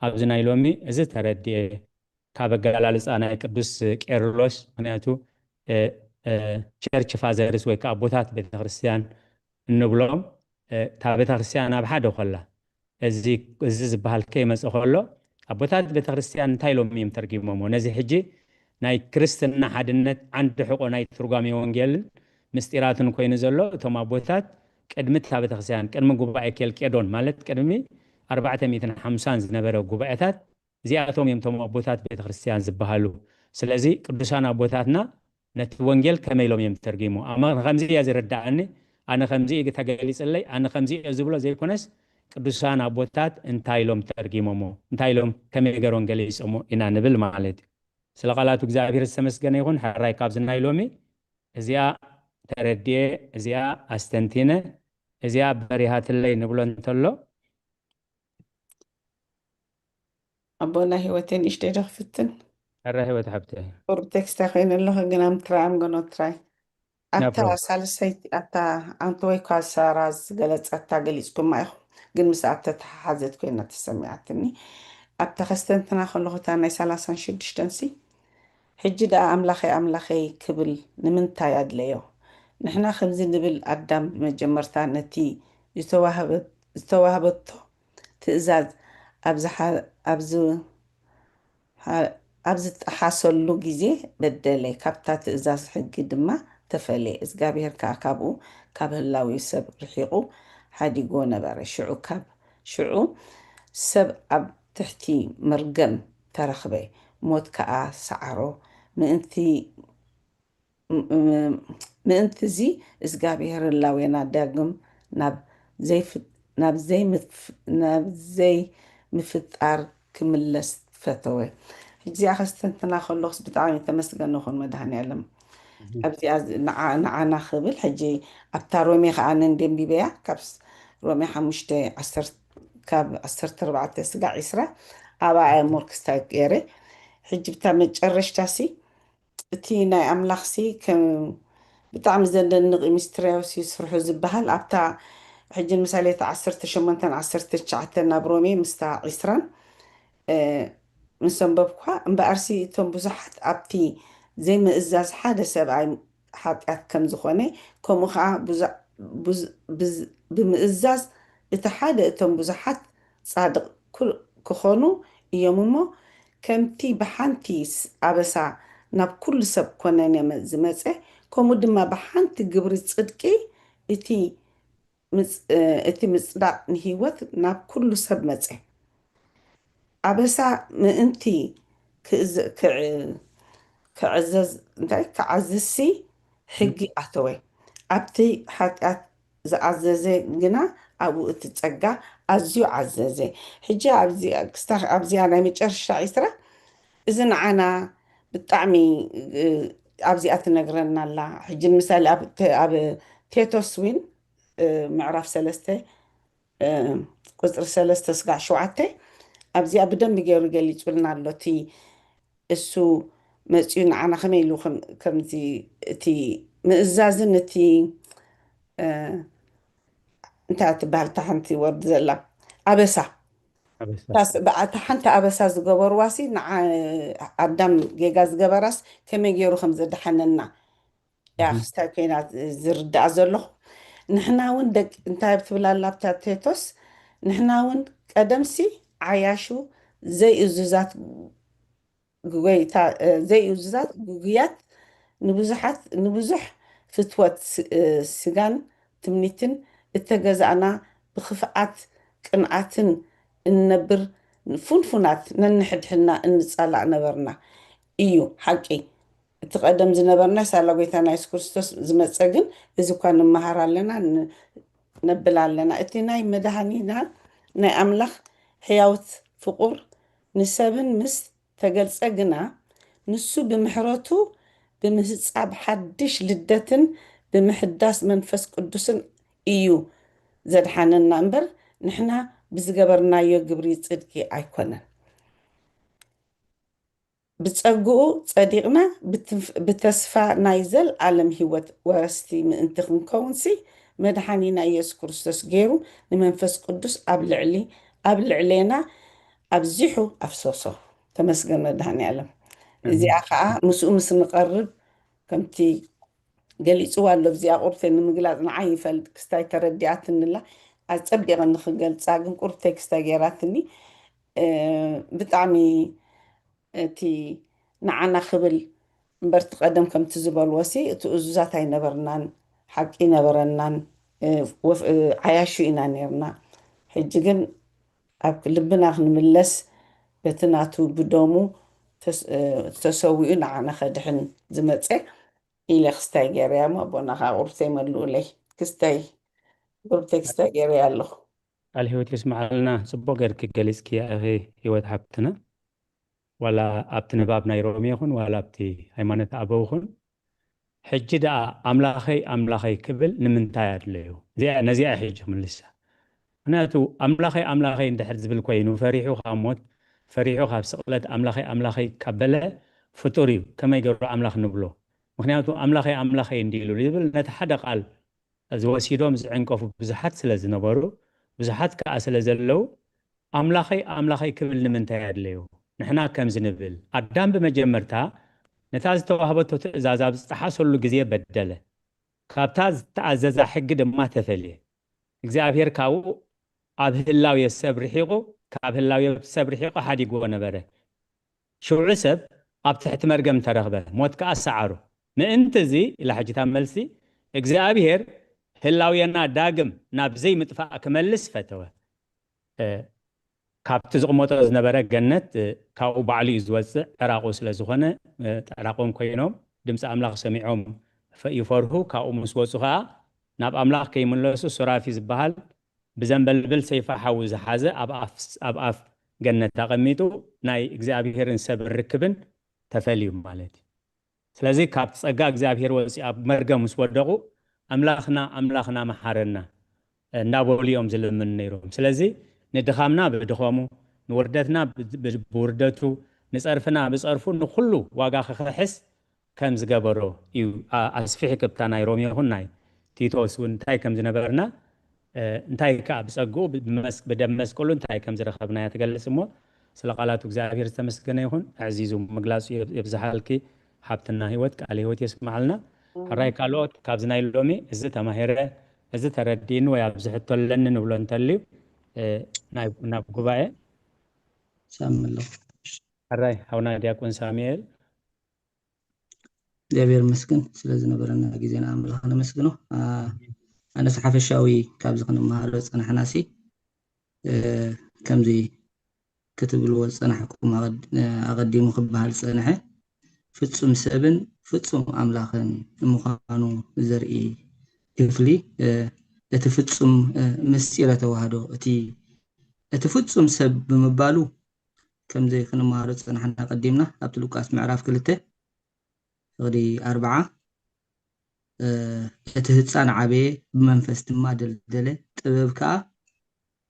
ኣብ ዝናይሎሚ እዚ ተረድየ ካብ ገላልፃ ናይ ቅዱስ ቄርሎስ ምክንያቱ ቸርች ፋዘርስ ወይ ከዓ ቦታት ቤተክርስትያን እንብሎም ታ ቤተክርስትያን ኣብ ሓደ ኮላ እዚ ዝበሃል ከይመፅእ ከሎ ኣቦታት ቤተክርስትያን እንታይ ኢሎም እዮም ተርጊሞሞ ነዚ ሕጂ ናይ ክርስትና ሓድነት ዓንዲ ሕቆ ናይ ትርጓሜ ወንጌልን ምስጢራትን ኮይኑ ዘሎ እቶም ኣቦታት ቅድሚ ታ ቤተክርስትያን ቅድሚ ጉባኤ ኬልቄዶን ማለት ቅድሚ 450 ዝነበረ ጉባኤታት እዚኣቶም እዮም እቶም ኣቦታት ቤተክርስትያን ዝበሃሉ ስለዚ ቅዱሳን ኣቦታትና ነቲ ወንጌል ከመይሎም እዮም ተርጊሙ ኣነ ከምዚ እያ ዝረዳእኒ ኣነ ከምዚ ተገሊፅለይ ኣነ ከምዚ ዝብሎ ዘይኮነስ ቅዱሳን ኣቦታት እንታይ ኢሎም ተርጊሞሞ እንታይ ኢሎም ከመይ ገይሮም ገሊፆሞ ኢና ንብል ማለት እዩ ስለ ቃላቱ እግዚአብሔር ዝተመስገነ ይኹን ሕራይ ካብዚ ናይ ሎሚ እዚኣ ተረድየ እዚኣ ኣስተንቲነ እዚኣ በሪሃትለይ ንብሎ እንተሎ ኣቦና ሂወቴን ንእሽተይ ዶ ክፍትን ሕራ ሂወት ሃብተ ቁሩብ ቴክስታ ኮይኑ ኣለኹ ግን ኣም ትራይ ኣም ጎኖ ትራይ ኣታ problem. ሳልሰይቲ ኣታ ኣንተ ወይ ኳ ሳራ ዝገለፀታ ገሊፅኩማ ኢኹም ግን ምስ ኣተ ተሓሓዘት ኮይና ተሰሚዓትኒ ኣብታ ከስተንትና ከለኹ እታ ናይ 36 ሲ ሕጂ ደኣ ኣምላኸይ ኣምላኸይ ክብል ንምንታይ ኣድለዮ ንሕና ከምዚ ንብል ኣዳም ብመጀመርታ ነቲ ዝተዋህበቶ ትእዛዝ ኣብዚ ጥሓሰሉ ግዜ በደለ ካብታ ትእዛዝ ሕጊ ድማ ተፈለየ እግዚኣብሔር ከዓ ካብኡ ካብ ህላዊ ሰብ ርሒቑ ሓዲጎ ነበረ ሽዑ ሰብ ኣብ ትሕቲ መርገም ተረኽበ ሞት ከዓ ሰዓሮ ምእንቲ እዚ እግዚኣብሔር ህላዌና ዳግም ናብ ዘይምፍጣር ክምለስ ፈተወ እዚኣ ከስተንትና ከለኹስ ብጣዕሚ ተመስገን ይኹን መድሃንያለም ኣብዚኣ ንዓና ክብል ሕጂ ኣብታ ሮሜ ከዓ ነንደንቢበያ ካብ ሮሜ 5 ካብ 14 ስጋዕ 20 ኣባየ ሞርክስታይ ገይረ ሕጂ ብታ መጨረሽታሲ እቲ ናይ ኣምላኽሲ ብጣዕሚ ዘደንቕ ሚስትርያውሲ ስርሑ ዝበሃል ኣብታ ሕጂ ምሳሌ 18 19 ናብ ሮሜ ምስታ 20 ምሰንበብኳ እምበኣርሲ እቶም ብዙሓት ኣብቲ ዘይምእዛዝ ሓደ ሰብኣይ ሓጢኣት ከም ዝኾነ ከምኡ ከዓ ብምእዛዝ እቲ ሓደ እቶም ብዙሓት ፃድቕ ክኾኑ እዮም እሞ ከምቲ ብሓንቲ ኣበሳ ናብ ኩሉ ሰብ ኮነን ዝመፀ ከምኡ ድማ ብሓንቲ ግብሪ ፅድቂ እቲ ምፅዳቕ ንሂወት ናብ ኩሉ ሰብ መፀ ኣበሳ ምእንቲ ክዓዝሲ ሕጊ ኣተወ ኣብቲ ሓጢኣት ዝዓዘዘ ግና ኣብኡ እቲ ፀጋ ኣዝዩ ዓዘዘ ሕጂ ኣብዚኣ ናይ መጨረሻ 20 እዚ ንዓና ብጣዕሚ ኣብዚኣ ትነግረና ኣላ ሕጂ ምሳሌ ኣብ ቴቶስ ዊን ምዕራፍ 3 ቁፅሪ 3 ስጋዕ 7 ኣብዚኣ ብደንቢ ገይሩ ገሊፁልና ኣሎ እቲ እሱ መፅኡ ንዓና ከመይ ኢሉ ከምዚ እቲ ምእዛዝን እቲ እንታይ ትበሃል እታ ሓንቲ ወርዲ ዘላ ኣበሳ እታ ሓንቲ ኣበሳ ዝገበርዋሲ ኣዳም ጌጋ ዝገበራስ ከመይ ገይሩ ከም ዘድሓነና ያ ክስታይ ኮይና ዝርዳእ ዘለኹ ንሕና እውን ደቂ እንታይ ብትብላላ ኣብታ ቴቶስ ንሕና እውን ቀደምሲ ዓያሹ ዘይእዙዛት ጉጉያት ንብዙሕ ፍትወት ስጋን ትምኒትን እተገዛእና ብክፍኣት ቅንዓትን እንነብር ፉንፉናት ነንሕድሕና እንፃላእ ነበርና እዩ ሓቂ እቲ ቀደም ዝነበርና ሳላ ጎይታና የሱስ ክርስቶስ ዝመፀ ግን እዚ እኳ ንመሃር ኣለና ነብል ኣለና እቲ ናይ መድሃኒና ናይ ኣምላኽ ሕያውት ፍቁር ንሰብን ምስ ተገልፀ ግና ንሱ ብምሕረቱ ብምህፃብ ሓድሽ ልደትን ብምሕዳስ መንፈስ ቅዱስን እዩ ዘድሓነና እምበር ንሕና ብዝገበርናዮ ግብሪ ፅድቂ ኣይኮነን ብፀጉኡ ፀዲቕና ብተስፋ ናይ ዘለዓለም ሂወት ወረስቲ ምእንቲ ክንከውንሲ መድሓኒና ኢየሱስ ክርስቶስ ገይሩ ንመንፈስ ቅዱስ ኣብ ልዕሌና ኣብዚሑ ኣፍሰሶ ተመስገን መድሃኒዓለም እዚኣ ከዓ ምስኡ ምስ ንቐርብ ከምቲ ገሊፅዋ ኣሎ እዚኣ ቁርተይ ንምግላፅ ንዓይ ይፈልጥ ክስታይ ተረዲኣትንላ ኣፀቢቐ ንክገልፃ ግን ቁርተይ ክስታይ ገይራትኒ ብጣዕሚ እቲ ንዓና ክብል እምበርቲ ቀደም ከምቲ ዝበልዎሲ እቲ እዙዛት ኣይነበርናን ሓቂ ነበረናን ዓያሹ ኢና ነርና ሕጂ ግን ኣብ ልብና ክንምለስ በቲ ናቱ ብደሙ ተሰዊኡ ንዓና ከድሕን ዝመፀ إلى خستاي جريا ما بنا خاورتي ملولي كستاي قربتك كستاي جريا له ቃል ህይወት ይስማዓልና ጽቡቕ ጌርክ ገሊጽኪ ኣኺ ህይወት ሃብትና ዋላ ኣብቲ ንባብ ናይ ሮሚ ይኹን ዋላ ኣብቲ ሃይማኖት ኣበው ይኹን ሕጂ ደኣ ኣምላኸይ ክብል ንምንታይ ኣድለዩ ነዚኣ ሕጂ ክምልሳ ምክንያቱ ኣምላኸይ እንድሕር ዝብል ኮይኑ ፈሪሑ ካብ ሞት ፈሪሑ ካብ ስቕለት ኣምላኸይ ካብ በለ ፍጡር እዩ ከመይ ገብሮ ኣምላኽ ንብሎ ምክንያቱ ኣምላኸይ እንዲሉ ዝብል ነቲ ሓደ ቃል ዝወሲዶም ዝዕንቀፉ ብዙሓት ስለ ዝነበሩ ብዙሓት ከዓ ስለ ዘለው ኣምላኸይ ክብል ንምንታይ ኣድለዩ ንሕና ከም ዝንብል ኣዳም ብመጀመርታ ነታ ዝተዋህበቶ ትእዛዝ ኣብ ዝጠሓሰሉ ግዜ በደለ ካብታ ዝተኣዘዛ ሕጊ ድማ ተፈልየ እግዚኣብሔር ካብኡ ኣብ ህላው ሰብ ርሒቑ ካብ ህላው ሰብ ርሒቑ ሓዲግዎ ነበረ ሽውዕ ሰብ ኣብ ትሕቲ መርገም ተረኽበ ሞት ከዓ ሰዓሩ ምእንቲ እዚ ኢላ ሕጂታ መልሲ እግዚኣብሔር ህላውየና ዳግም ናብ ዘይምጥፋእ ክመልስ ፈተወ ካብቲ ዝቕመጦ ዝነበረ ገነት ካብኡ ባዕሉ እዩ ዝወፅእ ዕራቑ ስለ ዝኾነ ጠራቆም ኮይኖም ድምፂ ኣምላኽ ሰሚዖም ይፈርሁ ካብኡ ምስ ወፁ ከዓ ናብ ኣምላኽ ከይምለሱ ሱራፊ ዝበሃል ብዘንበልብል ሰይፋ ሓዊ ዝሓዘ ኣብ ኣፍ ገነት ተቐሚጡ ናይ እግዚኣብሔርን ሰብ ርክብን ተፈልዩ ማለት እዩ ስለዚ ካብቲ ፀጋ እግዚኣብሔር ወፂ ኣብ መርገም ምስ ወደቑ ኣምላኽና መሓረና እንዳበልዮም ዝልምን ነይሮም ስለዚ ንድኻምና ብድኾሙ ንውርደትና ብውርደቱ ንፀርፍና ብፀርፉ ንኩሉ ዋጋ ክሕስ ከም ዝገበሮ እዩ ኣስፊሕ ክብታ ናይ ሮሚ ይኹን ናይ ቲቶስ እውን እንታይ ከም ዝነበርና እንታይ ከዓ ብፀጉኡ ብደም መስቀሉ እንታይ ከም ዝረኸብና ትገልጽ እሞ ስለ ቃላቱ እግዚአብሔር ዝተመስገነ ይኹን ኣዕዚዙ ምግላጹ የብዝሓልኪ ሓብትና ህይወት ቃል ህይወት የስማዓልና ሕራይ ካልኦት ካብዚ ናይ ሎሚ እዚ ተማሂረ እዚ ተረዲን ወይ ኣብዝሕተለኒ ንብሎ እንተልዩ ናብ ጉባኤ ሳምሎ ሕራይ ሓውና ዲያቆን ሳሙኤል እግዚአብሔር መስገን ስለዝነበረና ጊዜና ኣምላኽ ነመስግኖ ኣነ ሓፈሻዊ ካብዚ ክንመሃሮ ፀናሕናሲ ከምዚ ክትብልዎ ፀናሕኩም ኣቐዲሙ ክበሃል ፀንሐ ፍጹም ሰብን ፍጹም ኣምላኽን ምዃኑ ዘርኢ ክፍሊ እቲ ፍጹም ምስጢረ ተዋህዶ እቲ ፍጹም ሰብ ብምባሉ ከምዚ ክንመሃሮ ፀናሕና ቀዲምና ኣብቲ ሉቃስ ምዕራፍ 2 ፍቕዲ 40 እቲ ህፃን ዓበየ ብመንፈስ ድማ ደልደለ ጥበብ ከዓ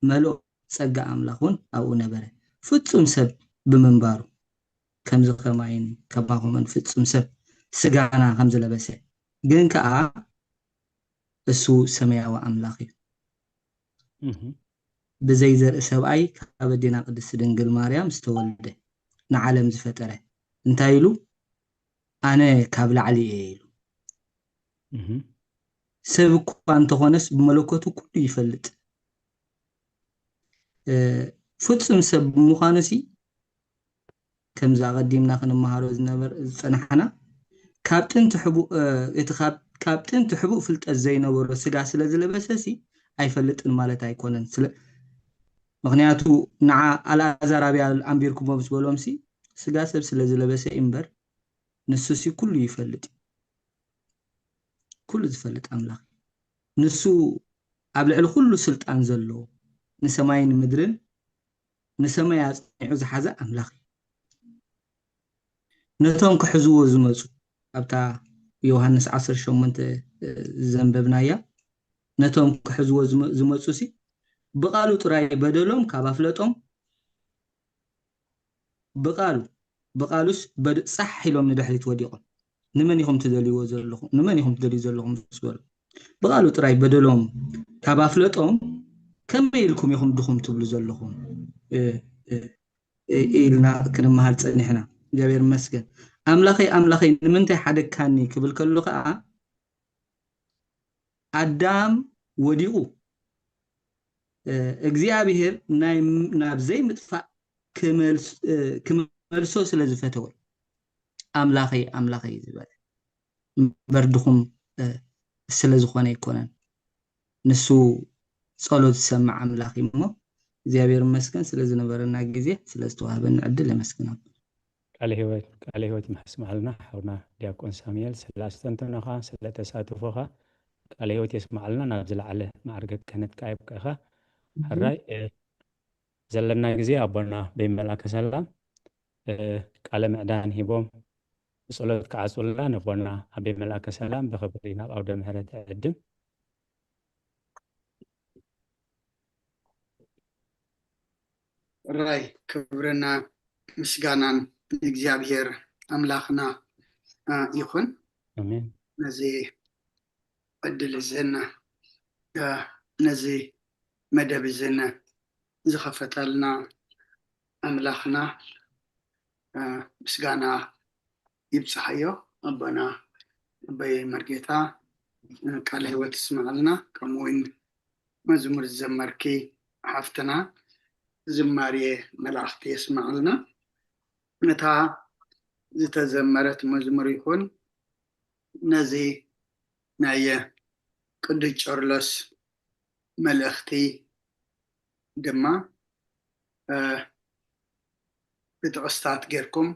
መልኦ ፀጋ ኣምላኽን ኣብኡ ነበረ ፍጹም ሰብ ብምንባሩ ከምዚ ከማይን ከማኹመን ፍጹም ሰብ ስጋና ከም ዝለበሰ ግን ከዓ እሱ ሰማያዊ ኣምላኽ እዩ ብዘይ ዘርኢ ሰብኣይ ካብ ኣዴና ቅድስቲ ድንግል ማርያም ዝተወልደ ንዓለም ዝፈጠረ እንታይ ኢሉ ኣነ ካብ ላዕሊ እየ ኢሉ ሰብ እኳ እንተኾነስ ብመለኮቱ ኩሉ ይፈልጥ ፍጹም ሰብ ብምዃኑሲ ከምዛ ቀዲምና ክንመሃሮ ዝነበር ዝፀናሕና ካብ ጥንቲ ሕቡእ ፍልጠት ዘይነበሮ ስጋ ስለ ዝለበሰሲ ኣይፈልጥን ማለት ኣይኮነን ምክንያቱ ንዓ ኣልኣዛራብያ ኣንቢርኩሞ ምስ በሎምሲ ስጋ ሰብ ስለ ዝለበሰ እምበር ንሱሲ ኩሉ ይፈልጥ ኩሉ ዝፈልጥ ኣምላኽ ንሱ ኣብ ልዕሊ ኩሉ ስልጣን ዘለዎ ንሰማይን ምድርን ንሰማይ ኣጽኒዑ ዝሓዘ ኣምላኽ ነቶም ክሕዝዎ ዝመፁ ኣብታ ዮሃንስ 18 ዘንበብናያ ነቶም ክሕዝዎ ዝመፁሲ ብቃሉ ጥራይ በደሎም ካብ ኣፍለጦም ብቃሉስ በድፃሕ ኢሎም ንድሕሪት ወዲቖም ንመን ኢኹም ትደልይዎ ዘለኹም ንመን ኢኹም ትደልዩ ዘለኹም ስበሉ ብቃሉ ጥራይ በደሎም ካብ ኣፍለጦም ከመይ ኢልኩም ኢኹም ድኹም ትብሉ ዘለኹም ኢልና ክንመሃር ፀኒሕና እግዚአብሔር መስገን ኣምላኸይ ንምንታይ ሓደካኒ ክብል ከሎ ከዓ ኣዳም ወዲቑ እግዚአብሔር ናብ ዘይምጥፋእ ክመልሶ ስለ ዝፈተወ ኣምላኸይ ዝበለ በርድኹም ስለ ዝኾነ ይኮነን ንሱ ጸሎት ዝሰምዕ ኣምላኽ እሞ እግዚአብሔር መስገን ስለ ዝነበረና ጊዜ ስለ ዝተዋህበና ዕድል የመስግን ቃለ ህይወት ይመስማልና ሓውና ዲያቆን ሳሙኤል ስላስተንተነኻ ስለተሳትፎኻ ቃለ ህይወት የስማዓልና ናብ ዝለዓለ ማዕርገ ክህነትካ ይብቅኻ ሕራይ ዘለና ግዜ ኣቦና በመላከ ሰላም ቃለ ምዕዳን ሂቦም ብጸሎት ከዓጽውልና ነቦና ኣቤ መላከ ሰላም ብኽብሪ ናብ ኣውደ ምሕረት ዕድም ራይ ክብርና ምስጋናን እግዚአብሔር አምላክና ይኹን አሜን ነዚ ዕድል ዝህና ነዚ መደብ ዝህና ዝኸፈተልና አምላክና ምስጋና ይብፅሐዮ ኣቦና ኣበይ መርጌታ ቃለ ህይወት ስማዓልና ከምኡውን መዝሙር ዝዘመርኪ ሓፍትና ዝማሬ መላእኽቲ የስማዓልና ነታ ዝተዘመረት መዝሙር ይኹን ነዚ ናይ ቅዱስ ቄርሎስ መልእኽቲ ድማ ብጥቕስታት ጌርኩም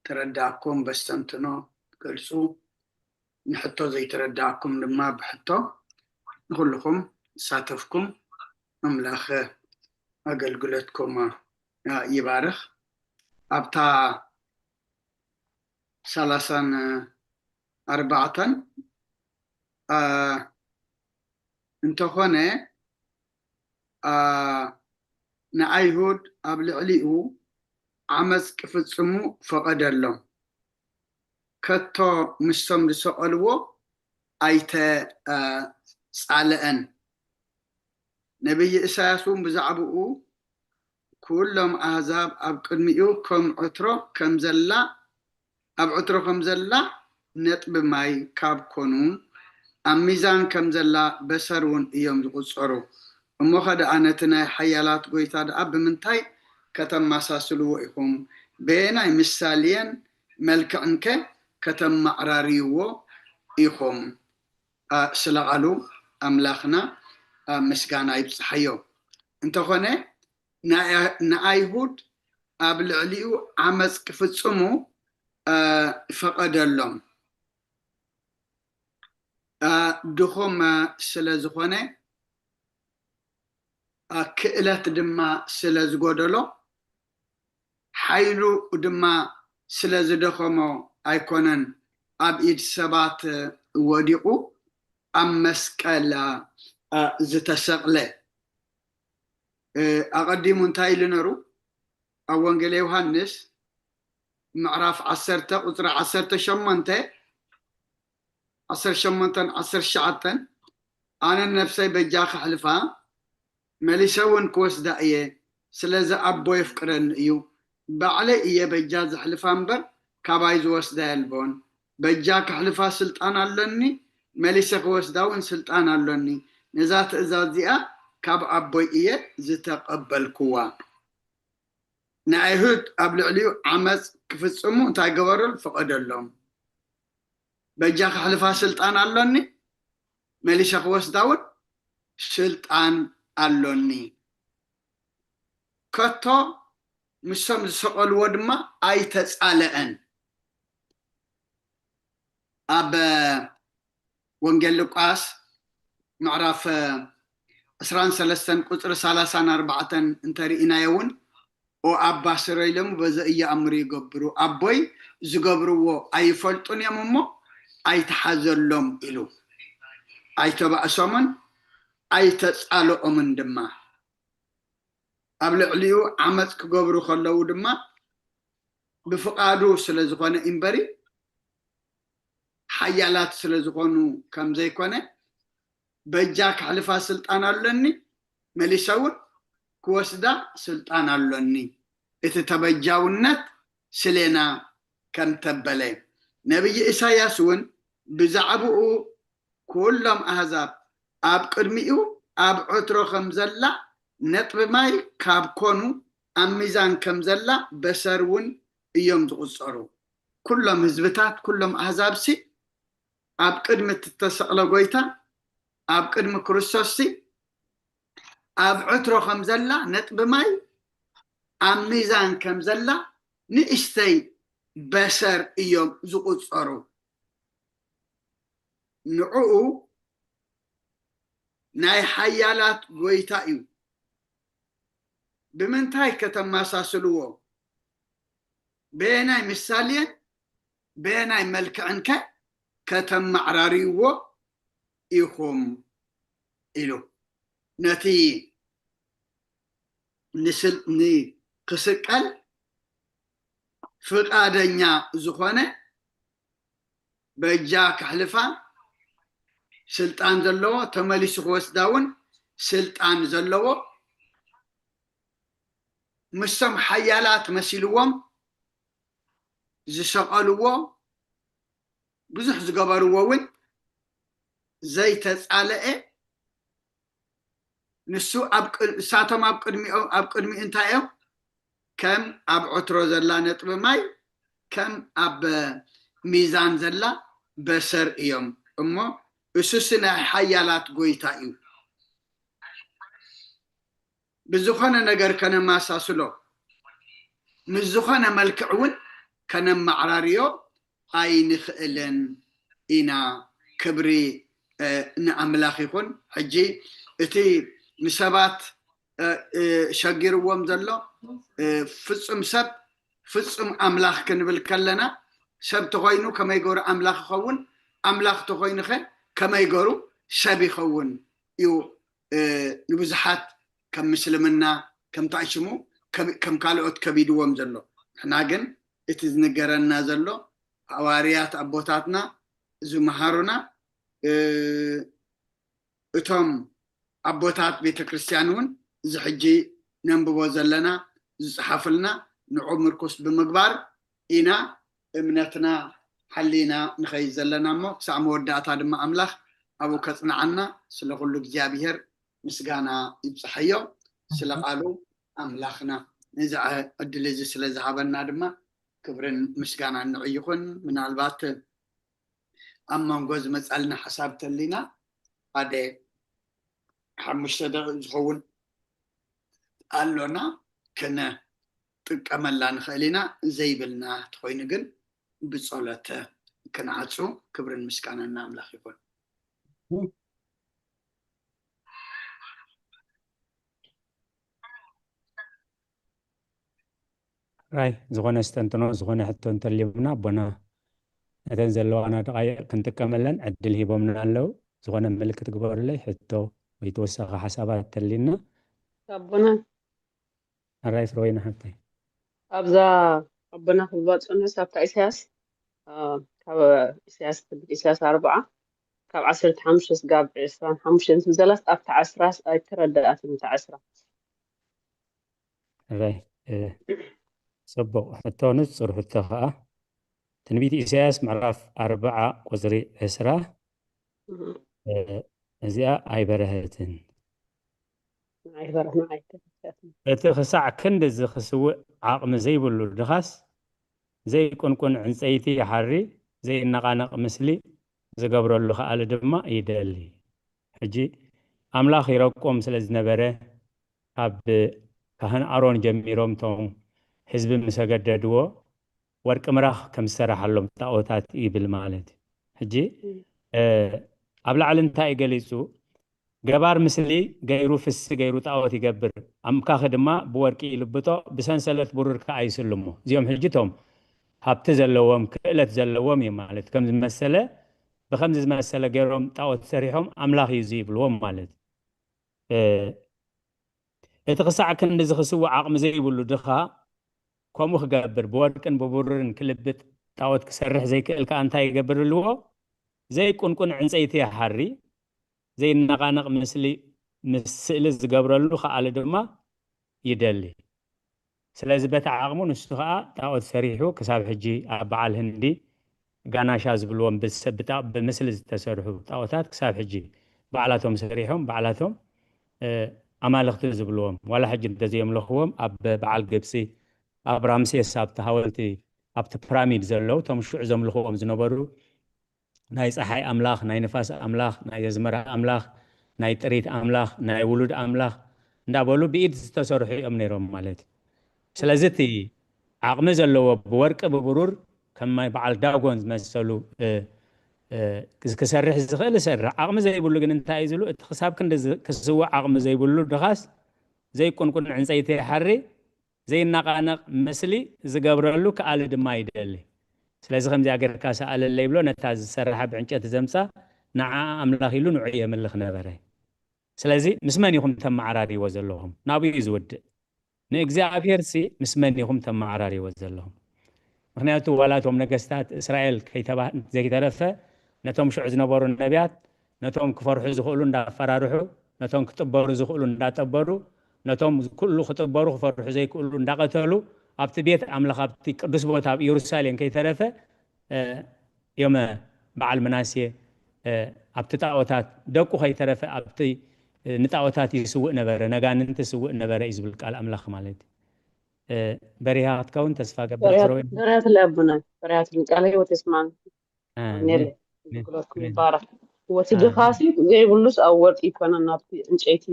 ተረዳእኩም በስተንትኖ ገልጹ ንሕቶ ዘይተረዳእኩም ድማ ብሕቶ ንኩልኩም ሳተፍኩም ኣምላኽ አገልግሎትኩም ይባርኽ ኣብታ 34 እንተኾነ ንኣይሁድ ኣብ ልዕሊኡ ዓመፅ ክፍጽሙ ፈቐደሎም ከቶ ምስቶም ዝሰቐልዎ ኣይተጻልአን ነቢይ ኢሳያስ ብዛዕባኡ ኩሎም ኣሕዛብ ኣብ ቅድሚኡ ከም ዕትሮ ከም ዘላ ነጥቢ ማይ ካብ ኮኑ ኣብ ሚዛን ከም ዘላ በሰር እውን እዮም ዝቁፀሩ እሞ ኸደኣ ነቲ ናይ ሓያላት ጎይታ ደኣ ብምንታይ ከተመሳስልዎ ኢኹም በየናይ ምሳሌን መልክዕን ከ ከተማዕራርይዎ ኢኹም ስለቓሉ ኣምላኽና ምስጋና ይብፅሐዮ እንተኾነ ንኣይሁድ ኣብ ልዕሊኡ ዓመፅ ክፍጽሙ ፈቐደሎም ድኹም ስለ ዝኾነ ክእለት ድማ ስለ ዝጎደሎ ሓይሉ ድማ ስለ ዝደኸሞ ኣይኮነን ኣብ ኢድ ሰባት ወዲቑ ኣብ መስቀል ዝተሰቕለ ኣቐዲሙ እንታይ ኢሉ ነይሩ ኣብ ወንጌል ዮሃንስ ምዕራፍ 10 ቁፅሪ 18 ኣነ ነፍሰይ በጃ ክሕልፋ መሊሰ እውን ክወስዳ እየ ስለዚ ኣቦ የፍቅረኒ እዩ ባዕለይ እየ በጃ ዘሕልፋ እምበር ካባይ ዝወስዳ የልቦን በጃ ክሕልፋ ስልጣን ኣለኒ መሊሰ ክወስዳ እውን ስልጣን ኣለኒ ነዛ ትእዛዝ እዚኣ ካብ ኣቦይ እየ ዝተቐበልክዋ ንኣይሁድ ኣብ ልዕሊኡ ዓመፅ ክፍጽሙ እንታይ ገበረሉ ፈቐደሎም በጃ ክሕልፋ ስልጣን ኣለኒ መሊሰ ክወስዳ እውን ስልጣን ኣለኒ ከቶ ምስቶም ዝሰቐልዎ ድማ ኣይተጻልአን ኣብ ወንጌል ሉቃስ ምዕራፍ 23 ቁፅሪ 34 እንተሪእናዮ እውን ኣባ ስረይ ኢሎም በዚ እየኣምሩ ይገብሩ ኣቦይ ዝገብርዎ ኣይፈልጡን እዮም እሞ ኣይተሓዘሎም ኢሉ ኣይተባእሶምን ኣይተጻልኦምን ድማ ኣብ ልዕሊኡ ዓመፅ ክገብሩ ከለዉ ድማ ብፍቃዱ ስለ ዝኾነ እምበሪ ሓያላት ስለ ዝኾኑ ከም ዘይኮነ በጃ ክሕልፋ ስልጣን ኣለኒ መሊሰ እውን ክወስዳ ስልጣን ኣለኒ እቲ ተበጃውነት ስሌና ከም ተበለ ነቢይ ኢሳያስ እውን ብዛዕባኡ ኩሎም ኣሕዛብ ኣብ ቅድሚኡ ኣብ ዕትሮ ከም ዘላ ነጥቢ ማይ ካብ ኮኑ ኣብ ሚዛን ከም ዘላ በሰር እውን እዮም ዝቁፀሩ ኩሎም ህዝብታት ኩሎም ኣሕዛብሲ ኣብ ቅድሚ እተሰቕለ ጎይታ ኣብ ቅድሚ ክርስቶስ ኣብ ዕትሮ ከም ዘላ ነጥቢ ማይ ኣብ ሚዛን ከም ዘላ ንእሽተይ በሰር እዮም ዝቁፀሩ ንዕኡ ናይ ሓያላት ጎይታ እዩ ብምንታይ ከተመሳሰልዎ በናይ ምሳሌን በናይ መልክዕን ከተማዕራሪዎ ኢኹም ኢሉ ነቲ ክስቀል ፍቃደኛ ዝኾነ በእጃ ክሕልፋ ስልጣን ዘለዎ ተመሊሱ ክወስዳውን ስልጣን ዘለዎ ምሰም ሓያላት መሲልዎም ዝሰቀልዎ ብዙሕ ዝገበርዎ እውን ዘይተፃለአ ንሱ እሳቶም ኣብ ቅድሚኡ እንታይ እዮም ከም ኣብ ዕትሮ ዘላ ነጥቢ ማይ ከም ኣብ ሚዛን ዘላ በሰር እዮም እሞ እሱስ ናይ ሓያላት ጎይታ እዩ ብዝኾነ ነገር ከነማሳስሎ ምስ ዝኾነ መልክዕ እውን ከነማዕራርዮ ኣይንኽእልን ኢና ክብሪ ንኣምላኽ ይኹን ሕጂ እቲ ንሰባት ሸጊርዎም ዘሎ ፍጹም ሰብ ፍጹም ኣምላኽ ክንብል ከለና ሰብ ተኾይኑ ከመይ ገሩ ኣምላኽ ይኸውን ኣምላኽ ተኾይኑ ኸ ከመይ ገሩ ሰብ ይኸውን እዩ ንብዙሓት ከም ምስልምና ከም ታይሽሙ ከም ካልኦት ከቢድዎም ዘሎ ንሕና ግን እቲ ዝንገረና ዘሎ ሐዋርያት ኣቦታትና ዝመሃሩና እቶም ኣቦታት ቤተክርስቲያን እውን ዝሕጂ ነንብቦ ዘለና ዝፅሓፍልና ንዑ ምርኩስ ብምግባር ኢና እምነትና ሓሊና ንኸይድ ዘለና እሞ ክሳብ መወዳእታ ድማ ኣምላኽ ኣብኡ ከፅንዓና ስለኩሉ እግዚኣብሔር ምስጋና ይብፅሐዮ ስለቃሉ ኣምላኽና ነዚ ዕድል እዚ ስለዝሃበና ድማ ክብርን ምስጋና ንዑ ይኹን ምናልባት ኣብ መንጎ ዝመፃልና ሓሳብ ተሊና ሓደ 5 ደቂቃ ዝኸውን ኣሎና ክንጥቀመላ ንኽእል ኢና ዘይብልና ተኮይኑ ግን ብፀሎት ክንዓፁ ክብርን ምስጋና ኣምላኽ ይኹን ራይ ዝኾነ ስተንትኖ ዝኾነ ሕቶ እንተልዩና ኣቦና ነተን ዘለዋና ደቃይቕ ክንጥቀመለን ዕድል ሂቦምና ኣለው ዝኾነ ምልክት ግበሩለይ ሕቶ ወይ ተወሳኺ ሓሳባት ተሊና ኣቦና ራይ ፍሮይና ሓብታይ ኣብዛ ኣቦና ክባፅነስ ኣብታ ኢሳያስ ካብ ኢሳያስ 4 ካብ 15 ጋብ 25 ዝዘለስ ኣብታ 10 ኣይተረዳእትን እታ 10 ራይ صبغ حتى نصر حتى تنبيت إساس معرف 4 قصري 10 أزياء أي برهتن أي بره معي تخسع كند زي خسوء عقم زي بلو دخس زي كون عنسيتي حري زي النقانق مسلي زي قبر له خال دما يدلي حجي أملاخ يرقم سلز نبره أب كهن أرون جميروم توم حزب مسجددو ورق مراخ كم سرح لهم طاوتات يبل مالت حجي قبل علم تاي جليسو جبار مسلي غيرو فس غيرو طاوت يقبر ام كاخدما بورقي لبطو بسنسلت برر كايسلمو زيوم حجتهم هبت زلوم كلت زلوم مالت كم مساله بخمس مساله غيرهم طاوت سريحهم املاح يزيبلهم مالت اتقصع كن زخسو عقم زي بلو دخا كم خجبر بوركن ببررن كلبت تعود كسرح زي كألك أنت يجبر له زي كون عنسيتي حري زي النقانق مسل جبر له خالد دما يدلي سلاز بتعاقمون السخاء تعود سريحه كساب حجي بعال هندي قانا شاز بلوم بس بتاع بمثل التسرحه تعودات كساب حجي بعلاتهم سريحهم بعلاتهم أمالخ تزبلوم ولا حج تزيم لخوم أب بعال قبسي أبرام سيساب تحاولتي أبت براميد زلو تمشوع زم لخوم زنبرو ناي صحي أملاخ ناي نفاس أملاخ ناي زمرة أملاخ ناي تريد أملاخ ناي ولود أملاخ ندابلو بيد تسرحي أمنيرهم مالتي سلازتي عقم زلوا بورق ببرور كما بعل داغون زمسلو كسرح زغل سرح عقم زي يقولوا جن انت عايزلو اتخساب كن كسوا عقم زي يقولوا دخاس زي كون عنصيتي حري زي النقانق مسلي زقبرلو كآل دما يدلي ስለዚህ ከምዚ አገር ካሳ አለለይ ብሎ ነታዝ ሰራሐ ብዕንጨት ዘምሳ ንዓ አምላኽ ኢሉ ንዑየ መልኽ ነበረ ስለዚህ ምስመን ይኹም ተማዓራሪ ወዘለኹም ናብዩ ዝወድእ ንእግዚአብሔር ሲ ምስመን ይኹም ተማዓራሪ ወዘለኹም ምክንያቱ ወላቶም ነገስታት እስራኤል ዘይተረፈ ነቶም ሽዑ ዝነበሩ ነቢያት ነቶም ክፈርሑ ዝኽእሉ እንዳፈራርሑ ነቶም ክጥበሩ ዝኽእሉ እንዳጠበሩ ነቶም ኩሉ ክጥበሩ ክፈርሑ ዘይክእሉ እንዳቀተሉ ኣብቲ ቤት ኣምላኽ ኣብቲ ቅዱስ ቦታ ኣብ ኢየሩሳሌም ከይተረፈ ዮም በዓል መናስየ ኣብቲ ጣዖታት ደቁ ከይተረፈ ኣብቲ ንጣዖታት ይስውእ ነበረ ነጋንንቲ ይስውእ ነበረ እዩ ዝብል ቃል ኣምላኽ ማለት በሪሃ ክትከውን ተስፋ ገበር ፍሮይ በሪሃት ለአቡና በሪሃት ቃል ህይወት ይስማን ነለ ኩሎትኩም ይባረክ ወትድኻሲ ዘይብሉስ ኣብ ወርቂ ይኮነ ናብቲ ዕንጨይቲ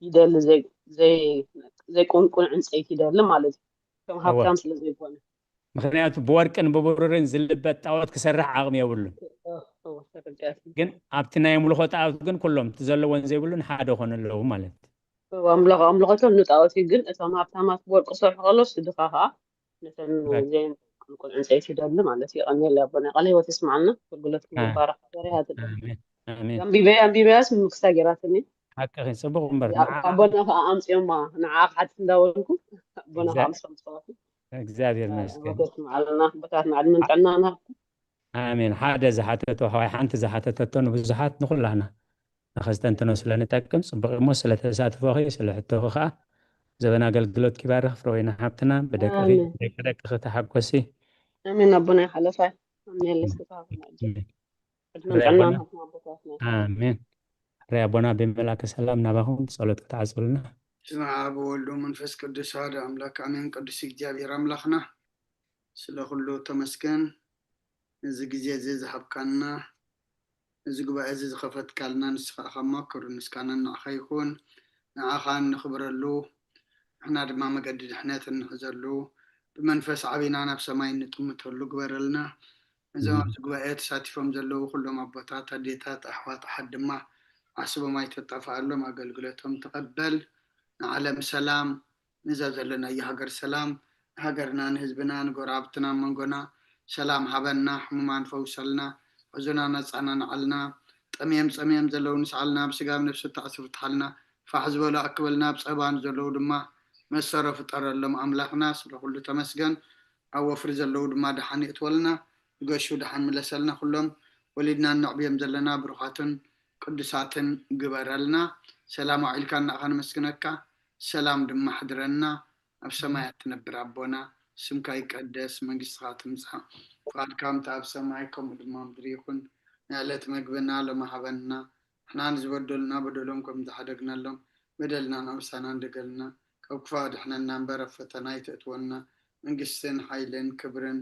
ይደሊ ዘይ ቁንቁን ዕንጨይቲ ይደሊ ማለት እዩ كم هابتام سلزي يكون ምክንያቱ ብወርቅን ብብሩርን ዝልበት ጣዖት ክሰርሕ ዓቕሚ የብሉን ግን ኣብቲ ናይ ምልኾ ጣዖት ግን ኩሎም ዘለዎን ዘይብሉን ሓደ ኾነለዉ ማለት ኣምልኾቶም ንጣዖት ግን እቶም ሃብታማት ብወርቂ ዝሰርሑ ከለስ ድኻ ከዓ ነተን ዘን ቁልቁል ዕንጨይቲ ይደሊ ማለት እዩ ቀኒየላ ኣቦና ቃል ህይወት ይስማዓልና ግልግሎትኩም ይባረክ በሪሃት ኣንቢበያስ ምክስታ ጌራትኒ حقا صبغ مبر أبونا أمسيوم ما نعاق حد نداولكم أبونا أمسيوم صافي እግዚአብሔር ይመስገን معلنا بتاعنا علمنا عننا آمين حدا زحاتته هاي حنت زحاتته نبزحات نخلنا نخستنتنا سلنتكم صبغ مو سلتساتفو خي سلحتو خا زبنا قلقلوت كبار فروينا حبتنا بدك بدك تحقسي آمين أبونا حلفا آمين آمين ربنا بملاك السلام نباهم صلوات تعزلنا اسمع أبو ولدو منفس قدس هذا أملاك أمين قدس إجابي رملخنا سلا خلو تمسكن نزق زيز حبكنا نزق بعزيز خفت كالنا نسخة خماكر نسكنا نأخيكون نأخان نخبر له احنا ما مقدد احنا تنحزر له بمنفس عبينا بسماين نتمته له قبر لنا نزق بعيد ساتفهم زلو كلهم أبطات هديتات أحوات حد ما عصب ما يتطفع لهم أقلقلتهم تقبل عالم سلام نزل لنا يهجر سلام هجرنا نهزبنا نقرابتنا منقنا سلام حبنا حمومان فوصلنا وزنا نصعنا نعلنا تميم زلو نسعلنا بسقام نفس التعصف تحلنا فحزب ولا أكبلنا بصعبان زلو دما مسرف طر لهم أملاحنا سلو تمسجن أو فرز زلو دما دحان يتولنا يقشوا دحان ملسلنا كلهم ولدنا النعبيم زلنا بروحاتن قدساتن قبرلنا سلام عليكم نحن مسكنك سلام دم حضرنا أبسماء تنبر أبونا سمك يقدس منجس خاتمزها فقد كام تاب سمايكم دم مدريكم نالت مقبنا لما حبنا احنا نزبدلنا بدلهم تحدقنا لهم بدلنا نوسانا ندقلنا كوكفاد احنا ننبر فتنا يتأتونا منجسن حيلن كبرن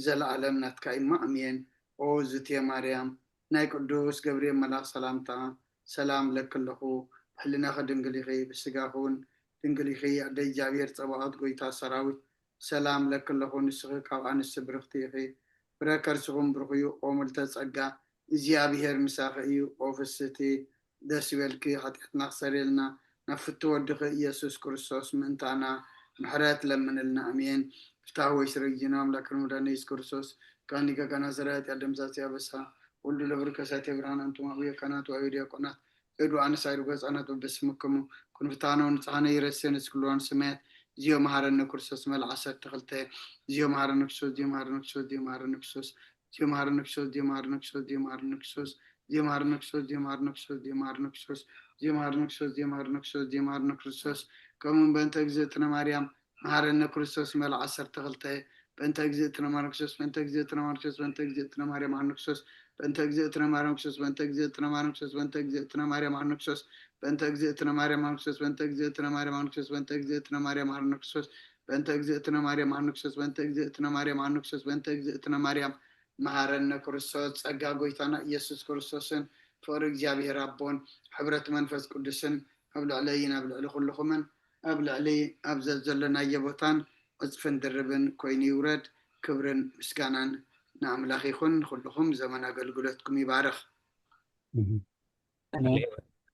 زل عالمنا تكايما أمين او زتي مريم ناي قدوس جبريل ملاك سلامتا سلام لك له حلنا خدنقلي خي بسقاهون دنقلي خي عدي جابير صباحات قويتا سراوي سلام لك له نسخك وعن السبرختي خي بركر سخم برخيو وملتز أقا زيابير مساخيو وفستي داسوالكي حتى نخسر لنا نفتو ودخ يسوس كرسوس من تانا محرات لمن لنا أمين فتاوي سرقنا لكن مدانيس كرسوس كانيكا كان زرات يدم زاتيا بسها ولد لبركة برهان أنتم أبويا كانت وأيديا كانت إدو أنا سايرو جز أنا تبسمكم كن فتانو نتعاني يرسين سكلوان سمات زيو مهارن كورسوس مال عشر تخلته زيو مهارن كورسوس زيو مهارن كورسوس زيو مهارن كورسوس زيو مهارن كورسوس زيو مهارن كورسوس زيو مهارن كورسوس زيو مهارن كورسوس زيو مهارن كورسوس زيو مهارن كورسوس زيو مهارن كورسوس زيو مهارن كورسوس زيو مهارن كورسوس كمن بنت أجزتنا مريم مهارن كورسوس مال عشر تخلته بنت أجزتنا ماركسوس بنت أجزتنا ماركسوس بنت أجزتنا مريم ماركسوس بنت أجزتنا ماركسوس بنت أجزتنا ماركسوس بنت أجزتنا مريم ماركسوس بنت أجزتنا مريم ماركسوس بنت أجزتنا مريم ماركسوس بنت أجزتنا مريم ماركسوس بنت أجزتنا مريم ماركسوس بنت أجزتنا مريم ماركسوس بنت أجزتنا مريم مهارن كرسوس أجاقويتنا يسوع كرسوسن فورك جابي ربون حبرة منفس قدسن قبل علينا قبل على كلكم قبل علي أبزل لنا يبوتان قصفن دربن كوين يورد كبرن مسكانان نعملاخ يخون كلهم زمن أقلقلتكم يبارخ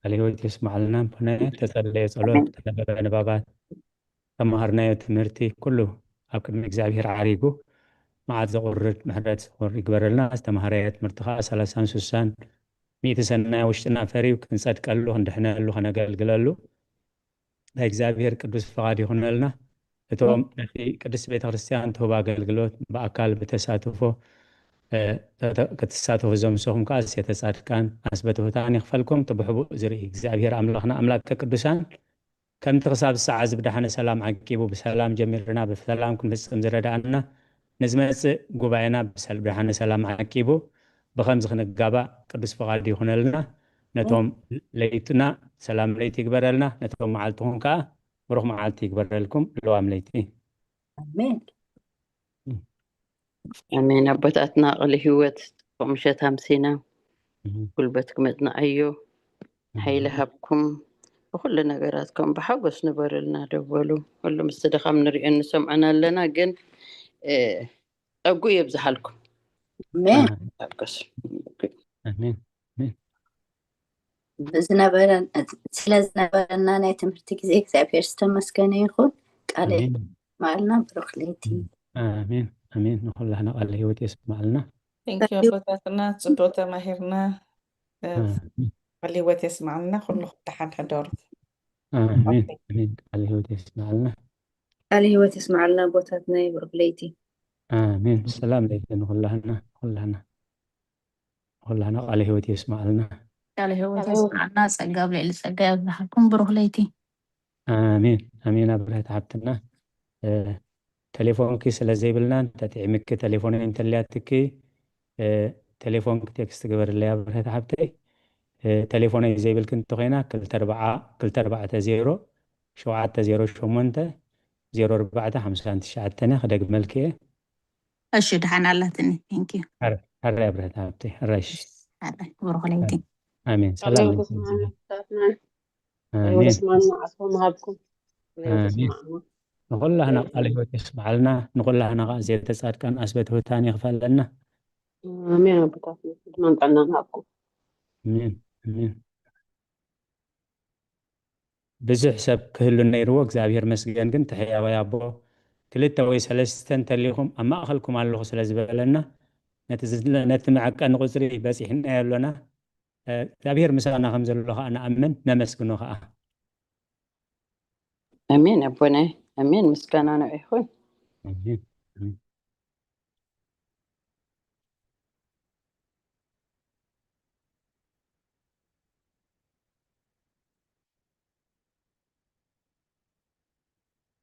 عليه يسمع لنا بنا تسلي صلوت تنبأ نبابات تمهرنا تمرتي كله أبكر مجزابير عريقو ما عاد زغرت محرات زغر يقبر لنا استمهريات مرتخاء سلاسان سوسان 100 سنة وشتنا فري وكن صدق له عندنا له خنا قال له እግዚአብሔር ቅዱስ ፈቃድ ይሆነልና እቶም ቅዱስ ቤተ ክርስቲያን ተው አገልግሎት በአካል በተሳትፎ ከተሳተፉ ዘምሰኹም ካስ የተጻድቃን አስበትሁታን ይኽፈልኩም ትብሕቡ ዝርኢ እግዚአብሔር አምላኽና አምላክ ቅዱሳን ከም ተኽሳብ ሰዓ ዝብዳሕነ ሰላም ዓቂቡ ብሰላም ጀሚርና ብሰላም ክንፍጽም ዝረዳእና ንዝመጽእ ጉባኤና ብድሓነ ሰላም ዓቂቡ ብኸምዚ ክንጋባእ ቅዱስ ፈቃድ ይሆነልና ነቶም ለይትና ሰላም ለይቲ ይግበረልና ነቶም መዓልትኹም ከዓ ብሩኽ መዓልቲ ይግበረልኩም ለዋም ለይቲ አሜን አሜን። አባታትና ቅሊ ህይወት ቆምሸት ሃምሲና ጉልበት ክመጽናዕዮ ሓይሊ ሃብኩም ብኩሉ ነገራትኩም ብሓጎስ ንበረልና ደበሉ ኩሉ ምስ ድኻም ንሪኦ ንሰምዐና ኣለና ግን ፀጉ የብዝሓልኩም አሜን ሓጎስ አሜን ስለዝነበረና ናይ ትምህርቲ ጊዜ እግዚአብሔር ዝተመስገነ ይኹን ቃል ማልና ብሩኽ ለይቲ አሜን አሜን ንኩላህና ቃል ህይወት የስማዕልና ቴንኪዩ አቦታትና ጽቡቅ ተማሂርና ቃል ህይወት የስማዕልና ኩልኩም ድሓን ሕደሩ አሜን አሜን ቃል ህይወት የስማዕልና ቃል ህይወት የስማዕልና ቦታትና ብሩኽ ለይቲ አሜን ሰላም ለይቲ ንኩላህና ኩላህና ቃል ህይወት የስማዕልና ቃል ህይወት የስማዕልና ጸጋ ብልዕሊ ጸጋ ይብዛሓልኩም ብሩኽ ለይቲ አሜን አሜን አብረሃት ሓብትና ቴሌፎንኪ ስለዘይብልናን ተጥዕምኪ ቴሌፎን እንተልያትኪ ቴሌፎን ቴክስት ግበርለያ አብረሃት ሓብተይ ቴሌፎን ዘይብልክ እንተኾይና 240 708 0459 ክደግመልክ እየ እሺ ድሓን ኣላትኒ ቴንኪዩ ሕራይ አብረሃት ሓብተይ ሕራይሽ ሕራይ ብሩኽ ለይቲ آمين سلام آمين عصفهم هابكم آمين نقول لنا قال هو تسمع لنا نقول لنا زي تسعد كان أثبته ثاني يغفر لنا آمين أبو كافي ما نطعنا هابكم آمين آمين بزح حساب كهلنا يروق زابير مسجن كنت حيا ويا أبو كلتا ويسلستن تليهم أما أخلكم على الله سلزبلنا نتمعك أن غزري بس إحنا يلنا እግዚአብሔር ምሳና ከምዘለኻ ንኣምን ነመስግኖ ከዓ አሜን አቦናይ አሜን ምስጋና ነው ይሁን አሜን